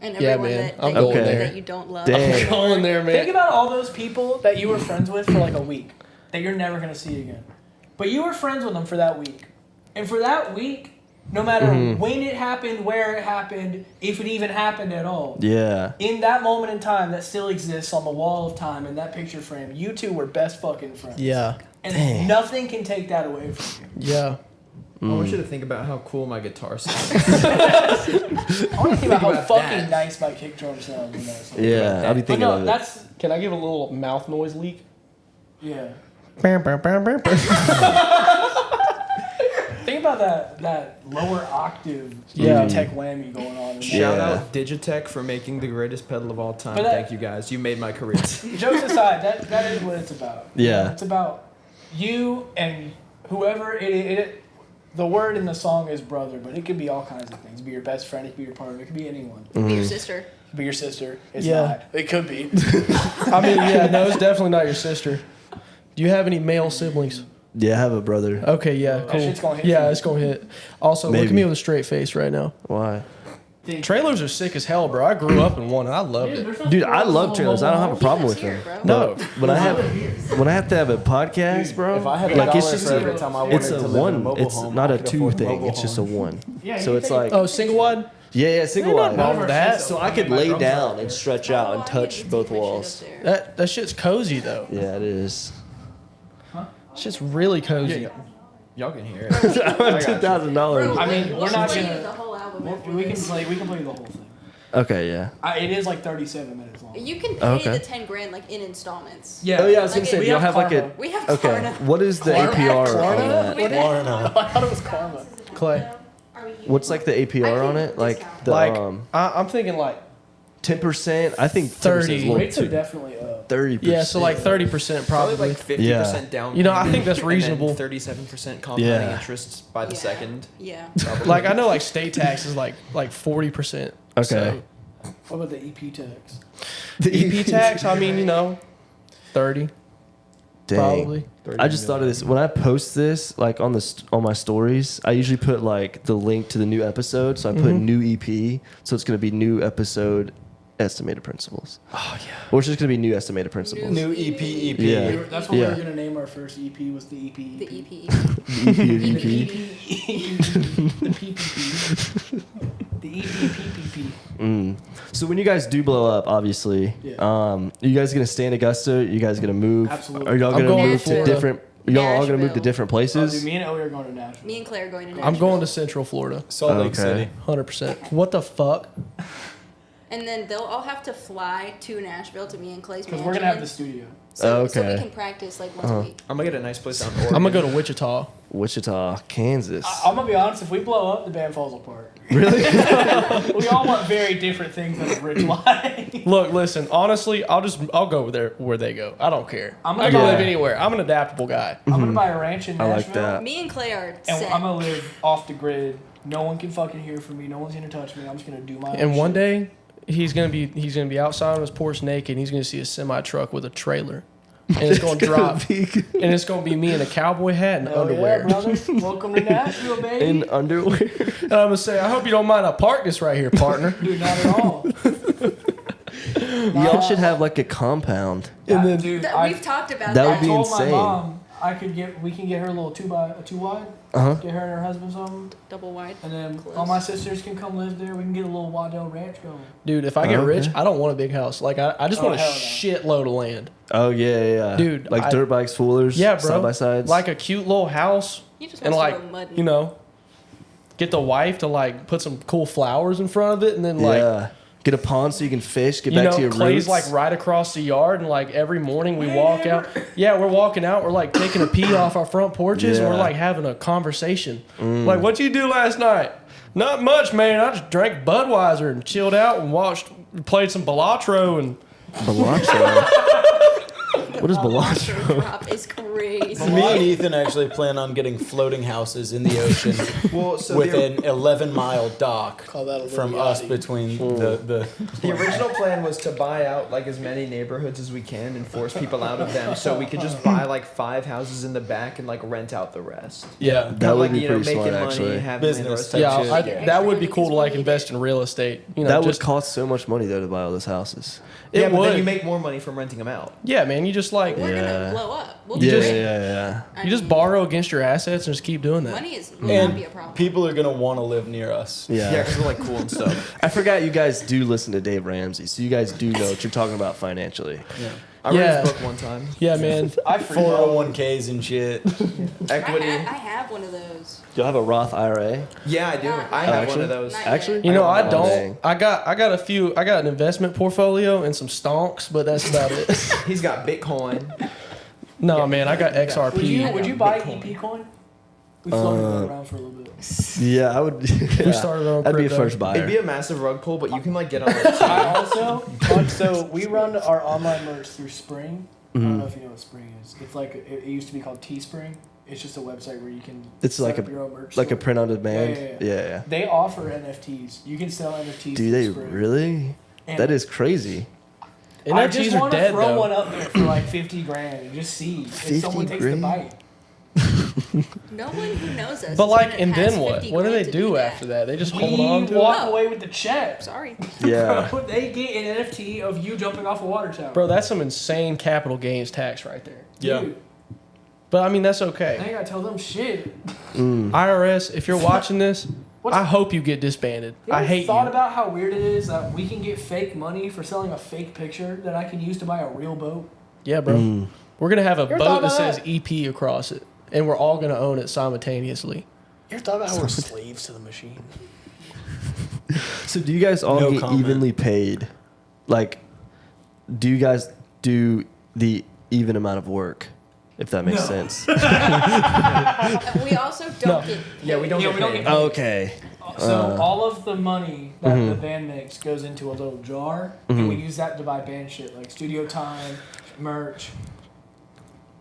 F: And
D: Yeah,
F: everyone
D: man.
F: that,
D: I'm
F: that,
B: going
F: you,
B: there.
F: that you don't love.
B: Dang.
F: or-
D: Going there,
C: Think
D: man.
C: about all those people that you were friends with for like a week that you're never going to see again. But you were friends with them for that week. And for that week, no matter when it happened, where it happened, if it even happened at all,
B: Yeah.
C: in that moment in time that still exists on the wall of time in that picture frame, you two were best fucking friends.
D: Yeah.
C: And
B: Dang.
C: nothing can take that away from you.
D: Yeah.
G: I want you to think about how cool my guitar sounds.
C: I want to think about how
G: about
C: fucking
G: that.
C: nice my kick drum sounds. In that song.
B: Yeah. I'll be
C: But
B: thinking
C: no,
B: of it.
C: that's,
D: Can I give a little mouth noise leak?
C: yeah.
D: Bam, bam, bam, bam, bam.
C: Think about that lower octave
D: Yeah.
C: tech whammy going on. In
G: Shout
B: Yeah.
G: out Digitech for making the greatest pedal of all time.
C: But that-
G: Thank you guys. You made my career.
C: Jokes aside, that is what it's about.
B: Yeah.
C: It's about you and whoever it the word in the song is brother, but it could be all kinds of things. It could be your best friend, it could be your partner, it could be anyone. It
F: Be your sister.
C: could be your sister. It's
D: Yeah.
C: not. It could be.
D: I mean, yeah, no, it's definitely not your sister. Do you have any male siblings?
B: Yeah, I have a brother.
D: Okay, yeah,
C: That
D: cool.
C: shit's gonna hit
D: Yeah,
C: you.
D: it's gonna hit. Also, look at
B: Maybe.
D: me with a straight face right now.
B: Why?
D: Trailers are sick as hell, bro. I grew up in one and I loved it.
B: Dude, I love trailers. I don't have a problem with
F: Here,
B: them.
F: bro.
D: No,
B: When I have to have a podcast, bro,
E: If I had
B: like
E: $1
B: it's just
E: for every time I wanted
B: it's
E: to
B: a
E: live in a
B: one.
E: mobile
B: It's
E: home,
B: not
E: I
B: a
E: could
B: two
E: afford
B: thing.
E: mobile
B: It's just a
E: homes.
B: one.
C: Yeah,
B: So
C: you
B: it's
C: think-
B: like
D: oh, single wide.
B: yeah, single wide.
D: wrong with that.
B: So I could lay down and stretch out and touch both walls.
D: That shit's cozy though.
B: Yeah, it is.
D: Shit's really cozy.
G: Y'all can hear it.
B: I have $2,000.
C: I mean, we're not
F: play
C: gonna.
F: the whole album after
C: We can
F: this.
C: play the whole thing.
B: Okay, yeah.
C: It is like 37 minutes long.
F: You can pay
B: Okay.
F: the 10 grand like in installments.
C: Yeah.
B: Oh yeah, I was
F: Like
B: gonna say,
F: we
B: do y'all
C: have
B: have like a
C: Karma.
F: We have
B: okay?
F: Klarna.
B: What is the
C: Klarna?
B: APR on
C: Klarna?
B: that?
F: We have-
C: I thought it was Karma.
D: Clay.
B: What's like the APR on it? Like the
D: Like I'm thinking like
B: 10%. I think
D: 30.
B: 10% is a little
C: Rates are
B: too.
C: definitely up.
B: 30%.
D: yeah, so like 30%
G: Probably
D: probably.
G: like 50%
B: Yeah.
G: down.
D: You know, I
G: payment,
D: think that's
G: and then
D: reasonable.
G: 37% compounding
B: Yeah.
G: interest by the
F: Yeah.
G: second.
F: Yeah.
G: Probably.
D: Like I know like state tax is like 40%.
B: Okay.
D: So,
C: What about the EP tax?
D: the EP tax, I mean, 30
B: Dang.
D: probably.
B: I just thought of this when I post this like on on my stories. I usually put like the link to the new episode, so I put new EP, so it's gonna be new episode estimated principles. Oh yeah. Or it's just gonna be new estimated principles.
E: New EP.
B: Yeah.
C: That's what we
B: Yeah.
C: were gonna name our first EP. Was the EP?
F: The EP.
B: The EP.
C: The PPP. The EP PPP.
B: So when you guys do blow up, obviously, you guys gonna stay in Augusta? You guys gonna move?
C: Absolutely.
B: Are y'all
D: I'm
B: gonna
D: going
B: move
D: to
B: to
D: Florida.
B: different? Y'all all gonna move to
F: Nashville.
B: different
C: Oh,
B: places?
C: dude, me and Owie are going to Nashville.
F: Me and Claire are going to Nashville.
D: I'm going to Central Florida.
E: Salt Lake
B: Okay.
E: City.
D: 100%. What the fuck?
F: And then they'll all have to fly to Nashville to me and Clay's
C: Because
F: mansion.
C: we're going to have the studio.
F: So
B: Okay.
F: we can practice like once a week.
G: I'm gonna get a nice place out in Oregon.
D: I'm going to go to Wichita.
B: Wichita, Kansas.
C: I'm going to be honest, if we blow up, the band falls apart.
B: Really?
C: We all want very different things in a rich life.
D: Look, listen, honestly, I'll go there where they go. I don't care.
C: I'm
D: I
C: gonna
D: can
C: buy-
D: live anywhere. I'm an adaptable guy.
C: I'm going to buy a ranch in
B: I
C: Nashville.
B: like that.
F: Me and Clay are
C: And
F: set.
C: I'm going to live off the grid. No one can fucking hear from me. No one's going to touch me. I'm just going to do my own
D: And one
C: shit.
D: day, he's gonna be outside on his porch naked, and he's gonna see a semi truck with a trailer. And it's gonna drop. And it's gonna be me in a cowboy hat and
C: Hell
D: underwear.
C: Yeah, brother. Welcome to Nashville, baby.
B: In underwear?
D: And I'm gonna say, I hope you don't mind I park this right here, partner.
C: Dude, not at all.
B: Y'all should have like a compound.
C: And then, dude,
F: We've talked about
B: that
F: that.
B: would be
C: I told
B: insane.
C: my mom we can get her a little two wide.
B: Uh-huh.
C: Get her and her husband something,
F: Double wide.
C: and then
F: Close.
C: all my sisters can come live there. We can get a little Waddell Ranch going.
D: Dude, if I get
B: Okay.
D: rich, I don't want a big house. Like I just
C: Oh,
D: want a
C: hell no.
D: shitload of land.
B: Oh yeah.
D: Dude,
B: like dirt bikes, foolers,
D: Yeah, bro.
B: side by sides.
D: Like a cute little house,
F: He just
D: and
F: wants to
D: like
F: go mud.
D: you know, get the wife to like put some cool flowers in front of it, and then like.
B: yeah. Get a pond so you can fish. Get
D: You
B: back
D: know,
B: to your
D: Clay's
B: roots.
D: like right across the yard, and like every morning we walk out. Yeah, we're walking out. We're like taking a pee off our front porches, and we're
B: Yeah.
D: like having a conversation. Like, what'd you do last night? Not much, man. I just drank Budweiser and chilled out and played some Balatro and.
B: Cilantro. What is
F: Cilantro
B: cilantro?
F: drop is crazy.
E: Me and Ethan actually plan on getting floating houses in the ocean
G: Well, so
E: with
G: the,
E: an 11-mile dock
C: Call that a
E: from
C: little
E: us
C: yachty.
E: between the
G: the original plan was to buy out like as many neighborhoods as we can and force people out of them, so we could just buy like 5 houses in the back and like rent out the rest.
D: Yeah.
B: That
G: But,
B: would
G: like,
B: be
G: you know,
B: pretty
G: making
B: smart,
G: money,
B: actually.
G: having
E: Business
G: land the
E: type
G: rest of
E: shit.
G: it.
D: That would be cool to like invest in real estate. You know,
B: That would
D: just,
B: cost so much money though to buy all those houses.
G: Yeah,
D: it
G: but
D: would.
G: then you make more money from renting them out.
D: Yeah, man. You just like
F: We're
B: Yeah.
F: gonna blow up. We'll
B: Yeah,
F: do
B: yeah,
F: it.
B: yeah.
F: I
D: you just
F: mean,
D: borrow against your assets and just keep doing that.
F: Money will not be a
E: and
F: problem.
E: people are gonna want to live near us.
G: Yeah,
B: Yeah.
G: because we're like cool and stuff.
B: I forgot you guys do listen to Dave Ramsey, so you guys do know what you're talking about financially.
G: I read
D: Yeah.
G: his book one time.
D: Yeah, man.
C: I forgot.
E: 401ks and shit.
G: Equity.
F: I have one of those.
B: Do you have a Roth IRA?
G: Yeah, I do.
F: Not
G: I
F: yet.
G: have one of those.
F: Not
B: Actually?
F: yet.
D: You know, I
B: Oh,
D: don't.
B: dang.
D: I got a few. I got an investment portfolio and some stonks, but that's about it.
G: He's got Bitcoin.
D: No, man, I got XRP.
C: Would you buy EP coin? We floated that around for a little bit.
B: Yeah, I would.
D: We started on
B: I'd be a
D: crypto.
B: first buyer.
G: It'd be a massive rug pull, but you can like get on it too.
C: I also, so we run our online merch through Spring. I don't know if you know what Spring is. It's like it used to be called Teespring. It's just a website where you can
B: It's
C: set
B: like
C: up
B: a-
C: your own merch
B: like a
C: store.
B: print on demand.
C: Yeah.
B: Yeah.
C: They offer NFTs. You can sell NFTs.
B: Do
C: through
B: they
C: Spring.
B: really?
C: And
B: That is crazy.
C: I just
D: NFTs are
C: want to
D: dead
C: throw
D: though.
C: one up there for like 50 grand and just see if
B: 50
C: someone takes
B: grand?
C: the bite.
F: No one who knows us.
D: But
F: is
D: like,
F: gonna
D: and
F: pass
D: then what?
F: 50
D: What do
F: grand
D: they
F: to
D: do
F: that.
D: after that? They just
C: We
D: hold on to
C: walk
D: it.
C: away with the check.
F: Sorry.
B: Yeah.
C: Bro, they get an NFT of you jumping off a water tower.
D: Bro, that's some insane capital gains tax right there.
E: Yeah.
C: Dude,
D: But I mean, that's
C: I
D: okay.
C: ain't gotta tell them shit.
D: IRS, if you're watching this,
C: What's-
D: I hope you get disbanded.
C: You
D: I
C: ever
D: hate
C: thought
D: you.
C: about how weird it is that we can get fake money for selling a fake picture that I can use to buy a real boat?
D: Yeah, bro. We're gonna have a
C: ever
D: boat
C: thought
D: that
C: about
D: says EP across it, and we're all gonna own it simultaneously.
C: You ever thought about how we're slaves to the machine?
B: So do you guys all
E: No
B: get
E: comment.
B: evenly paid? Like, do you guys do the even amount of work? If that makes
C: No.
B: sense.
F: We also don't get.
G: Yeah, we don't
C: Yeah,
G: get
C: we don't
G: paid.
C: get-
B: Okay.
C: So all of the money that the band makes goes into a little jar, and we use that to buy band shit like studio time, merch.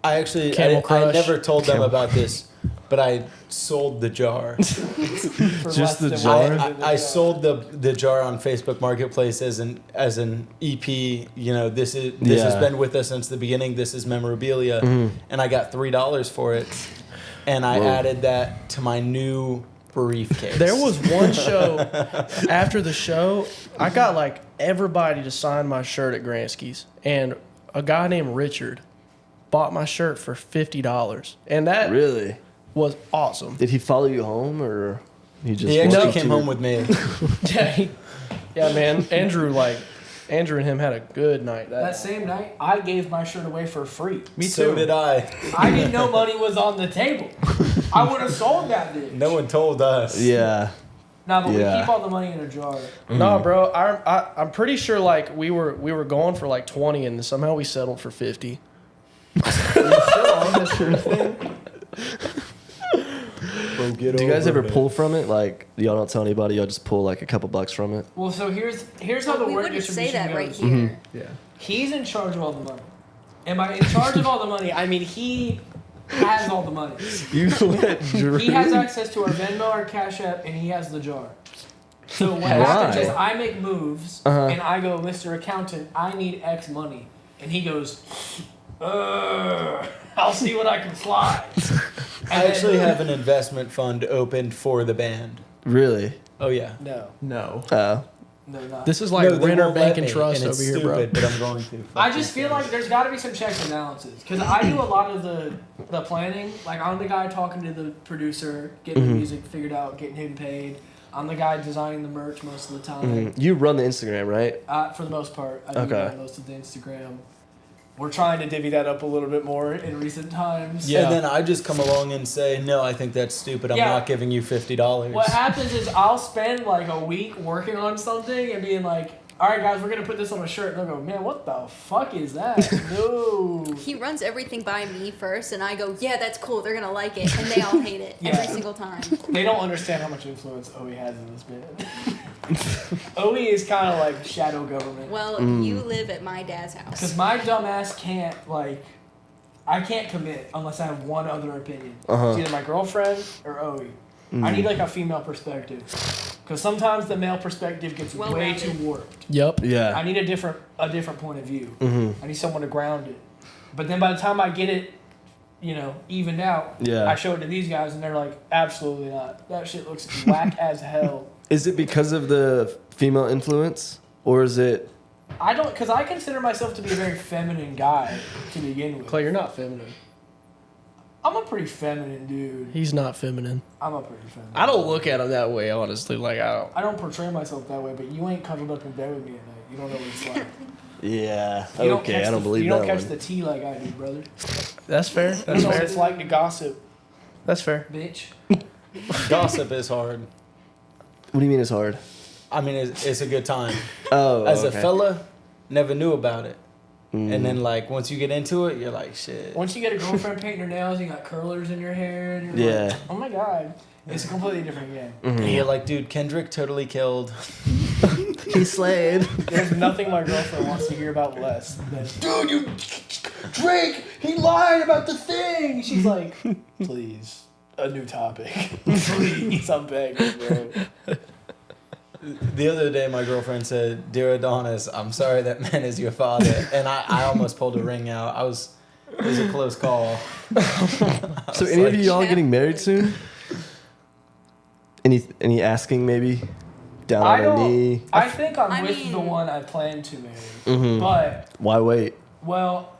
E: I actually,
D: Camel
E: I
D: Crush.
E: never told them about this, but I sold the jar.
C: For
B: Just
C: less
B: the
C: than
B: jar?
C: what
E: I sold the jar on Facebook Marketplace as an EP. You know, this has
B: Yeah.
E: been with us since the beginning. This is memorabilia, and I got $3 for it, and I
B: Whoa.
E: added that to my new briefcase.
D: There was one show after the show, I got like everybody to sign my shirt at Gransky's, and a guy named Richard bought my shirt for $50, and that
B: Really?
D: was awesome.
B: Did he follow you home or he just?
E: He actually
B: walked
E: came
B: you-
E: home with me.
D: Yeah, Yeah, man. Andrew and him had a good night.
C: That same night, I gave my shirt away for free.
D: Me too.
E: So did I.
C: I didn't know money was on the table. I would have sold that bitch.
E: No one told us.
B: Yeah.
C: Nah, but
B: Yeah.
C: we keep all the money in a jar.
D: No, bro. I'm pretty sure like we were going for like 20 and somehow we settled for 50.
G: Still on this shirt thing?
E: Bro, get
B: Do you guys
E: over
B: ever
E: it.
B: pull from it? Like, y'all don't tell anybody, y'all just pull like a couple bucks from it?
C: Well, so here's how the
F: we
C: work
F: wouldn't say
C: distribution
F: that
C: goes.
F: right here.
G: Yeah.
C: He's in charge of all the money. Am I in charge of all the money? I mean, he has all the money.
B: You let Drew.
C: He has access to our Venmo, our Cash App, and he has the jar. So what
B: Why?
C: happens is I make moves,
B: Uh-huh.
C: and I go, Mr. Accountant, I need X money. And he goes, I'll see what I can slide.
E: I actually have an investment fund opened for the band.
B: Really?
E: Oh yeah.
C: No,
G: No.
C: no, not.
D: This is like
E: No, they
D: renter
E: won't
D: bank
E: let
D: and
E: me,
D: trust
E: and it's
D: over here,
E: stupid,
D: bro.
E: but I'm going to.
C: I just feel like there's got to be some checks and balances because I do a lot of the planning. Like I'm the guy talking to the producer, getting the music figured out, getting him paid. I'm the guy designing the merch most of the time.
B: You run the Instagram, right?
C: For the most part, I do
B: Okay.
C: run most of the Instagram. We're trying to divvy that up a little bit more in recent times.
D: Yeah.
E: And then I just come along and say, no, I think that's stupid. I'm
C: Yeah.
E: not giving you $50.
C: What happens is I'll spend like a week working on something and being like, all right, guys, we're going to put this on a shirt. And they'll go, man, what the fuck is that? No.
F: He runs everything by me first, and I go, yeah, that's cool. They're gonna like it, and they all hate it every
C: Yeah.
F: single time.
C: They don't understand how much influence OE has in this band. OE is kind of like shadow government.
F: Well, you live at my dad's
C: Because
F: house.
C: my dumb ass can't, like, I can't commit unless I have one other opinion.
B: Uh-huh.
C: It's either my girlfriend or OE. I need, like, a female perspective. Because sometimes the male perspective gets way
F: Well-rounded.
C: too warped.
D: Yep.
C: I
B: Yeah.
C: need a different point of view.
B: Mm-hmm.
C: I need someone to ground it. But then by the time I get it, evened out,
B: Yeah.
C: I show it to these guys and they're like, absolutely not. That shit looks whack as hell.
B: Is it because of the female influence? Or is it.
C: I don't, because I consider myself to be a very feminine guy to begin with.
D: Clay, you're not feminine.
C: I'm a pretty feminine dude.
D: He's not feminine.
C: I'm a pretty feminine.
D: I don't look at him that way, honestly. Like
C: I don't portray myself that way, but you ain't cuddled up in bed with me at night. You don't know what it's like.
B: Yeah.
C: You
B: Okay,
C: catch
B: I don't believe
C: You
B: that
C: don't catch
B: one.
C: the tea like I do, brother.
D: That's fair.
C: You
D: That's
C: know what
D: fair.
C: it's like to gossip,
D: That's fair.
C: bitch.
E: Gossip is hard.
B: What do you mean it's hard?
E: I mean, it's a good time.
B: Oh.
E: As
B: okay.
E: a fella, never knew about it. And then, like, once you get into it, you're like, shit.
C: Once you get a girlfriend painting her nails, you got curlers in your hair, and you're
B: Yeah.
C: like, oh my god, it's a completely different game.
E: And you're like, dude, Kendrick totally killed.
B: He slayed.
C: There's nothing my girlfriend wants to hear about less than, dude, Drake, he lied about the thing. She's like, please, a new topic. Please, I'm begging, bro.
E: The other day, my girlfriend said, "Dear Adonis, I'm sorry that man is your father," and I almost pulled a ring out. It was a close call.
B: So any of you all getting married soon? Any asking maybe? Down
C: I
B: on a
C: don't.
B: knee?
C: I think I'm
F: I
C: with
F: mean-
C: the one I plan to marry,
B: Mhm.
C: but
B: Why wait?
C: well,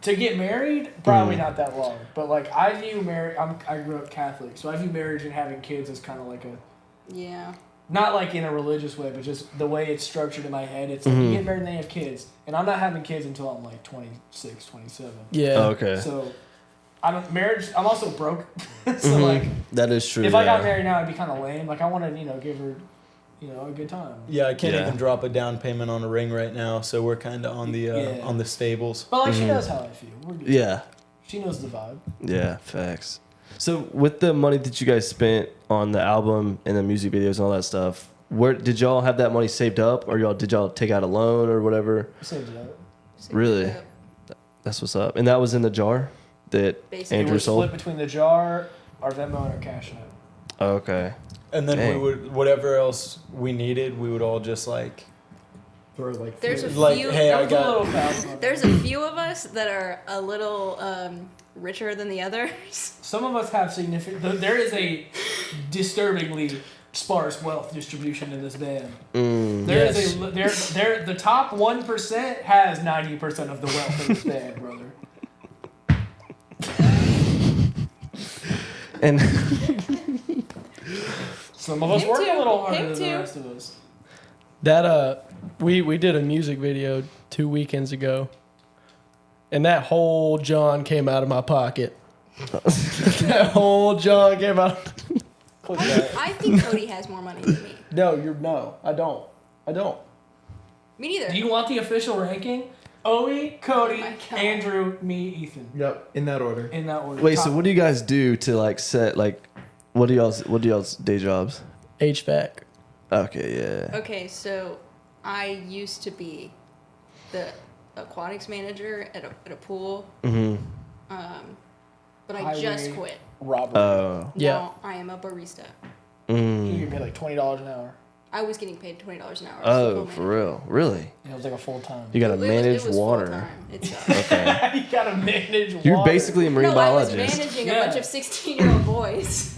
C: to get married, probably not that long. But like I view marriage, I grew up Catholic, so I view marriage and having kids as kind of like a,
F: Yeah.
C: not like in a religious way, but just the way it's structured in my head. It's like you get married and then you have kids, and I'm not having kids until I'm like 26, 27.
D: Yeah.
B: Oh, okay.
C: So I don't marriage. I'm also broke, so like
B: That is true.
C: if I got
B: yeah.
C: married now, I'd be kind of lame. Like I want to give her, a good time.
E: Yeah, I can't
B: Yeah.
E: even drop a down payment on a ring right now, so we're kind of on the
C: Yeah.
E: on the stables.
C: But like she knows how I feel. We're good.
B: Yeah.
C: She knows the vibe.
B: Yeah, facts. So with the money that you guys spent on the album and the music videos and all that stuff, where did y'all have that money saved up, or did y'all take out a loan or whatever?
C: We saved it up.
B: Really? That's what's up. And that was in the jar that
F: Basically.
C: It
B: Andrew
C: was
B: sold.
C: split between the jar, our Venmo, and our Cash App.
B: Oh, okay.
E: And then
B: Dang.
E: we would whatever else we needed, we would all just like
G: For like
F: There's a
E: like,
F: few.
E: hey,
C: There
E: I
C: was a little
E: got
C: thousand.
F: There's a few of us that are a little richer than the others.
C: Some of us have significant. There is a disturbingly sparse wealth distribution in this band. There is the top 1% has 90% of the wealth in this band, brother.
B: And
C: Some of us
F: Him
C: work
F: too.
C: a little harder
F: Him
C: than the
F: too.
C: rest of us.
D: That we did a music video 2 weekends ago, and that whole John came out of my pocket. That whole John came out.
F: I think Cody has more money than me.
D: No, I don't.
F: Me neither.
C: Do you want the official ranking? Owie, Cody,
F: my God.
C: Andrew, me, Ethan.
G: Yep, in that order.
C: In that order.
B: Wait,
C: Top-
B: so what do you guys do to like set like what do y'all's day jobs?
D: HVAC.
B: Okay, yeah.
F: Okay, so I used to be the aquatics manager at a pool.
B: Mhm.
F: But I
C: Highway.
F: just quit.
C: Robert.
B: Oh.
D: Yeah.
F: Now I am a barista.
C: You
B: Mm.
C: get paid like $20 an hour.
F: I was getting paid $20 an hour. as a
B: Oh,
F: pool
B: for
F: manager.
B: real? Really?
C: It was like a full time.
B: You gotta
F: It was-
B: manage
F: it was
B: water.
F: full-time. It sucked.
B: Okay.
C: You gotta manage water.
B: You're basically a marine
F: No, I was
B: biologist.
F: managing
C: Yeah.
F: a bunch of 16-year-old boys.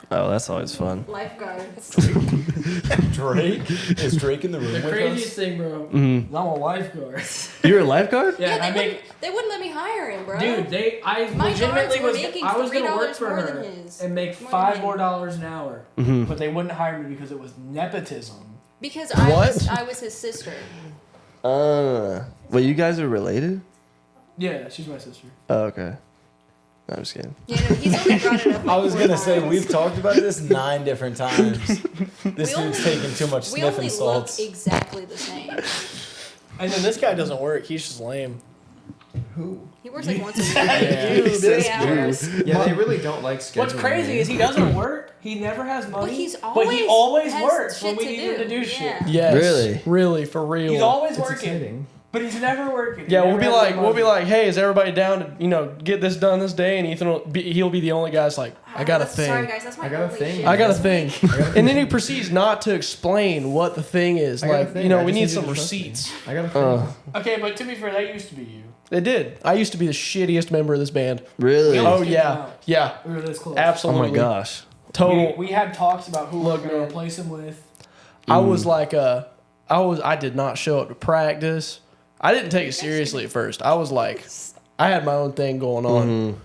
B: Oh, that's always fun.
F: Lifeguards.
E: Drake? Is Drake in the room
C: The
E: with
C: craziest
E: us?
C: thing, bro.
B: Mhm.
C: I'm a lifeguard.
B: You're a lifeguard?
C: Yeah, and I
F: they,
C: make.
F: they wouldn't let me hire him, bro.
C: Dude, I
F: My
C: legitimately
F: guards were
C: was.
F: making
C: I was gonna work
F: $3
C: for
F: more
C: her
F: than his.
C: and make
F: More
C: $5
F: than
C: more
F: him.
C: dollars an hour,
B: Mhm.
C: but they wouldn't hire me because it was nepotism.
F: Because
D: What?
F: I was his sister.
B: Well, you guys are related?
C: Yeah, she's my sister.
B: Oh, okay. No, I'm just kidding.
F: Yeah, no, he's only brought it up. Like
E: I was
F: 4
E: gonna say
F: times.
E: we've talked about this 9 different times. This
F: We
E: dude's
F: only-
E: taking too much
F: We
E: sniffing
F: only
E: salts.
F: look exactly the same.
D: And then this guy doesn't work. He's just lame.
G: Who?
F: He works like once a week.
C: You,
F: 3
C: bitch.
F: hours.
G: Yeah, they really don't like scheduling.
C: What's crazy
G: me.
C: is he doesn't work. He never has money.
F: But he's
C: he
F: always
C: always
F: has
C: works when
F: shit
C: we
F: to
C: need him to do
F: do.
C: shit.
F: Yeah.
D: Yes.
B: Really?
D: Really, for real.
C: He's always
G: It's
C: working,
G: exciting.
C: but he's never working. He
D: Yeah,
C: never
D: we'll be
C: has
D: like,
C: the
D: we'll be
C: money.
D: like, hey, is everybody down to, get this done this day? And Ethan he'll be the only guy that's like, I got a
F: That's- Sorry,
D: thing.
F: guys. That's my
G: I got a
F: only
G: thing.
F: shit
D: I got a
F: this
D: thing.
F: week.
D: And then he proceeds not to explain what the thing is.
G: I got a
D: Like,
G: thing. I
D: we
G: just
D: need
G: need
D: some
G: you to trust me.
D: receipts.
G: I got a thing.
C: Okay, but to be fair, that used to be you.
D: It did. I used to be the shittiest member of this band.
B: Really?
C: We
D: Oh,
C: almost kicked him
D: yeah.
C: out.
D: Yeah.
C: We were this close.
B: Oh
D: Absolutely.
B: my gosh.
D: Total.
C: We had talks about who we
D: Look,
C: were going
D: man.
C: to replace him with.
D: I was like, I did not show up to practice. I didn't take it seriously at first. I was like, I had my own thing going on.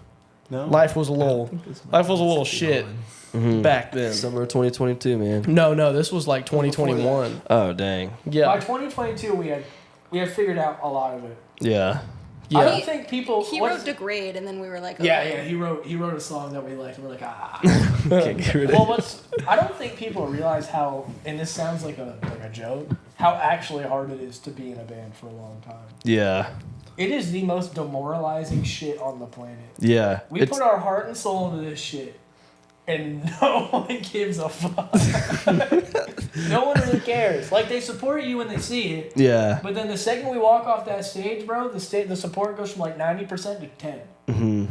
E: No?
D: Life was a little shit back then.
B: Summer of 2022, man.
D: No, this was like 2021.
B: Oh, dang.
C: By
D: Yeah.
C: 2022, we had figured out a lot of it.
B: Yeah.
C: I
D: Yeah.
C: don't think people.
F: He
C: what's-
F: wrote Degrade, and then we were like,
C: Yeah,
F: okay.
C: yeah. He wrote a song that we liked, and we're like, ah.
B: Can't get rid of
C: Well, I don't think people realize how, and this sounds like a joke, how actually hard it is to be in a band for a long time.
B: Yeah.
C: It is the most demoralizing shit on the planet.
B: Yeah.
C: We put our heart and soul into this shit, and no one gives a fuck. No one really cares. Like, they support you when they see it,
B: Yeah.
C: but then the second we walk off that stage, bro, the support goes from like 90% to 10.
B: Hmm.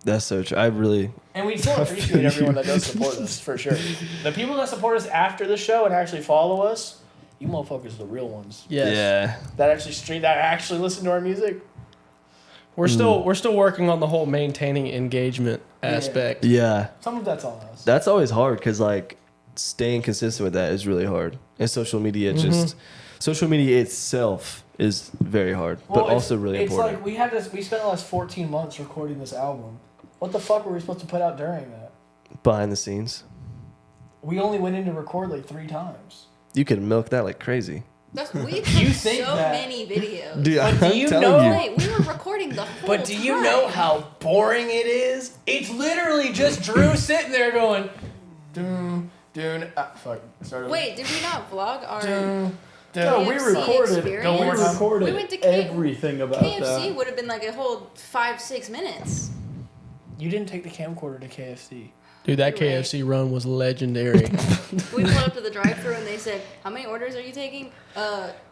B: That's so true. I really.
C: And we still appreciate everyone that does support us, for sure. The people that support us after the show and actually follow us, you motherfuckers are the real ones.
D: Yes.
B: Yeah.
C: That actually listen to our music.
D: We're still working on the whole maintaining engagement aspect.
B: Yeah.
C: Some of that's on us.
B: That's always hard because like staying consistent with that is really hard. And social media social media itself is very hard, but
C: it's-
B: also really important.
C: It's like we spent the last 14 months recording this album. What the fuck were we supposed to put out during that?
B: Behind the scenes,
C: We only went in to record like 3 times.
B: you could milk that like crazy.
F: We
C: You
F: took
C: think
F: so
C: that-
F: many videos.
B: Dude,
C: But do
B: I'm
C: you
B: telling
C: know-
B: you.
F: Wait, we were recording the whole
C: But do you
F: time.
C: know how boring it is? It's literally just Drew sitting there going, doon, doon. Fuck. Started.
F: Wait, did we not vlog our
C: Doon, doon.
E: No, we
F: KFC
E: recorded.
F: experience?
E: No, we recorded
F: We went to
E: everything about
F: KFC
E: that.
F: would have been like a whole 5-6 minutes.
C: You didn't take the camcorder to KFC.
D: Dude, that
F: You're right.
D: KFC run was legendary.
F: We pulled up to the drive-thru and they said, "How many orders are you taking?"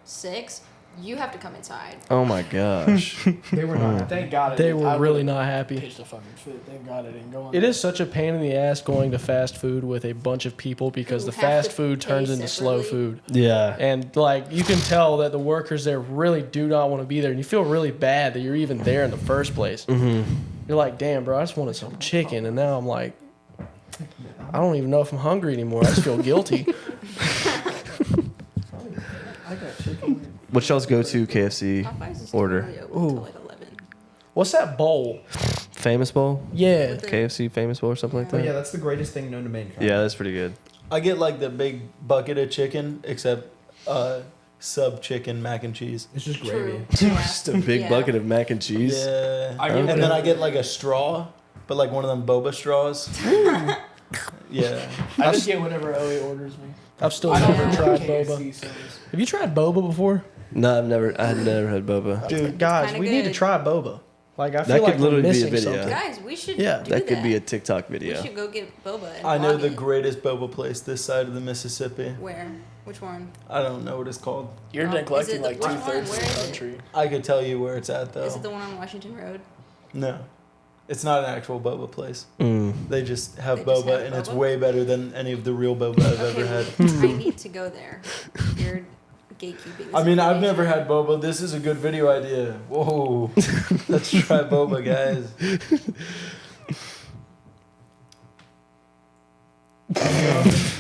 F: 6. You have to come inside.
B: Oh my gosh.
G: They were not.
C: Thank God.
D: They were really not happy.
C: Pitched a fucking fit. Thank God I didn't go on.
D: It
C: that.
D: is such a pain in the ass going to fast food with a bunch of people because
F: Who
D: the
F: have
D: fast
F: to
D: food
F: pay
D: turns into slow
F: separately.
D: food.
B: Yeah.
D: And like you can tell that the workers there really do not want to be there, and you feel really bad that you're even there in the first place.
B: Mm-hmm.
D: You're like, damn, bro, I just wanted some chicken, and now I'm like, I don't even know if I'm hungry anymore. I just feel guilty.
C: I got chicken.
B: What y'all's go to KFC
F: Popeyes is still
B: order?
F: really open until like 11.
D: What's that bowl?
B: Famous bowl?
D: Yeah,
F: With the-
B: KFC famous bowl or something like
G: But
B: that?
G: yeah, that's the greatest thing known to mankind.
B: Yeah, that's pretty good.
E: I get like the big bucket of chicken, except sub chicken mac and cheese.
G: It's just
F: True.
G: gravy.
F: Yeah.
B: Just a big
F: Yeah.
B: bucket of mac and cheese.
E: Yeah.
C: I
E: And
C: give it
E: then
C: a-
E: I get like a straw, but like one of them boba straws. Yeah.
C: I just get whatever Ellie orders me.
D: I've still
C: I don't
D: never
F: Yeah.
D: tried
C: KFC
D: boba.
C: sodas.
D: Have you tried boba before?
B: No, I had never had boba.
D: Dude, guys,
F: kinda
D: we need to
F: good.
D: try boba. Like, I
B: That
D: feel
B: could
D: like we're
B: literally be a
D: missing
B: video.
D: something.
F: Guys, we should
D: Yeah,
F: do
B: That could be a TikTok
F: We
B: video.
F: should go get boba. And
E: I know
F: vlog
E: the
F: it.
E: greatest boba place this side of the Mississippi.
F: Where? Which one?
E: I don't know what it's called.
C: You're
F: Is it
C: neglecting
F: the-
C: like
F: which one?
C: 2/3 of
F: Where
C: the
F: is it?
C: country.
E: I could tell you where it's at though.
F: Is it the one on Washington Road?
E: No. It's not an actual boba place.
B: Mm.
E: They just have
F: They just
E: boba,
F: have
E: and it's
F: boba?
E: way better than any of the real boba I've ever had.
F: I need to go there. You're gatekeeping. This
E: I mean, I've
F: information.
E: never had boba. This is a good video idea. Whoa. Let's try boba, guys.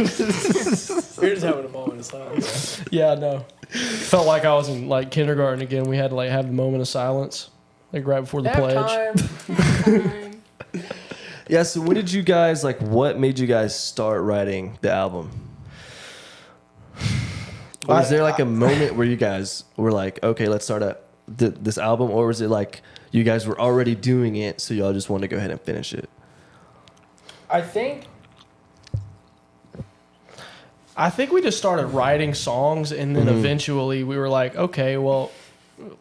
C: You're just having a moment of silence.
D: Yeah, I know. Felt like I was in like kindergarten again. We had to like have a moment of silence, like right before the pledge.
C: Time.
B: Yeah, so what did you guys like? What made you guys start writing the album? Or was there like a moment where you guys were like, okay, let's start this album, or was it like you guys were already doing it, so y'all just wanted to go ahead and finish it?
D: I think we just started writing songs, and then eventually we were like, okay, well,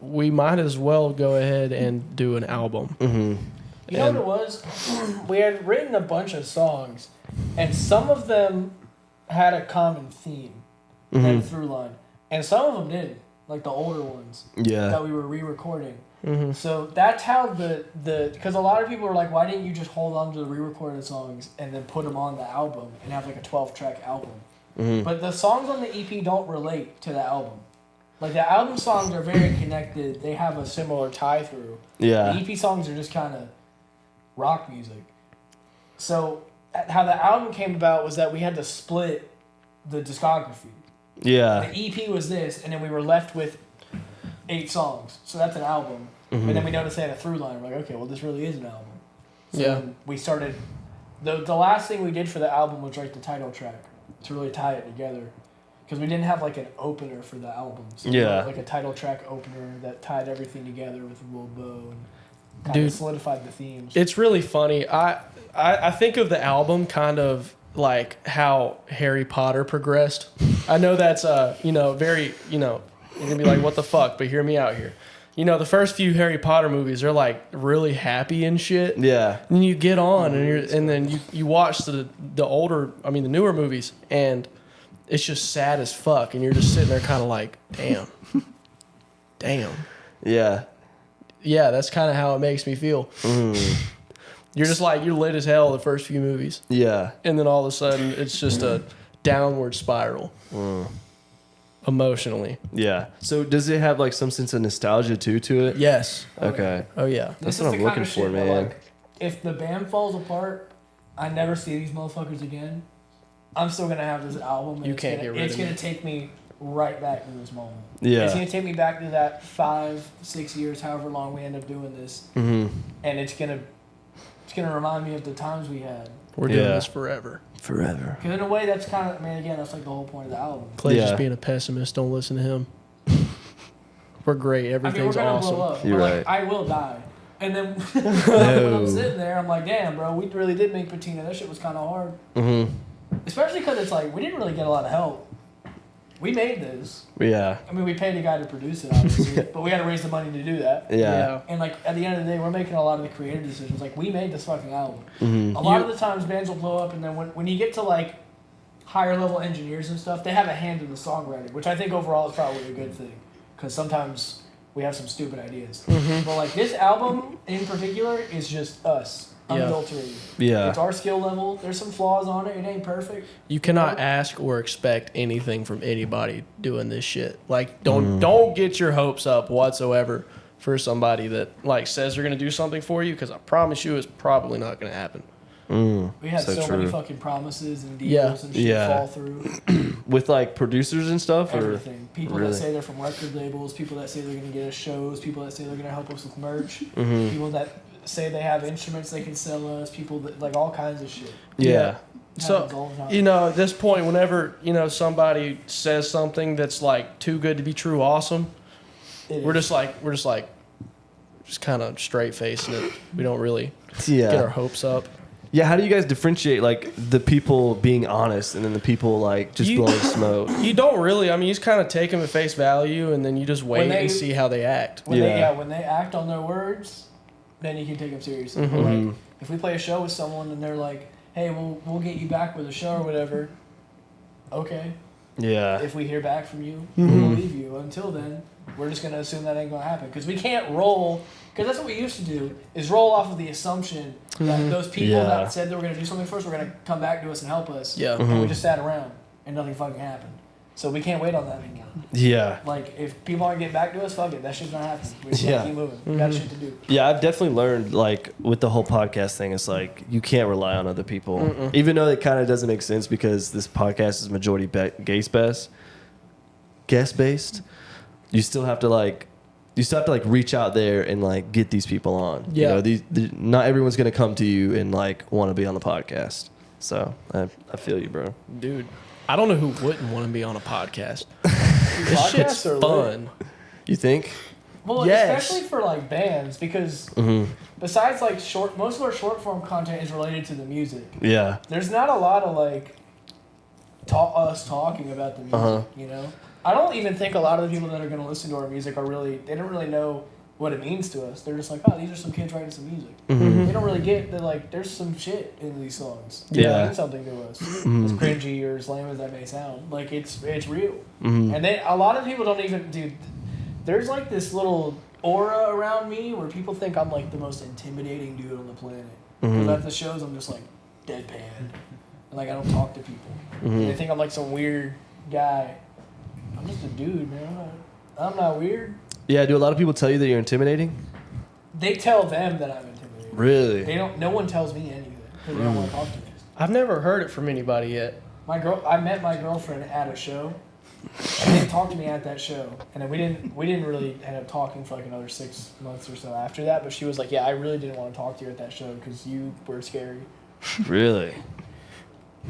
D: we might as well go ahead and do an album.
B: Mm-hmm.
C: You know what it was? We had written a bunch of songs, and some of them had a common theme and through line, and some of them didn't, like the older ones
B: Yeah.
C: that we were re-recording. So that's how the because a lot of people were like, why didn't you just hold on to the re-recorded songs and then put them on the album and have like a 12-track album? But the songs on the EP don't relate to the album. Like the album songs are very connected. They have a similar tie through.
B: Yeah.
C: The EP songs are just kind of rock music. So how the album came about was that we had to split the discography.
B: Yeah.
C: The EP was this, and then we were left with 8 songs. So that's an album. And then we noticed they had a through line. We're like, okay, well, this really is an album. So
D: Yeah.
C: then we started. The last thing we did for the album was write the title track to really tie it together. Because we didn't have like an opener for the album. So we
B: Yeah.
C: wrote, like a title track opener that tied everything together with a little bow and kind
D: Dude.
C: of solidified the themes.
D: It's really funny. I think of the album kind of like how Harry Potter progressed. I know that's very you're gonna be like, what the fuck? But hear me out here. You know, the first few Harry Potter movies, they're like really happy and shit.
B: Yeah.
D: And then you get on and then you watch the newer movies, and it's just sad as fuck, and you're just sitting there kind of like, damn.
B: Yeah.
D: Yeah, that's kind of how it makes me feel. You're just like, you're lit as hell the first few movies,
B: Yeah.
D: and then all of a sudden it's just a downward spiral emotionally.
B: Yeah. So does it have like some sense of nostalgia too to it?
D: Yes.
B: Okay.
D: Oh yeah.
B: That's
C: This
B: what
C: is
B: I'm
C: the
B: looking
C: kind of
B: for,
C: shit where,
B: man.
C: like, if the band falls apart, I never see these motherfuckers again. I'm still gonna have this album. And
D: You
C: it's
D: can't
C: gonna,
D: get rid
C: it's
D: of
C: gonna
D: me.
C: take me right back to this moment.
B: Yeah.
C: It's gonna take me back to that 5-6 years, however long we end up doing this,
B: Mm-hmm.
C: and it's gonna remind me of the times we had.
D: We're doing
B: Yeah.
D: this forever.
B: Forever.
C: Because in a way, that's kind of, I mean, again, that's like the whole point of the album.
D: Clay's
B: Yeah.
D: just being a pessimist. Don't listen to him. We're great.
C: I mean, we're
D: Everything's
C: gonna
D: awesome.
C: blow up.
B: You're
C: but,
B: right.
C: like, I will die. And then when
B: No.
C: I'm sitting there, I'm like, damn, bro, we really did make Patina. That shit was kind of hard.
B: Mm-hmm.
C: Especially because it's like, we didn't really get a lot of help. We made this.
B: Yeah.
C: I mean, we paid a guy to produce it, obviously, but we had to raise the money to do that.
B: Yeah.
C: And, like, at the end of the day, we're making a lot of the creative decisions. Like, we made this fucking album.
B: Mm-hmm.
C: A lot of the times, bands will blow up, and then when you get to, like, higher level engineers and stuff, they have a hand in the songwriting, which I think overall is probably a good thing. Because sometimes we have some stupid ideas. But, like, this album in particular is just us.
D: Yeah.
C: Unadulterated.
B: Yeah.
C: It's our skill level. There's some flaws on it. It ain't perfect.
D: You cannot ask or expect anything from anybody doing this shit. Like, don't get your hopes up whatsoever for somebody that like says they're gonna do something for you, because I promise you, it's probably not gonna happen.
C: We had
B: So
C: so many
B: true.
C: fucking promises and deals
D: Yeah.
C: and shit
B: Yeah.
C: fall through.
B: With like producers and stuff, or
C: Everything. People
B: really?
C: that say they're from record labels, people that say they're going to get us shows, people that say they're going to help us with merch,
B: Mm-hmm.
C: people that say they have instruments they can sell us, people that, like, all kinds of shit.
B: yeah.
C: Happens all the
D: So,
C: time.
D: at this point, whenever, somebody says something that's like too good to be true awesome, we're just kind of straight facing it. We don't really get our hopes up.
B: Yeah, how do you guys differentiate like the people being honest and then the people like just blowing smoke?
D: You don't really. I mean, you just kind of take them at face value, and then you just wait and see how they act.
C: When they act on their words, then you can take them seriously.
D: Mm-hmm.
C: Like, if we play a show with someone and they're like, "Hey, we'll get you back with a show or whatever," okay.
B: Yeah.
C: If we hear back from you, we'll believe you. Until then, we're just gonna assume that ain't gonna happen because we can't roll. Because that's what we used to do, is roll off of the assumption that those people that said they were going to do something first were going to come back to us and help us.
D: Yeah.
C: And we just sat around and nothing fucking happened. So we can't wait on that anymore.
B: Yeah.
C: Like, if people aren't getting back to us, fuck it. That shit's not happening. We just gotta keep moving. We got shit to do.
B: Yeah, I've definitely learned, like, with the whole podcast thing, it's like, you can't rely on other people. Even though it kind of doesn't make sense because this podcast is majority guest-based, you still have to, like, reach out there and, like, get these people on.
D: Yeah.
B: Not everyone's going to come to you and, like, want to be on the podcast. So, I feel you, bro.
D: Dude, I don't know who wouldn't want to be on a podcast. This shit's fun.
B: You think?
C: Well,
D: Yes.
C: especially for, like, bands, because besides, like, most of our short-form content is related to the music.
B: Yeah.
C: There's not a lot of, like, us talking about the music, you know? I don't even think a lot of the people that are going to listen to our music they don't really know what it means to us. They're just like, oh, these are some kids writing some music. They don't really get that, like, there's some shit in these songs.
B: Yeah.
C: It means something to us. As cringy or as lame as that may sound. Like, it's real. And a lot of people don't even, dude, there's, like, this little aura around me where people think I'm, like, the most intimidating dude on the planet. Because at the shows, I'm just, like, deadpan. And, like, I don't talk to people. And they think I'm, like, some weird guy. I'm just a dude, man. I'm not weird.
B: Yeah, do a lot of people tell you that you're intimidating?
C: They tell them that I'm intimidating.
B: Really?
C: They don't. No one tells me anything because they don't want to talk to me.
D: I've never heard it from anybody yet.
C: I met my girlfriend at a show. She didn't talk to me at that show, and then we didn't really end up talking for like another 6 months or so after that. But she was like, "Yeah, I really didn't want to talk to you at that show because you were scary."
B: Really?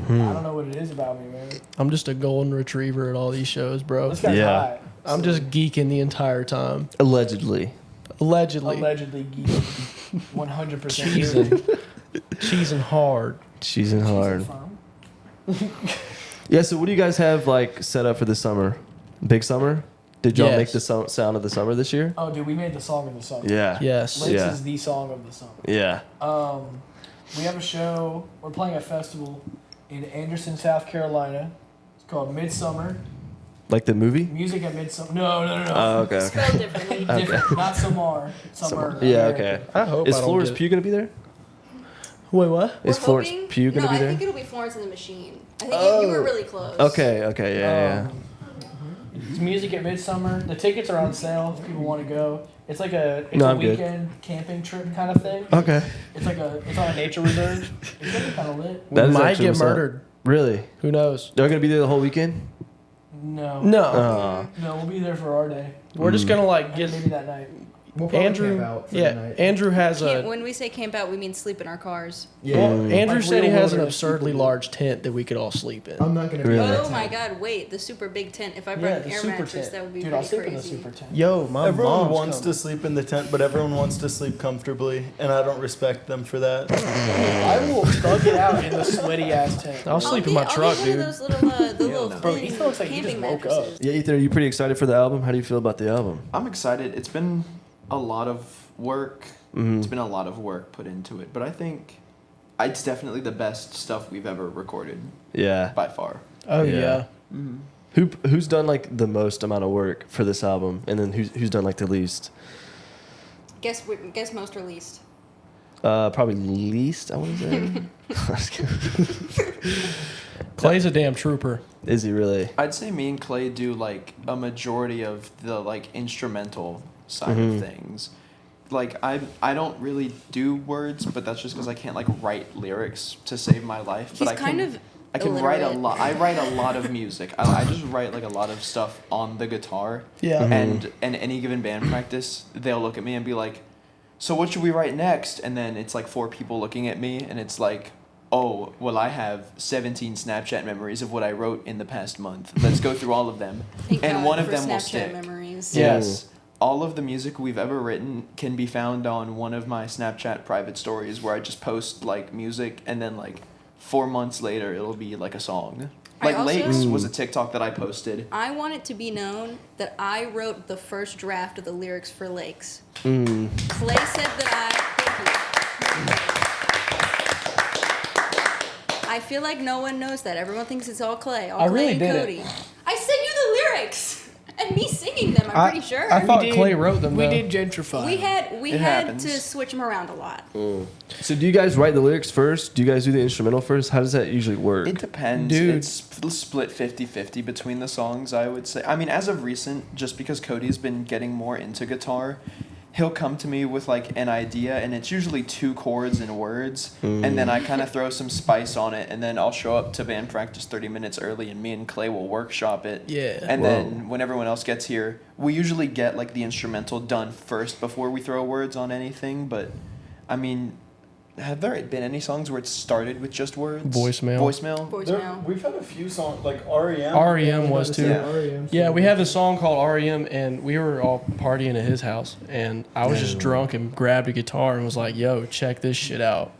C: I don't know what it is about me, man.
D: I'm just a golden retriever at all these shows, bro.
C: This guy's hot.
D: I'm just geeking the entire time.
B: Allegedly.
D: Allegedly
C: geeky. 100%
D: cheesing hard.
B: Cheesing hard. Yeah, so what do you guys have like set up for this summer? Big summer? Did y'all make the sound of the summer this year?
C: Oh, dude, we made the song of the summer.
B: Yeah.
D: Yes.
C: Liz is the song of the summer.
B: Yeah.
C: We have a show. We're playing a festival in Anderson, South Carolina. It's called Midsummer.
B: Like the movie?
C: Music at Midsummer. No.
B: Oh, okay.
F: Spelled differently.
C: Different. Not Summer. Summer.
B: Yeah, okay.
D: I hope
B: Is
D: I don't
B: Florence
D: get-
B: Pugh going to be there?
D: Wait, what?
B: Is
F: We're
B: Florence
F: hoping-
B: Pugh going to be
F: I
B: there?
F: think it'll be Florence and the Machine. I think you were really close.
B: Okay, yeah.
C: It's Music at Midsummer. The tickets are on sale if people want to go. It's like a
B: I'm good.
C: weekend camping trip kind of thing.
B: Okay.
C: It's on a nature reserve. It's gonna be kind of lit.
B: That
D: We
B: is
D: might
B: actually
D: get
B: what's up.
D: murdered.
B: Really?
D: Who knows?
B: They're going to be there the whole weekend?
C: No.
D: No.
C: No, we'll be there for our day.
D: We're just gonna like
C: Maybe
D: get
C: that night.
G: We'll probably
D: Andrew.
G: camp out for the night.
D: Andrew has a.
F: When we say camp out, we mean sleep in our cars.
D: Well, Andrew
C: Like
D: said he
C: real
D: has an
C: wilderness
D: absurdly
C: people.
D: large tent that we could all sleep in.
G: I'm not gonna be
B: Really?
G: in that
F: Oh my
G: tent.
F: God! Wait, the super big tent. If I brought
C: Yeah,
F: an
C: the
F: air
C: super
F: mattress,
C: tent.
F: that would be
C: Dude, I'll
F: pretty
C: sleep in the
F: crazy.
C: super tent.
D: Yo, my
E: Everyone
D: mom's
E: wants
D: coming.
E: to sleep in the tent, but everyone wants to sleep comfortably, and I don't respect them for that.
C: I will thug it out in the sweaty ass tent.
D: I'll sleep in my truck,
F: I'll
D: dude.
F: get one of those little, the little
C: Bro,
F: thin
C: Ethan looks like he
F: camping
C: just woke
F: mattresses.
B: Yeah, Ethan, are you pretty excited for the album? How do you feel about the album?
H: I'm excited. It's been a lot of work. It's been a lot of work put into it, but I think it's definitely the best stuff we've ever recorded
B: Yeah.
H: by far.
D: Oh
B: Yeah.
D: yeah.
B: Who's done like the most amount of work for this album, and then who's done like the least?
F: Guess most or least.
B: Probably least, I want to say. I'm just kidding.
D: Clay's a damn trooper.
B: Is he really?
H: I'd say me and Clay do like a majority of the like instrumental side of things. Like I don't really do words, but that's just because I can't like write lyrics to save my life.
F: He's
H: but I
F: kind
H: can,
F: of
H: I can write a
F: illiterate.
H: lot. I write a lot of music. I just write like a lot of stuff on the guitar.
D: Yeah.
H: And any given band practice, they'll look at me and be like, "So what should we write next?" And then it's like 4 people looking at me, and it's like, oh, well, I have 17 Snapchat memories of what I wrote in the past month. Let's go through all of them.
F: Thank
H: And
F: God
H: one of
F: for
H: them will
F: Snapchat
H: stick.
F: memories.
H: Yes. All of the music we've ever written can be found on one of my Snapchat private stories where I just post like music and then like 4 months later it'll be like a song. Like Lakes was a TikTok that I posted.
F: I want it to be known that I wrote the first draft of the lyrics for Lakes. Clay said that I feel like no one knows that. Everyone thinks it's all Clay, all
D: I
F: Clay
D: really
F: and
D: did
F: Cody. I sent you the lyrics and me singing them. I'm pretty sure.
D: I thought Clay wrote them.
C: We
D: though.
C: did gentrify.
F: we
C: them.
F: had to switch them around a lot.
B: So do you guys write the lyrics first? Do you guys do the instrumental first? How does that usually work?
H: It depends.
D: Dude.
H: It's split 50-50 between the songs, I would say. I mean, as of recent, just because Cody's been getting more into guitar, he'll come to me with like an idea and it's usually 2 chords and words and then I kind of throw some spice on it and then I'll show up to band practice 30 minutes early and me and Clay will workshop it.
D: Yeah.
H: And then when everyone else gets here, we usually get like the instrumental done first before we throw words on anything, but I mean, have there been any songs where it started with just words?
D: Voicemail.
E: We've had a few songs like REM.
D: REM was too.
E: Yeah.
D: Yeah, we have a song called REM, and we were all partying at his house, and I was just drunk and grabbed a guitar and was like, "Yo, check this shit out."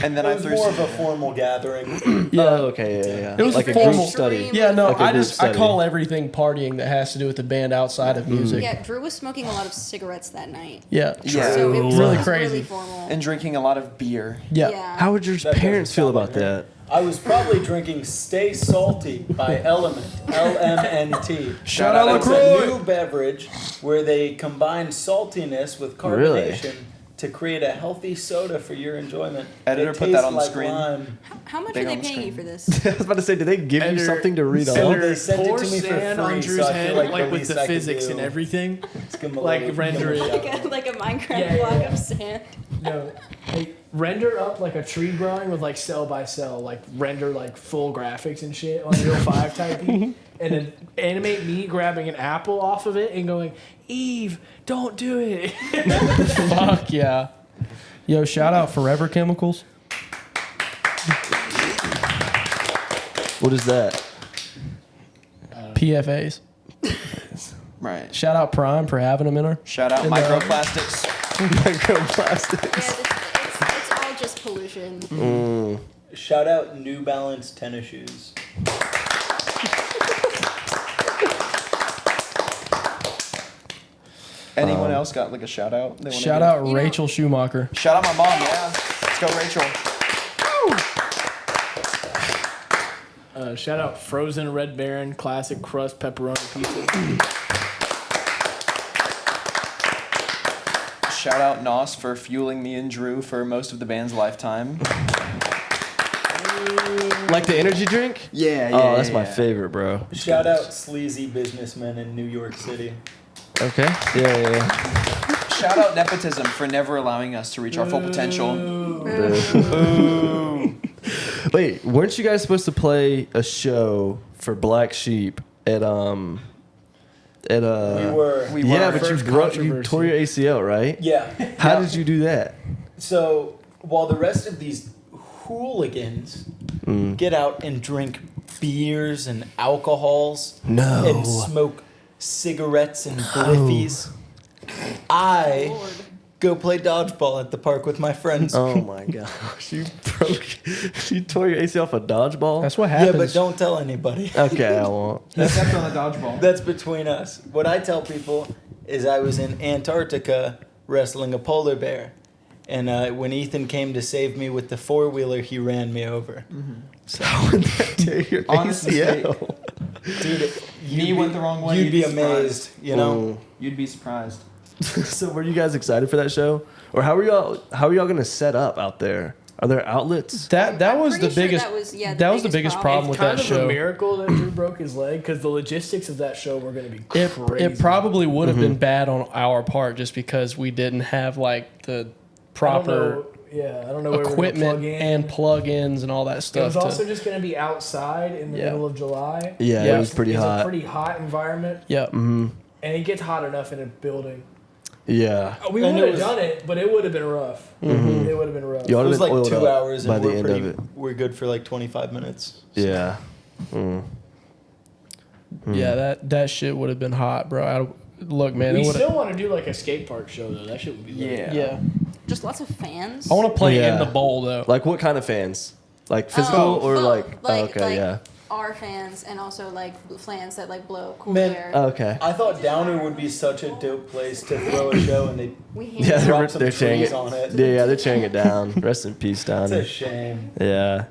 H: And then
E: It
H: I
E: was
H: threw
E: more
H: some,
E: of a formal gathering.
B: Oh, okay, yeah.
D: It was
B: like
D: a
B: a
D: formal
B: group study.
D: Yeah, no,
B: Like a
D: I
B: group
D: just I
B: study.
D: call everything partying that has to do with the band outside of music.
F: Yeah, Drew was smoking a lot of cigarettes that night.
D: Yeah,
H: Yeah.
F: So it was
D: Really
F: really
D: crazy.
F: formal.
H: and drinking a lot of beer.
D: yeah.
B: How would your
E: That
B: parents
E: doesn't
B: feel
E: sound
B: about
E: like
B: that?
E: I was probably drinking Stay Salty by Element, LMNT.
D: Shout out
E: It's
D: LaCroix.
E: a new beverage where they combine saltiness with
B: Really?
E: carbonation to create a healthy soda for your enjoyment.
H: Editor,
E: It
H: put that
E: tastes
H: on the
E: like
H: screen.
E: lime.
F: How much
H: Big
F: are
H: on
F: they
H: the
F: paying you
H: screen.
F: for this?
B: I was about to say, did they give you
C: Editor-
B: something to read
E: So
B: on?
E: they sent it
C: Pour
E: to me for
C: sand on
E: free,
C: Drew's
E: so I
C: head,
E: feel like,
C: like
E: the
C: with
E: least
C: the
E: I could
C: physics
E: do
C: and everything.
E: is give 'em a
C: Like
E: little-
C: render
E: give 'em a
C: it.
E: shout out.
F: Like a Minecraft
C: Yeah,
F: block
C: yeah.
F: of sand.
C: No, like render up like a tree drawing with like cell by cell, like render like full graphics and shit on Real 5 typing, and then animate me grabbing an apple off of it and going, Eve, don't do it.
D: Fuck yeah. Yo, shout out Forever Chemicals.
B: What is that?
D: PFAs.
H: Right.
D: Shout out Prime for having them in her.
H: Shout out
D: And,
H: microplastics.
B: Microplastics.
F: Yeah, it's all just pollution.
E: Shout out New Balance tennis shoes.
H: Anyone else got like a shout out? They wanna
D: Shout
H: give?
D: out
F: You know-
D: Rachel Schumacher.
H: Shout out my mom. Yeah. Let's go, Rachel.
C: Shout out Frozen Red Baron Classic Crust Pepperoni Pizza.
H: Shout out Nos for fueling me and Drew for most of the band's lifetime.
B: Like the energy drink?
H: Yeah.
B: Oh, that's my favorite, bro.
E: Shout out sleazy businessmen in New York City.
B: Okay. Yeah.
H: Shout out nepotism for never allowing us to reach our full potential.
B: Wait, weren't you guys supposed to play a show for Black Sheep at
E: We were.
H: We
B: yeah,
H: were.
B: but you tore your ACL, right?
E: Yeah.
B: How did you do that?
E: So while the rest of these hooligans get out and drink beers and alcohols
B: No.
E: and smoke cigarettes and bliffies, I
F: Lord.
E: go play dodgeball at the park with my friends.
B: Oh my gosh, you tore your ACL for dodgeball?
D: That's what
E: Yeah,
D: happens.
E: but don't tell anybody.
B: Okay, I won't.
H: Except on the dodgeball.
E: That's between us. What I tell people is I was in Antarctica wrestling a polar bear. And when Ethan came to save me with the 4-wheeler, he ran me over. So,
B: How would that tear your
H: Honest
B: ACL?
E: dude,
H: Me went the wrong way.
E: You'd be
H: surprised.
E: amazed, you know?
H: You'd be surprised.
B: So were you guys excited for that show? Or how are y'all gonna set up out there? Are there outlets?
D: that
F: I'm
D: was the
F: pretty sure
D: biggest.
F: that was, yeah,
D: that was the biggest problem with
C: Kind
D: that
C: of a
D: show.
C: miracle that Drew broke his leg because the logistics of that show were going to be crazy.
D: It probably would have been bad on our part just because we didn't have like the proper
C: I don't know where
D: equipment
C: we
D: and plug-ins and all that
C: It
D: stuff.
C: was also just going to be outside in the
D: Yeah.
C: middle of July.
B: Yeah,
D: Yeah.
B: it was pretty
C: It's
B: hot.
C: a pretty hot environment,
D: Yep.
C: and it gets hot enough in a building.
B: Yeah.
C: We
E: And
C: would
E: it
C: have
E: was-
C: done it, but it would have been rough.
B: Mm-hmm.
C: It would have been rough.
B: You
E: It
B: ought to
E: was
B: been
E: like
B: oiled
E: 2
B: up
E: hours,
B: by
E: and
B: the end of it.
E: we're good for like 25 minutes.
B: Yeah. Mm.
D: Yeah, that shit would have been hot, bro. Look, man,
C: We
D: it
C: still
D: would.
C: want to do like a skate park show though. That shit would be lit.
H: Yeah.
D: Yeah,
F: Just lots of fans.
D: I want to play
B: Yeah.
D: in the bowl though.
B: Like what kind of fans? Like physical or
F: both.
B: like? Oh, okay,
F: like
B: yeah.
F: our fans and also like fans that like blow cool
E: Man,
F: air.
B: Okay.
E: I thought Downer would be such a dope place to throw a show, and they
F: we
B: Yeah,
F: handle
E: drop some
B: they're tearing
E: trees
B: it.
E: on it.
B: Yeah, they're tearing it down. Rest in peace,
E: It's a
B: Downer.
E: shame.
B: Yeah.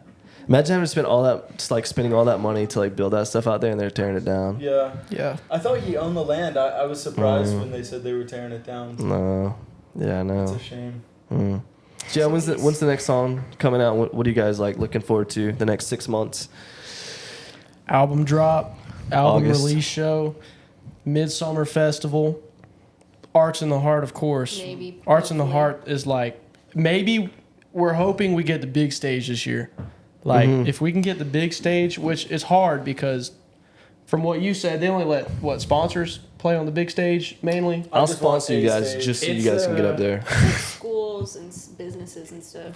B: Imagine having to spend all that, just like spending all that money to like build that stuff out there, and they're tearing it down.
E: Yeah.
D: Yeah,
E: I thought he owned the land. I was surprised
B: Mm.
E: when they said they were tearing it down.
B: No. Yeah, I
E: It's
B: know.
E: a shame.
B: Mm. So yeah, when's the next song coming out? What are you guys like looking forward to the next 6 months?
D: album drop, album
B: August.
D: release show, Midsummer Festival, Arts in the Heart, of course.
F: Maybe,
D: Arts in the
F: hopefully.
D: Heart is like maybe we're hoping we get the big stage this year. Like
B: Mhm.
D: if we can get the big stage, which is hard because from what you said, they only let sponsors play on the big stage mainly.
E: I
B: I'll
E: just want
B: sponsor you
E: a
B: guys
E: stage.
B: just so you
C: It's,
B: guys can get up there.
F: schools and businesses and stuff.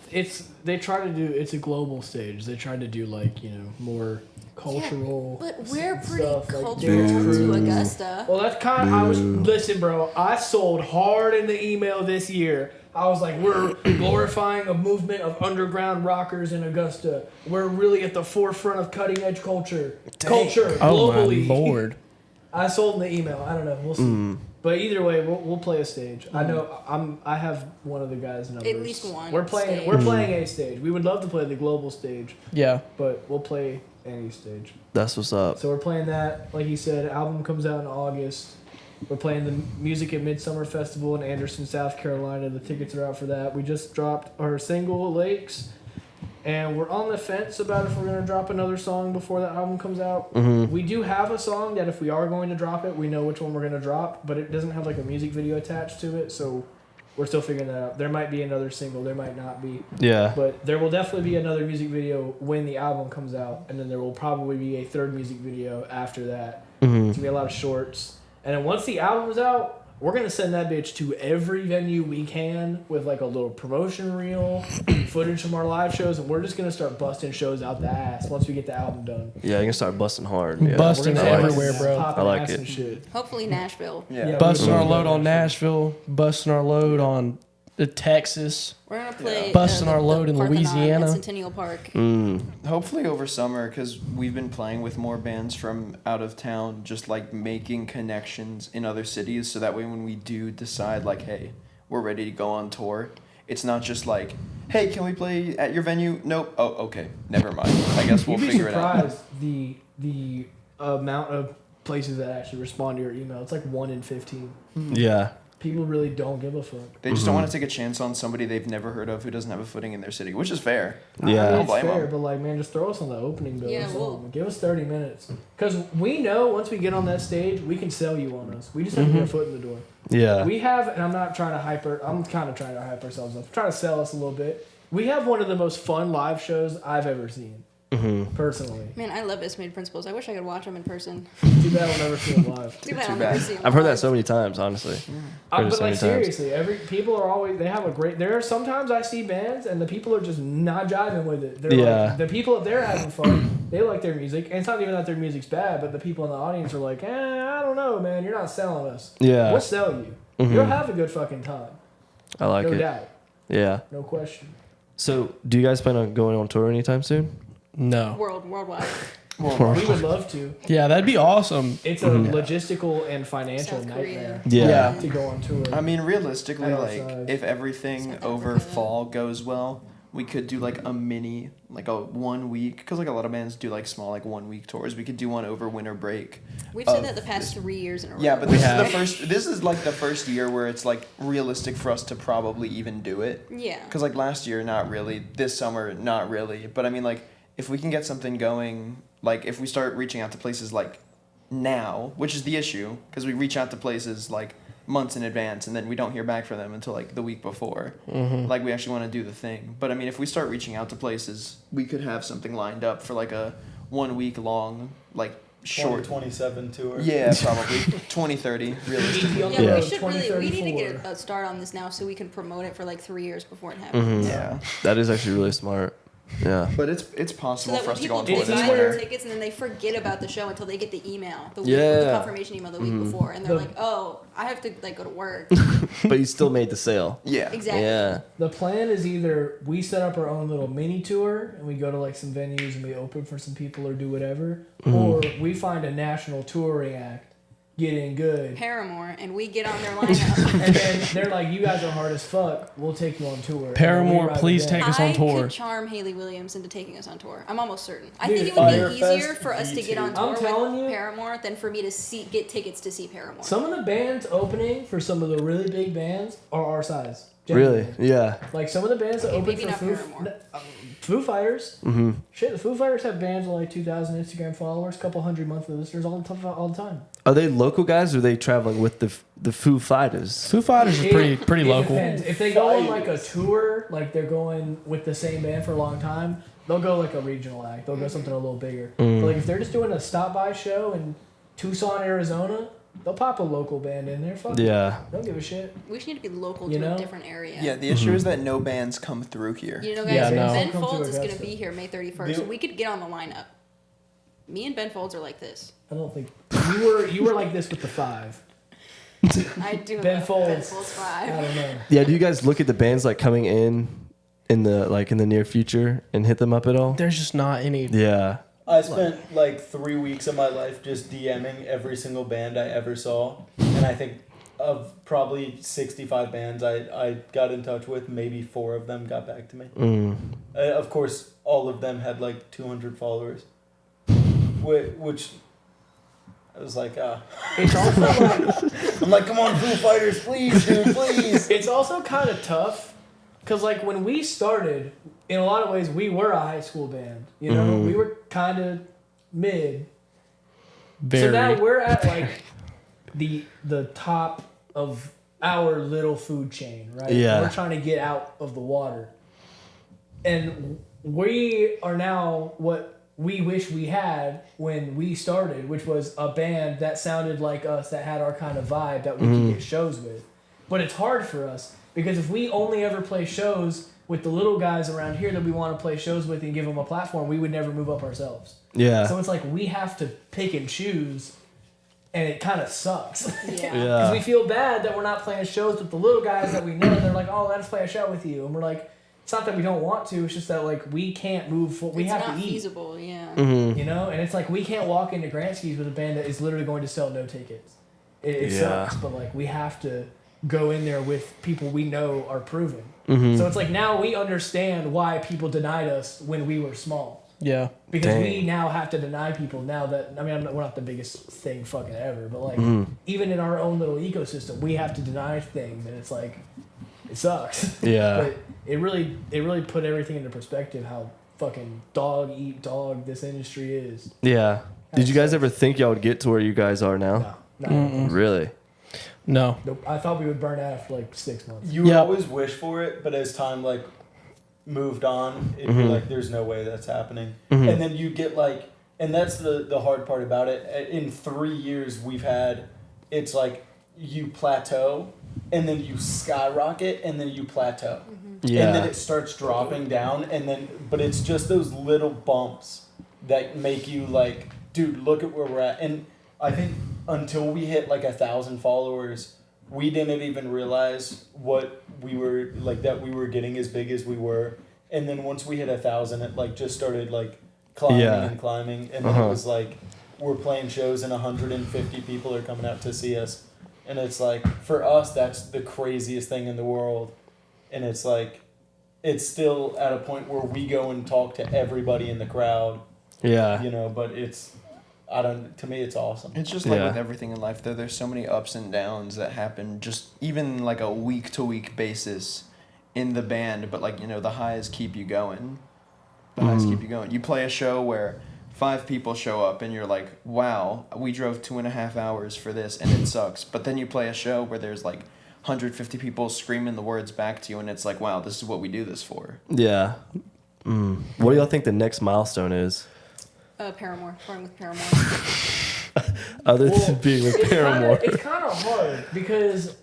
C: They try to do. It's a global stage. They try to do like more cultural.
F: But we're pretty
C: stuff, like
F: cultural
C: dance
F: to
C: crews.
F: Augusta.
C: Well, that's kind of. I was listen, bro. I sold hard in the email this year. I was like, we're glorifying a movement of underground rockers in Augusta. We're really at the forefront of cutting edge culture. Culture
D: Oh
C: globally.
D: my lord!
C: I sold in the email. I don't know. We'll see. But either way, we'll play a stage. I know I have one of the guys' numbers.
F: At least one
C: We're playing.
F: stage.
C: We're playing a stage. We would love to play the global stage,
D: Yeah,
C: but we'll play any stage.
B: That's what's up.
C: So we're playing that. Like you said, album comes out in August. We're playing the Music at Midsummer Festival in Anderson, South Carolina. The tickets are out for that. We just dropped our single Lakes, and we're on the fence about if we're gonna drop another song before the album comes out.
B: Mm-hmm.
C: We do have a song that if we are going to drop it, we know which one we're gonna drop, but it doesn't have like a music video attached to it, so we're still figuring that out. There might be another single, there might not be,
B: Yeah.
C: but there will definitely be another music video when the album comes out, and then there will probably be a third music video after that.
B: Mm-hmm.
C: It's gonna be a lot of shorts. And then once the album's out, we're gonna send that bitch to every venue we can with like a little promotion reel, footage from our live shows, and we're just gonna start busting shows out the ass once we get the album done.
B: Yeah, you're gonna start busting hard. Yeah.
D: Busting
C: We're gonna start
D: everywhere,
C: busting
D: bro.
C: popping
B: I like
C: ass
B: it.
C: and shit.
F: Hopefully Nashville.
C: Yeah,
D: Busting
C: we-
D: our load on Nashville, busting our load on Texas.
F: We're gonna play
D: Busting our load in
F: Parthenon
D: Louisiana.
F: at Centennial Park.
B: Mm.
H: Hopefully over summer, because we've been playing with more bands from out of town, just like making connections in other cities, so that way when we do decide like, hey, we're ready to go on tour, it's not just like, hey, can we play at your venue? Nope. Oh, okay. Never mind. I guess we'll
C: You'd be
H: figure it out.
C: surprised the amount of places that actually respond to your email. It's like 1 in 15.
B: Yeah.
C: People really don't give a fuck.
H: They just don't want to take a chance on somebody they've never heard of who doesn't have a footing in their city, which is fair.
C: I mean,
B: Yeah.
C: it's
H: blame
C: fair,
H: 'em.
C: but like, man, just throw us on the opening bill.
F: Yeah,
C: or something.
F: we'll-
C: Give us 30 minutes, because we know once we get on that stage, we can sell you on us. We just have to get a foot in the door.
B: Yeah.
C: We have, and I'm not trying to I'm kind of trying to hype ourselves up. I'm trying to sell us a little bit. We have one of the most fun live shows I've ever seen, personally.
F: Man, I love Estimated Principles. I wish I could watch them in person.
C: Too bad I'll never see them live.
F: Too bad
H: Too
F: I'll
H: bad.
F: never see them
B: I've heard that
F: live.
B: so many times, honestly. Heard it
C: But
B: so
C: like
B: many times.
C: seriously, people are always, they have a great. There are sometimes I see bands and the people are just not jiving with it. They're
B: Yeah.
C: like, the people up there having fun. They like their music, and it's not even that their music's bad, but the people in the audience are like, I don't know, man, you're not selling us.
B: Yeah.
C: We'll sell you. You'll have a good fucking time,
B: I like
C: no
B: it.
C: doubt,
B: Yeah.
C: no question.
B: So, do you guys plan on going on tour anytime soon?
D: No.
F: Worldwide.
C: We would love to.
D: Yeah, that'd be awesome.
C: It's a logistical and financial
F: South Korea.
C: nightmare
B: Yeah.
C: to go on tour.
H: I mean, realistically,
C: At our
H: like,
C: size.
H: if everything
F: Spent that
H: over
F: for that.
H: fall goes well, we could do like a mini, like a 1 week, because like a lot of bands do like small, like 1 week tours. We could do one over winter break.
F: We've said
H: of
F: that the past
H: this-
F: 3 years in a row.
H: Yeah, but this is the first. This is like the first year where it's like realistic for us to probably even do it.
F: Yeah.
H: Because like last year, not really. This summer, not really. But I mean, like, if we can get something going, like if we start reaching out to places like now, which is the issue, because we reach out to places like months in advance and then we don't hear back from them until like the week before. Like we actually want to do the thing. But I mean, if we start reaching out to places, we could have something lined up for like a 1 week long like short.
E: 2027 tour.
H: Yeah, probably 2030 realistically.
F: Yeah,
B: Yeah.
F: we should really. We need to
D: 2034.
F: get a start on this now so we can promote it for like 3 years before it happens.
H: Yeah,
B: That is actually really smart. Yeah.
H: but it's
F: So
H: possible
F: that
H: for
F: when
H: us to go
F: people
H: on
F: do
H: tour this
F: buy their
H: winter.
F: tickets and then they forget about the show until they get the email, the
B: Yeah.
F: confirmation email the week before, and they're like, "Oh, I have to like go to work."
B: But you still made the sale.
H: Yeah,
F: Exactly.
B: Yeah.
D: The plan is either we set up our own little mini tour and we go to like some venues and we open for some people or do whatever, or we find a national touring act, get in good,
F: Paramore, and we get on their lineup.
D: and then they're like, "You guys are hard as fuck. We'll take you on tour." And
C: Paramore,
D: we ride
C: please
D: with them.
C: take us on
F: I
C: tour.
F: could charm Haley Williams into taking us on tour. I'm almost certain. I
D: Dude,
F: think it would be
E: Firefest
F: easier for us to get on
E: V2.
F: tour
D: I'm telling
F: with
D: you.
F: Paramore than for me to get tickets to see Paramore.
D: Some of the bands opening for some of the really big bands are our size.
B: Really?
D: Genuinely.
B: Yeah.
D: Like some of the bands that
F: Okay,
D: open
F: maybe
D: for
F: not
D: Foo,
F: Paramore.
D: Foo Fighters.
B: Mm-hmm.
D: Shit, the Foo Fighters have bands with like 2,000 Instagram followers, couple hundred monthly listeners all the time.
B: Are they local guys or are they traveling with the Foo Fighters?
C: Foo Fighters is pretty
D: It
C: local.
D: depends. If they go on like a tour, like they're going with the same band for a long time, they'll go like a regional act. They'll go something a little bigger. But like if they're just doing a stop by show in Tucson, Arizona, they'll pop a local band in there. Fuck it.
B: Yeah.
D: Don't give a shit.
F: We just need to be local
D: You
F: to
D: know?
F: a different area.
H: yeah. The issue is that no bands come through here.
F: You know, guys,
D: Yeah, no.
F: Ben
D: Come to
F: Folds is going to
D: Augusta.
F: be here May 31st, so we could get on the lineup. Me and Ben Folds are like this.
D: I don't think you were like this with the 5.
F: I do
D: Ben
F: love
D: Folds.
F: Ben Folds
D: I
F: 5.
D: don't know.
B: Yeah. Do you guys look at the bands like coming in the near future and hit them up at all?
C: There's just not any.
B: Yeah.
E: I spent like 3 weeks of my life just DMing every single band I ever saw, and I think of probably 65 bands I got in touch with, maybe 4 of them got back to me. Of course, all of them had like 200 followers, which I was like,
D: It's also like,
E: I'm like, come on, Foo Fighters, please, dude, please.
D: it's also kind of tough because like when we started, in a lot of ways we were a high school band. You know, we were kind of mid. So now
C: Very.
D: we're at like the top of our little food chain, right?
B: Yeah.
D: We're trying to get out of the water. And we are now what we wish we had when we started, which was a band that sounded like us, that had our kind of vibe that we could get shows with. But it's hard for us because if we only ever play shows with the little guys around here that we want to play shows with and give them a platform, we would never move up ourselves.
B: Yeah.
D: So it's like we have to pick and choose, and it kind of sucks.
F: Yeah.
D: Because
B: Yeah.
D: we feel bad that we're not playing shows with the little guys that we know. And they're like, "Oh, let's play a show with you," and we're like, "It's not that we don't want to. It's just that like we can't move forward. We
F: It's
D: have
F: not
D: to eat,
F: feasible, yeah.
D: you know." And it's like we can't walk into Grantski's with a band that is literally going to sell no tickets. It
B: Yeah.
D: sucks, but like we have to go in there with people we know are proven.
B: Mm-hmm.
D: So it's like now we understand why people denied us when we were small.
C: Yeah.
D: Because
B: Dang.
D: we now have to deny people now that, I mean, we're not the biggest thing fucking ever, but like,
B: Mm-hmm.
D: even in our own little ecosystem, we have to deny things, and it's like, it sucks.
B: Yeah.
D: But it really put everything into perspective how fucking dog eat dog this industry is.
B: Yeah. Did you guys ever think y'all would get to where you guys are now?
D: No.
B: Really?
C: No.
D: Nope. I thought we would burn out after like 6 months.
E: You would
C: Yeah.
E: always wish for it, but as time like moved on, it'd be like, there's no way that's happening. And then you get like, and that's the hard part about it. In 3 years, we've had, it's like you plateau, and then you skyrocket, and then you plateau.
B: Yeah.
E: And then it starts dropping down, and then, but it's just those little bumps that make you like, dude, look at where we're at. And I think until we hit like 1,000 followers, we didn't even realize what we were like, that we were getting as big as we were. And then once we hit 1,000, it like just started like climbing
B: Yeah.
E: and climbing, and then it was like we're playing shows and 150 people are coming out to see us, and it's like for us that's the craziest thing in the world, and it's like it's still at a point where we go and talk to everybody in the crowd,
B: Yeah.
E: you know, but it's to me it's awesome.
H: It's just like
B: Yeah.
H: with everything in life, though. There's so many ups and downs that happen, just even like a week to week basis in the band. But like, you know, the highs keep you going. The highs keep you going. You play a show where 5 people show up, and you're like, "Wow, we drove 2.5 hours for this, and it sucks." But then you play a show where there's like 150 people screaming the words back to you, and it's like, "Wow, this is what we do this for."
B: Yeah. What do y'all think the next milestone is?
F: Paramore. Touring with Paramore.
B: Other than being with Paramore.
C: It's kind of hard because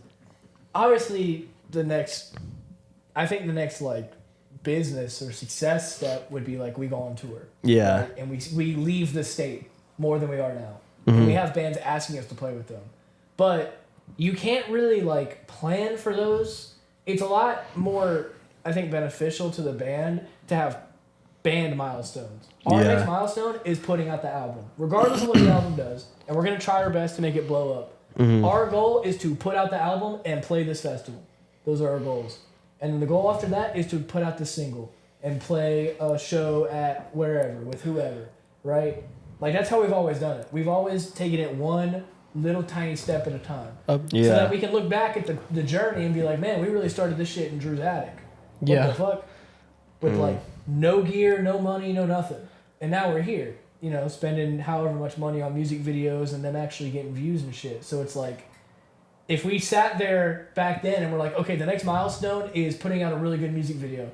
C: obviously the next like business or success step would be like we go on tour.
B: Yeah.
C: Right? And we leave the state more than we are now.
B: Mm-hmm.
C: And we have bands asking us to play with them. But you can't really like plan for those. It's a lot more, I think, beneficial to the band to have band milestones. Our
B: Yeah.
C: next milestone is putting out the album, regardless of what the album does, and we're gonna try our best to make it blow up.
B: Mm-hmm.
C: Our goal is to put out the album and play this festival. Those are our goals. And then the goal after that is to put out the single and play a show at wherever with whoever, right? Like that's how we've always done it. We've always taken it one little tiny step at a time.
B: Yeah.
C: So that we can look back at the journey and be like, man, we really started this shit in Drew's attic. What
D: Yeah.
C: the fuck? With like no gear, no money, no nothing. And now we're here, you know, spending however much money on music videos and then actually getting views and shit. So it's like, if we sat there back then and we're like, okay, the next milestone is putting out a really good music video,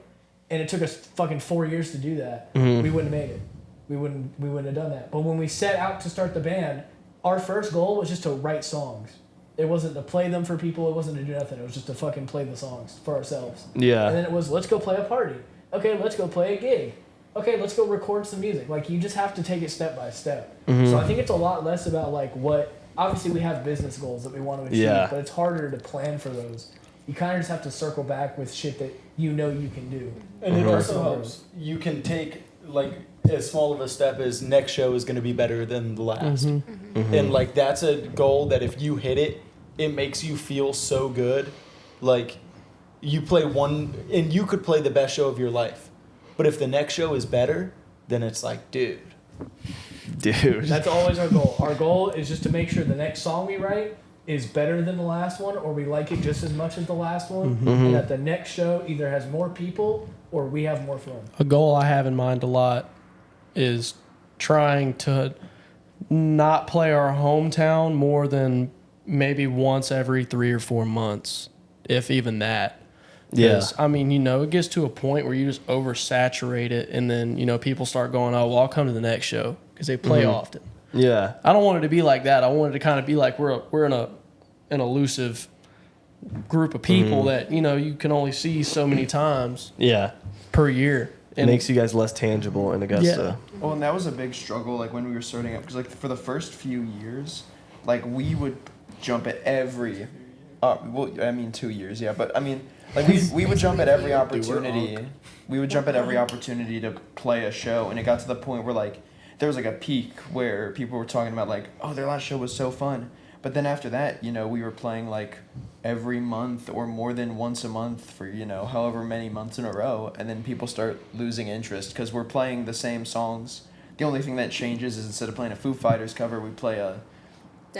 C: and it took us fucking 4 years to do that, we wouldn't have made it. We wouldn't have done that. But when we set out to start the band, our first goal was just to write songs. It wasn't to play them for people. It wasn't to do nothing. It was just to fucking play the songs for ourselves.
B: Yeah.
C: And then it was, let's go play a party. Okay, let's go play a gig. Okay, let's go record some music. Like, you just have to take it step by step. So I think it's a lot less about, like, what... Obviously, we have business goals that we want to achieve,
B: Yeah.
C: but it's harder to plan for those. You kind of just have to circle back with shit that you know you can do.
E: And it also helps. You can take like as small of a step as next show is going to be better than the last. And like that's a goal that if you hit it, it makes you feel so good. Like you play one and you could play the best show of your life. But if the next show is better, then it's like, dude.
C: That's always our goal. Our goal is just to make sure the next song we write is better than the last one, or we like it just as much as the last one, and that the next show either has more people or we have more fun.
D: A goal I have in mind a lot is trying to not play our hometown more than maybe once every 3 or 4 months, if even that.
B: Yeah.
D: 'Cause, I mean, you know, it gets to a point where you just oversaturate it, and then, you know, people start going, oh, well, I'll come to the next show because they play often.
B: Yeah.
D: I don't want it to be like that. I want it to kind of be like we're in an elusive group of people that, you know, you can only see so many times
B: Yeah.
D: per year.
B: It makes you guys less tangible in Augusta.
H: Well, and that was a big struggle, like when we were starting up, because like for the first few years, like we would jump at every, well, I mean 2 years, yeah, but I mean, like we would jump at every opportunity. We would jump at every opportunity to play a show, and it got to the point where like there was like a peak where people were talking about like, oh, their last show was so fun, but then after that, you know, we were playing like every month or more than once a month for, you know, however many months in a row, and then people start losing interest because we're playing the same songs. The only thing that changes is instead of playing a Foo Fighters cover, we play a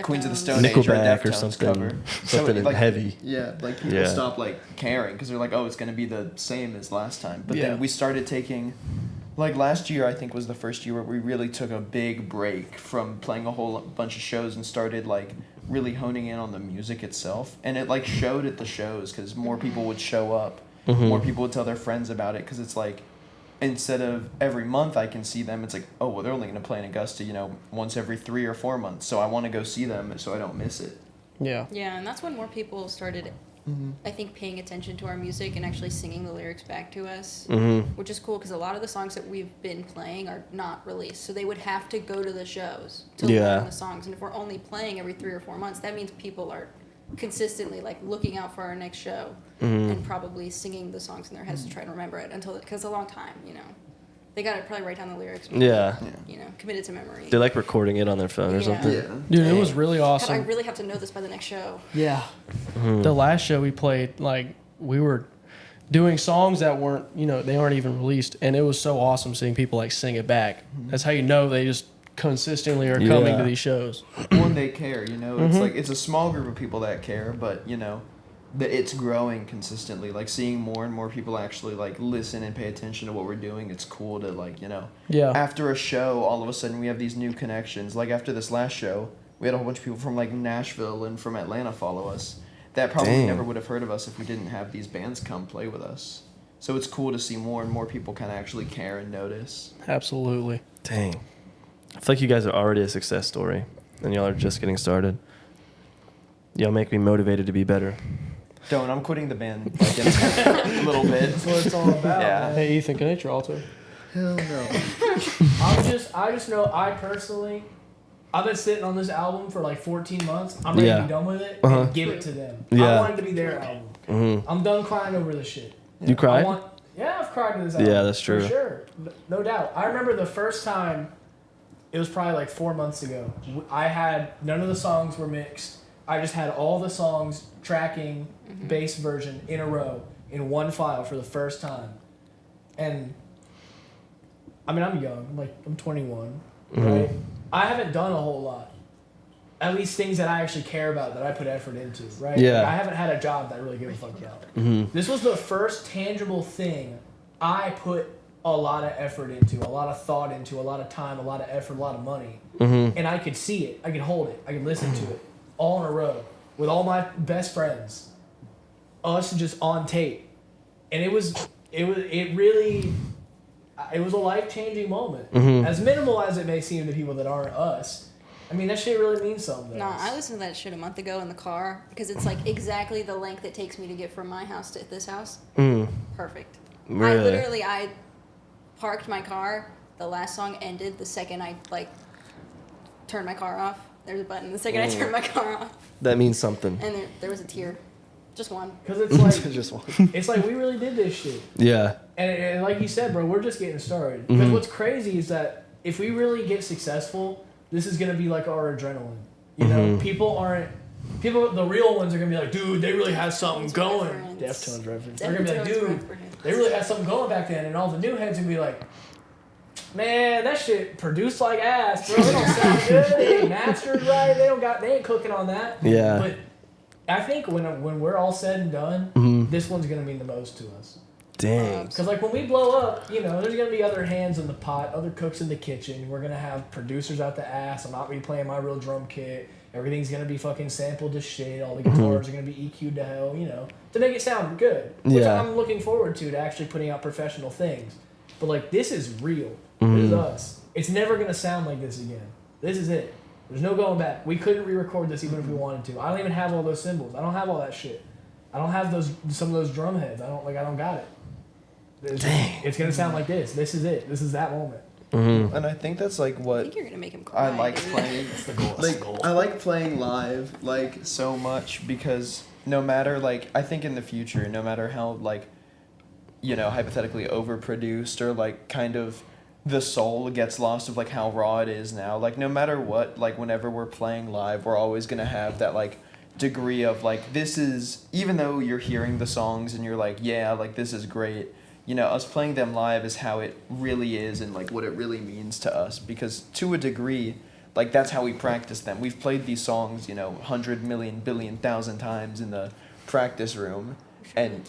H: Queens of the Stone Age or
B: Nickelback or
H: Deftones
B: something.
H: cover.
B: Something
H: like,
B: heavy.
H: Yeah, like people
B: Yeah.
H: stop like caring because they're like, oh, it's gonna be the same as last time. But
D: Yeah.
H: then we started taking, like last year I think was the first year where we really took a big break from playing a whole bunch of shows and started like really honing in on the music itself. And it like showed at the shows because more people would show up, more people would tell their friends about it because it's like, instead of every month I can see them, it's like, oh, well, they're only going to play in Augusta, you know, once every 3 or 4 months. So I want to go see them so I don't miss it.
D: Yeah.
F: Yeah, and that's when more people started, I think, paying attention to our music and actually singing the lyrics back to us, which is cool because a lot of the songs that we've been playing are not released. So they would have to go to the shows to learn the songs. And if we're only playing every 3 or 4 months, that means people are consistently like looking out for our next show and probably singing the songs in their heads to try to remember it because it's a long time, you know. They got to probably write down the lyrics.
B: Yeah.
F: You know, committed to memory.
B: They like recording it on their phone or something.
D: Dude, it was really
F: God, I
D: awesome.
F: really have to know this by the next show.
D: Yeah. The last show we played, like, we were doing songs that weren't, you know, they aren't even released. And it was so awesome seeing people, like, sing it back. That's how you know they just consistently are coming to these shows.
H: When they care, you know, it's like, it's a small group of people that care, but, you know, that it's growing consistently. Like, seeing more and more people actually, like, listen and pay attention to what we're doing, it's cool to, like, you know.
D: Yeah.
H: After a show, all of a sudden we have these new connections. Like, after this last show, we had a whole bunch of people from, like, Nashville and from Atlanta follow us that probably never would have heard of us if we didn't have these bands come play with us. So it's cool to see more and more people kind of actually care and notice.
D: Absolutely.
B: Dang. I feel like you guys are already a success story, and y'all are just getting started. Y'all make me motivated to be better.
H: Don't. I'm quitting the band like in a little bit.
D: That's what it's all about.
H: Yeah.
D: Man. Hey, Ethan, can I hit your altar?
G: Hell no.
C: I just know I personally, I've been sitting on this album for like 14 months. I'm ready to be done with it and give it to them. I want it to be their album.
B: Mm-hmm.
C: I'm done crying over this shit.
B: You cried?
C: I've cried to this album.
B: Yeah, that's true.
C: For sure. No doubt. I remember the first time, it was probably like 4 months ago. I had, none of the songs were mixed. I just had all the songs tracking bass version in a row in one file for the first time. And I mean, I'm young, I'm 21, right? I haven't done a whole lot. At least things that I actually care about, that I put effort into, right?
B: Yeah.
C: I haven't had a job that I really give a fuck about. This was the first tangible thing I put a lot of effort into, a lot of thought into, a lot of time, a lot of effort, a lot of money. And I could see it, I could hold it, I could listen to it, all in a row, with all my best friends, us just on tape. And it was a life-changing moment. As minimal as it may seem to people that aren't us, I mean, that shit really means something.
F: No, I listened to that shit a month ago in the car because it's like exactly the length it takes me to get from my house to this house. Perfect.
B: Really?
F: I parked my car. The last song ended the second I turned my car off. There's a button. The second I turned my car off,
B: That means something.
F: and there was a tear, just one.
C: Because it's like,
B: Just one.
C: it's like we really did this shit.
B: Yeah.
C: And like you said, bro, we're just getting started. Because what's crazy is that if we really get successful, this is gonna be like our adrenaline. You know, the real ones are gonna be like, dude, they really had something going.
D: Deftones reference.
C: They're gonna be like, dude, they really had something going back then. And all the new heads are gonna be like, man, that shit produced like ass, bro. They don't sound good. They ain't mastered right. They ain't cooking on that.
B: Yeah.
C: But I think when we're all said and done, this one's gonna mean the most to us.
B: Dang.
C: Because when we blow up, there's going to be other hands in the pot, other cooks in the kitchen. We're going to have producers out the ass. I'm not going to be playing my real drum kit. Everything's going to be fucking sampled to shit. All the guitars are going to be EQ'd to hell, to make it sound good. Which I'm looking forward to actually putting out professional things. But, this is real. This is us. It's never going to sound like this again. This is it. There's no going back. We couldn't re-record this even if we wanted to. I don't even have all those cymbals. I don't have all that shit. I don't have some of those drum heads. I don't got it. It's gonna sound like this. This is it. This is that moment.
H: And I think that's like
F: I
H: what
F: think you're gonna make him cry.
H: I like
F: dude.
H: playing.
E: That's the goal.
H: Like I like playing live so much because no matter I think in the future, no matter how hypothetically overproduced or kind of the soul gets lost of how raw it is now, no matter what, whenever we're playing live, we're always gonna have that degree of this is, even though you're hearing the songs and you're this is great, us playing them live is how it really is and what it really means to us, because to a degree that's how we practice them. We've played these songs 100 million billion thousand times in the practice room, and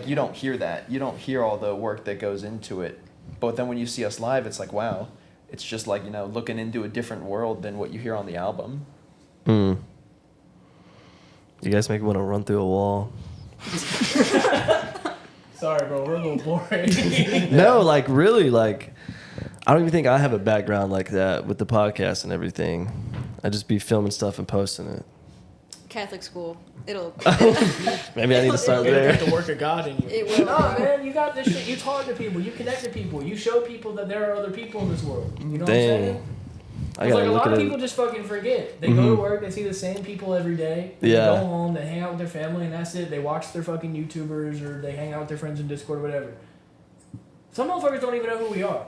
H: you don't hear that, you don't hear all the work that goes into it, but then when you see us live, it's wow, it's just looking into a different world than what you hear on the album.
B: You guys make me want to run through a wall.
C: Sorry, bro. We're a little boring.
B: No, really, I don't even think I have a background like that with the podcast and everything. I just be filming stuff and posting it.
F: Catholic school. It'll
B: Maybe I need to start there.
C: Get the work of God in you.
F: It will.
C: No, man, you got this shit. You talk to people. You connect to people. You show people that there are other people in this world. You know what I'm saying?
B: I
C: It's
B: gotta
C: a
B: look
C: lot
B: at
C: of
B: it.
C: people just fucking forget. They go to work, they see the same people every day. They
B: Yeah.
C: go home, they hang out with their family, and that's it. They watch their fucking YouTubers or they hang out with their friends in Discord or whatever. Some motherfuckers don't even know who we are.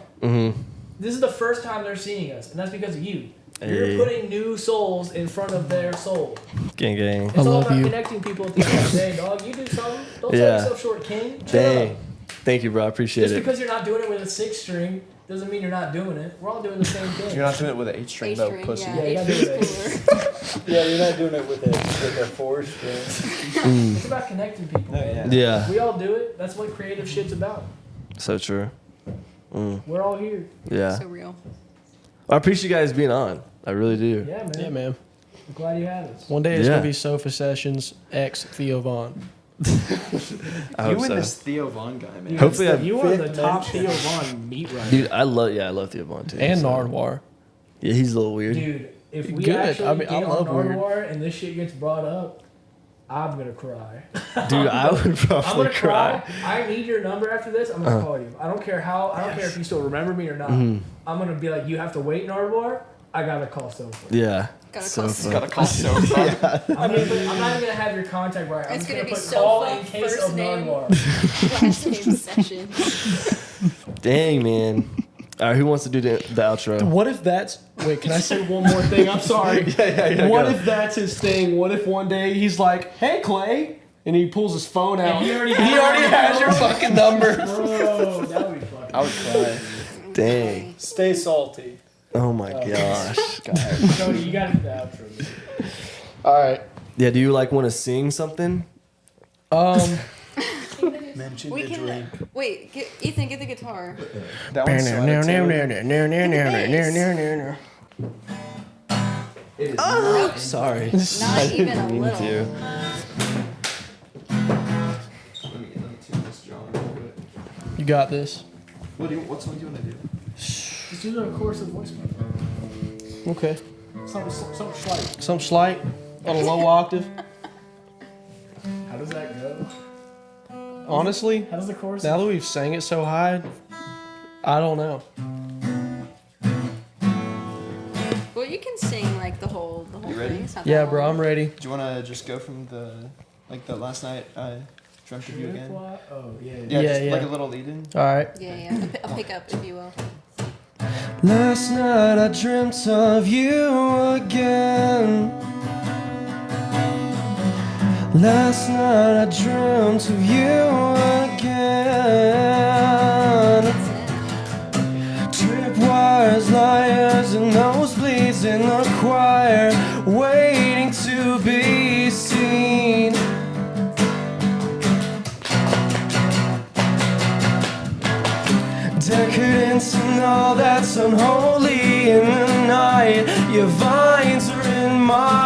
C: This is the first time they're seeing us, and that's because of you.
B: Hey.
C: You're putting new souls in front of their soul.
B: Gang, gang.
C: It's all
D: love
C: about
D: you.
C: connecting people at the end of the day, dog. You do something. Don't
B: Yeah.
C: sell yourself short, king. Chill
B: Dang.
C: out.
B: Thank you, bro. I appreciate
C: Just
B: it.
C: because you're not doing it with a 6 string doesn't mean you're not doing it. We're all doing the same thing.
E: You're not doing it with an 8-string though,
F: A-string,
E: pussy.
C: Yeah, you gotta do
F: A-string's
C: it.
F: cooler.
E: Yeah, you're not doing it with a 4-string.
C: It's about connecting people, man.
B: Yeah.
C: We all do it. That's what creative shit's about.
B: So true.
C: We're all here.
B: Yeah.
F: So real.
B: I appreciate you guys being on. I really do.
C: Yeah, man.
D: Yeah, man.
C: I'm glad you had us.
D: One day it's
B: Yeah.
D: gonna be Sofa Sessions X Theo Vaughn.
B: I
E: You
B: hope
E: and
B: so.
E: this Theo Vaughn guy, man.
B: Hopefully I-
C: You are the
E: Fifth
C: top
E: mention.
C: Theo Vaughn meat writer.
B: Dude, I love Theo Vaughn too.
D: And
B: so.
D: Nardwaur.
B: Yeah, he's a little weird.
C: Dude, if we
D: Good.
C: actually
D: I mean,
C: get
D: I
C: on
D: love weird.
C: Nardwaur and this shit gets brought up, I'm gonna cry.
B: Dude, I would
C: I'm
B: probably
C: gonna cry. I need your number after this. I'm gonna call you. I don't care how. I don't care if you still remember me or not. I'm gonna be like, you have to wait, Nardwaur. I gotta call Sofa.
B: Yeah.
F: Gotta
B: So
F: call
B: fun.
H: Gotta call so far.
C: I mean, but I'm not even gonna have your contact right. I'm
F: It's
C: just
F: gonna
C: gonna
F: be
C: put
F: Sofa,
C: call in case
F: first
C: of
F: name.
C: Nardwaur.
F: Last name session.
B: Dang, man. All right, who wants to do the outro?
D: What if that's... Wait, can I say one more thing? I'm sorry.
B: yeah,
D: What
B: go.
D: if that's his thing? What if one day he's like, hey, Clay, and he pulls his phone out.
C: he already
D: has your fucking number.
C: Bro, that would be fucking.
H: I would cry.
B: Dang.
D: Stay salty.
B: Oh my gosh.
C: Cody, you gotta do the outro.
D: All right.
B: Yeah, do you like want to sing something?
E: Mention
F: We
E: the
F: can.
E: drink.
F: Wait, Ethan, get the guitar.
H: That one's
B: Oh, sorry.
F: Not even a little.
H: Let me tune this John real quick.
D: You got this.
H: What song do you want to do?
C: Just do the chorus of voice.
D: Okay.
C: Something slight.
D: Some slight on a low octave.
C: How does that go?
D: Honestly,
C: How does the chorus?
D: now that we've sang it so high, I don't know.
F: Well, you can sing like the whole
H: You ready?
F: thing. It's not
D: Yeah,
F: that
D: bro,
F: long.
D: I'm ready.
H: Do you want to just go from the last night I dreamt of you again?
C: Oh yeah.
H: Yeah,
D: Yeah,
H: just
D: yeah.
H: like a little lead in.
D: All right.
F: Yeah. A pickup, if you will.
B: Last night I dreamt of you again. Last night I dreamt of you again. Tripwires, liars, and nosebleeds in the choir, waiting to be seen. Decadence and all that's unholy in the night. Your vines are in my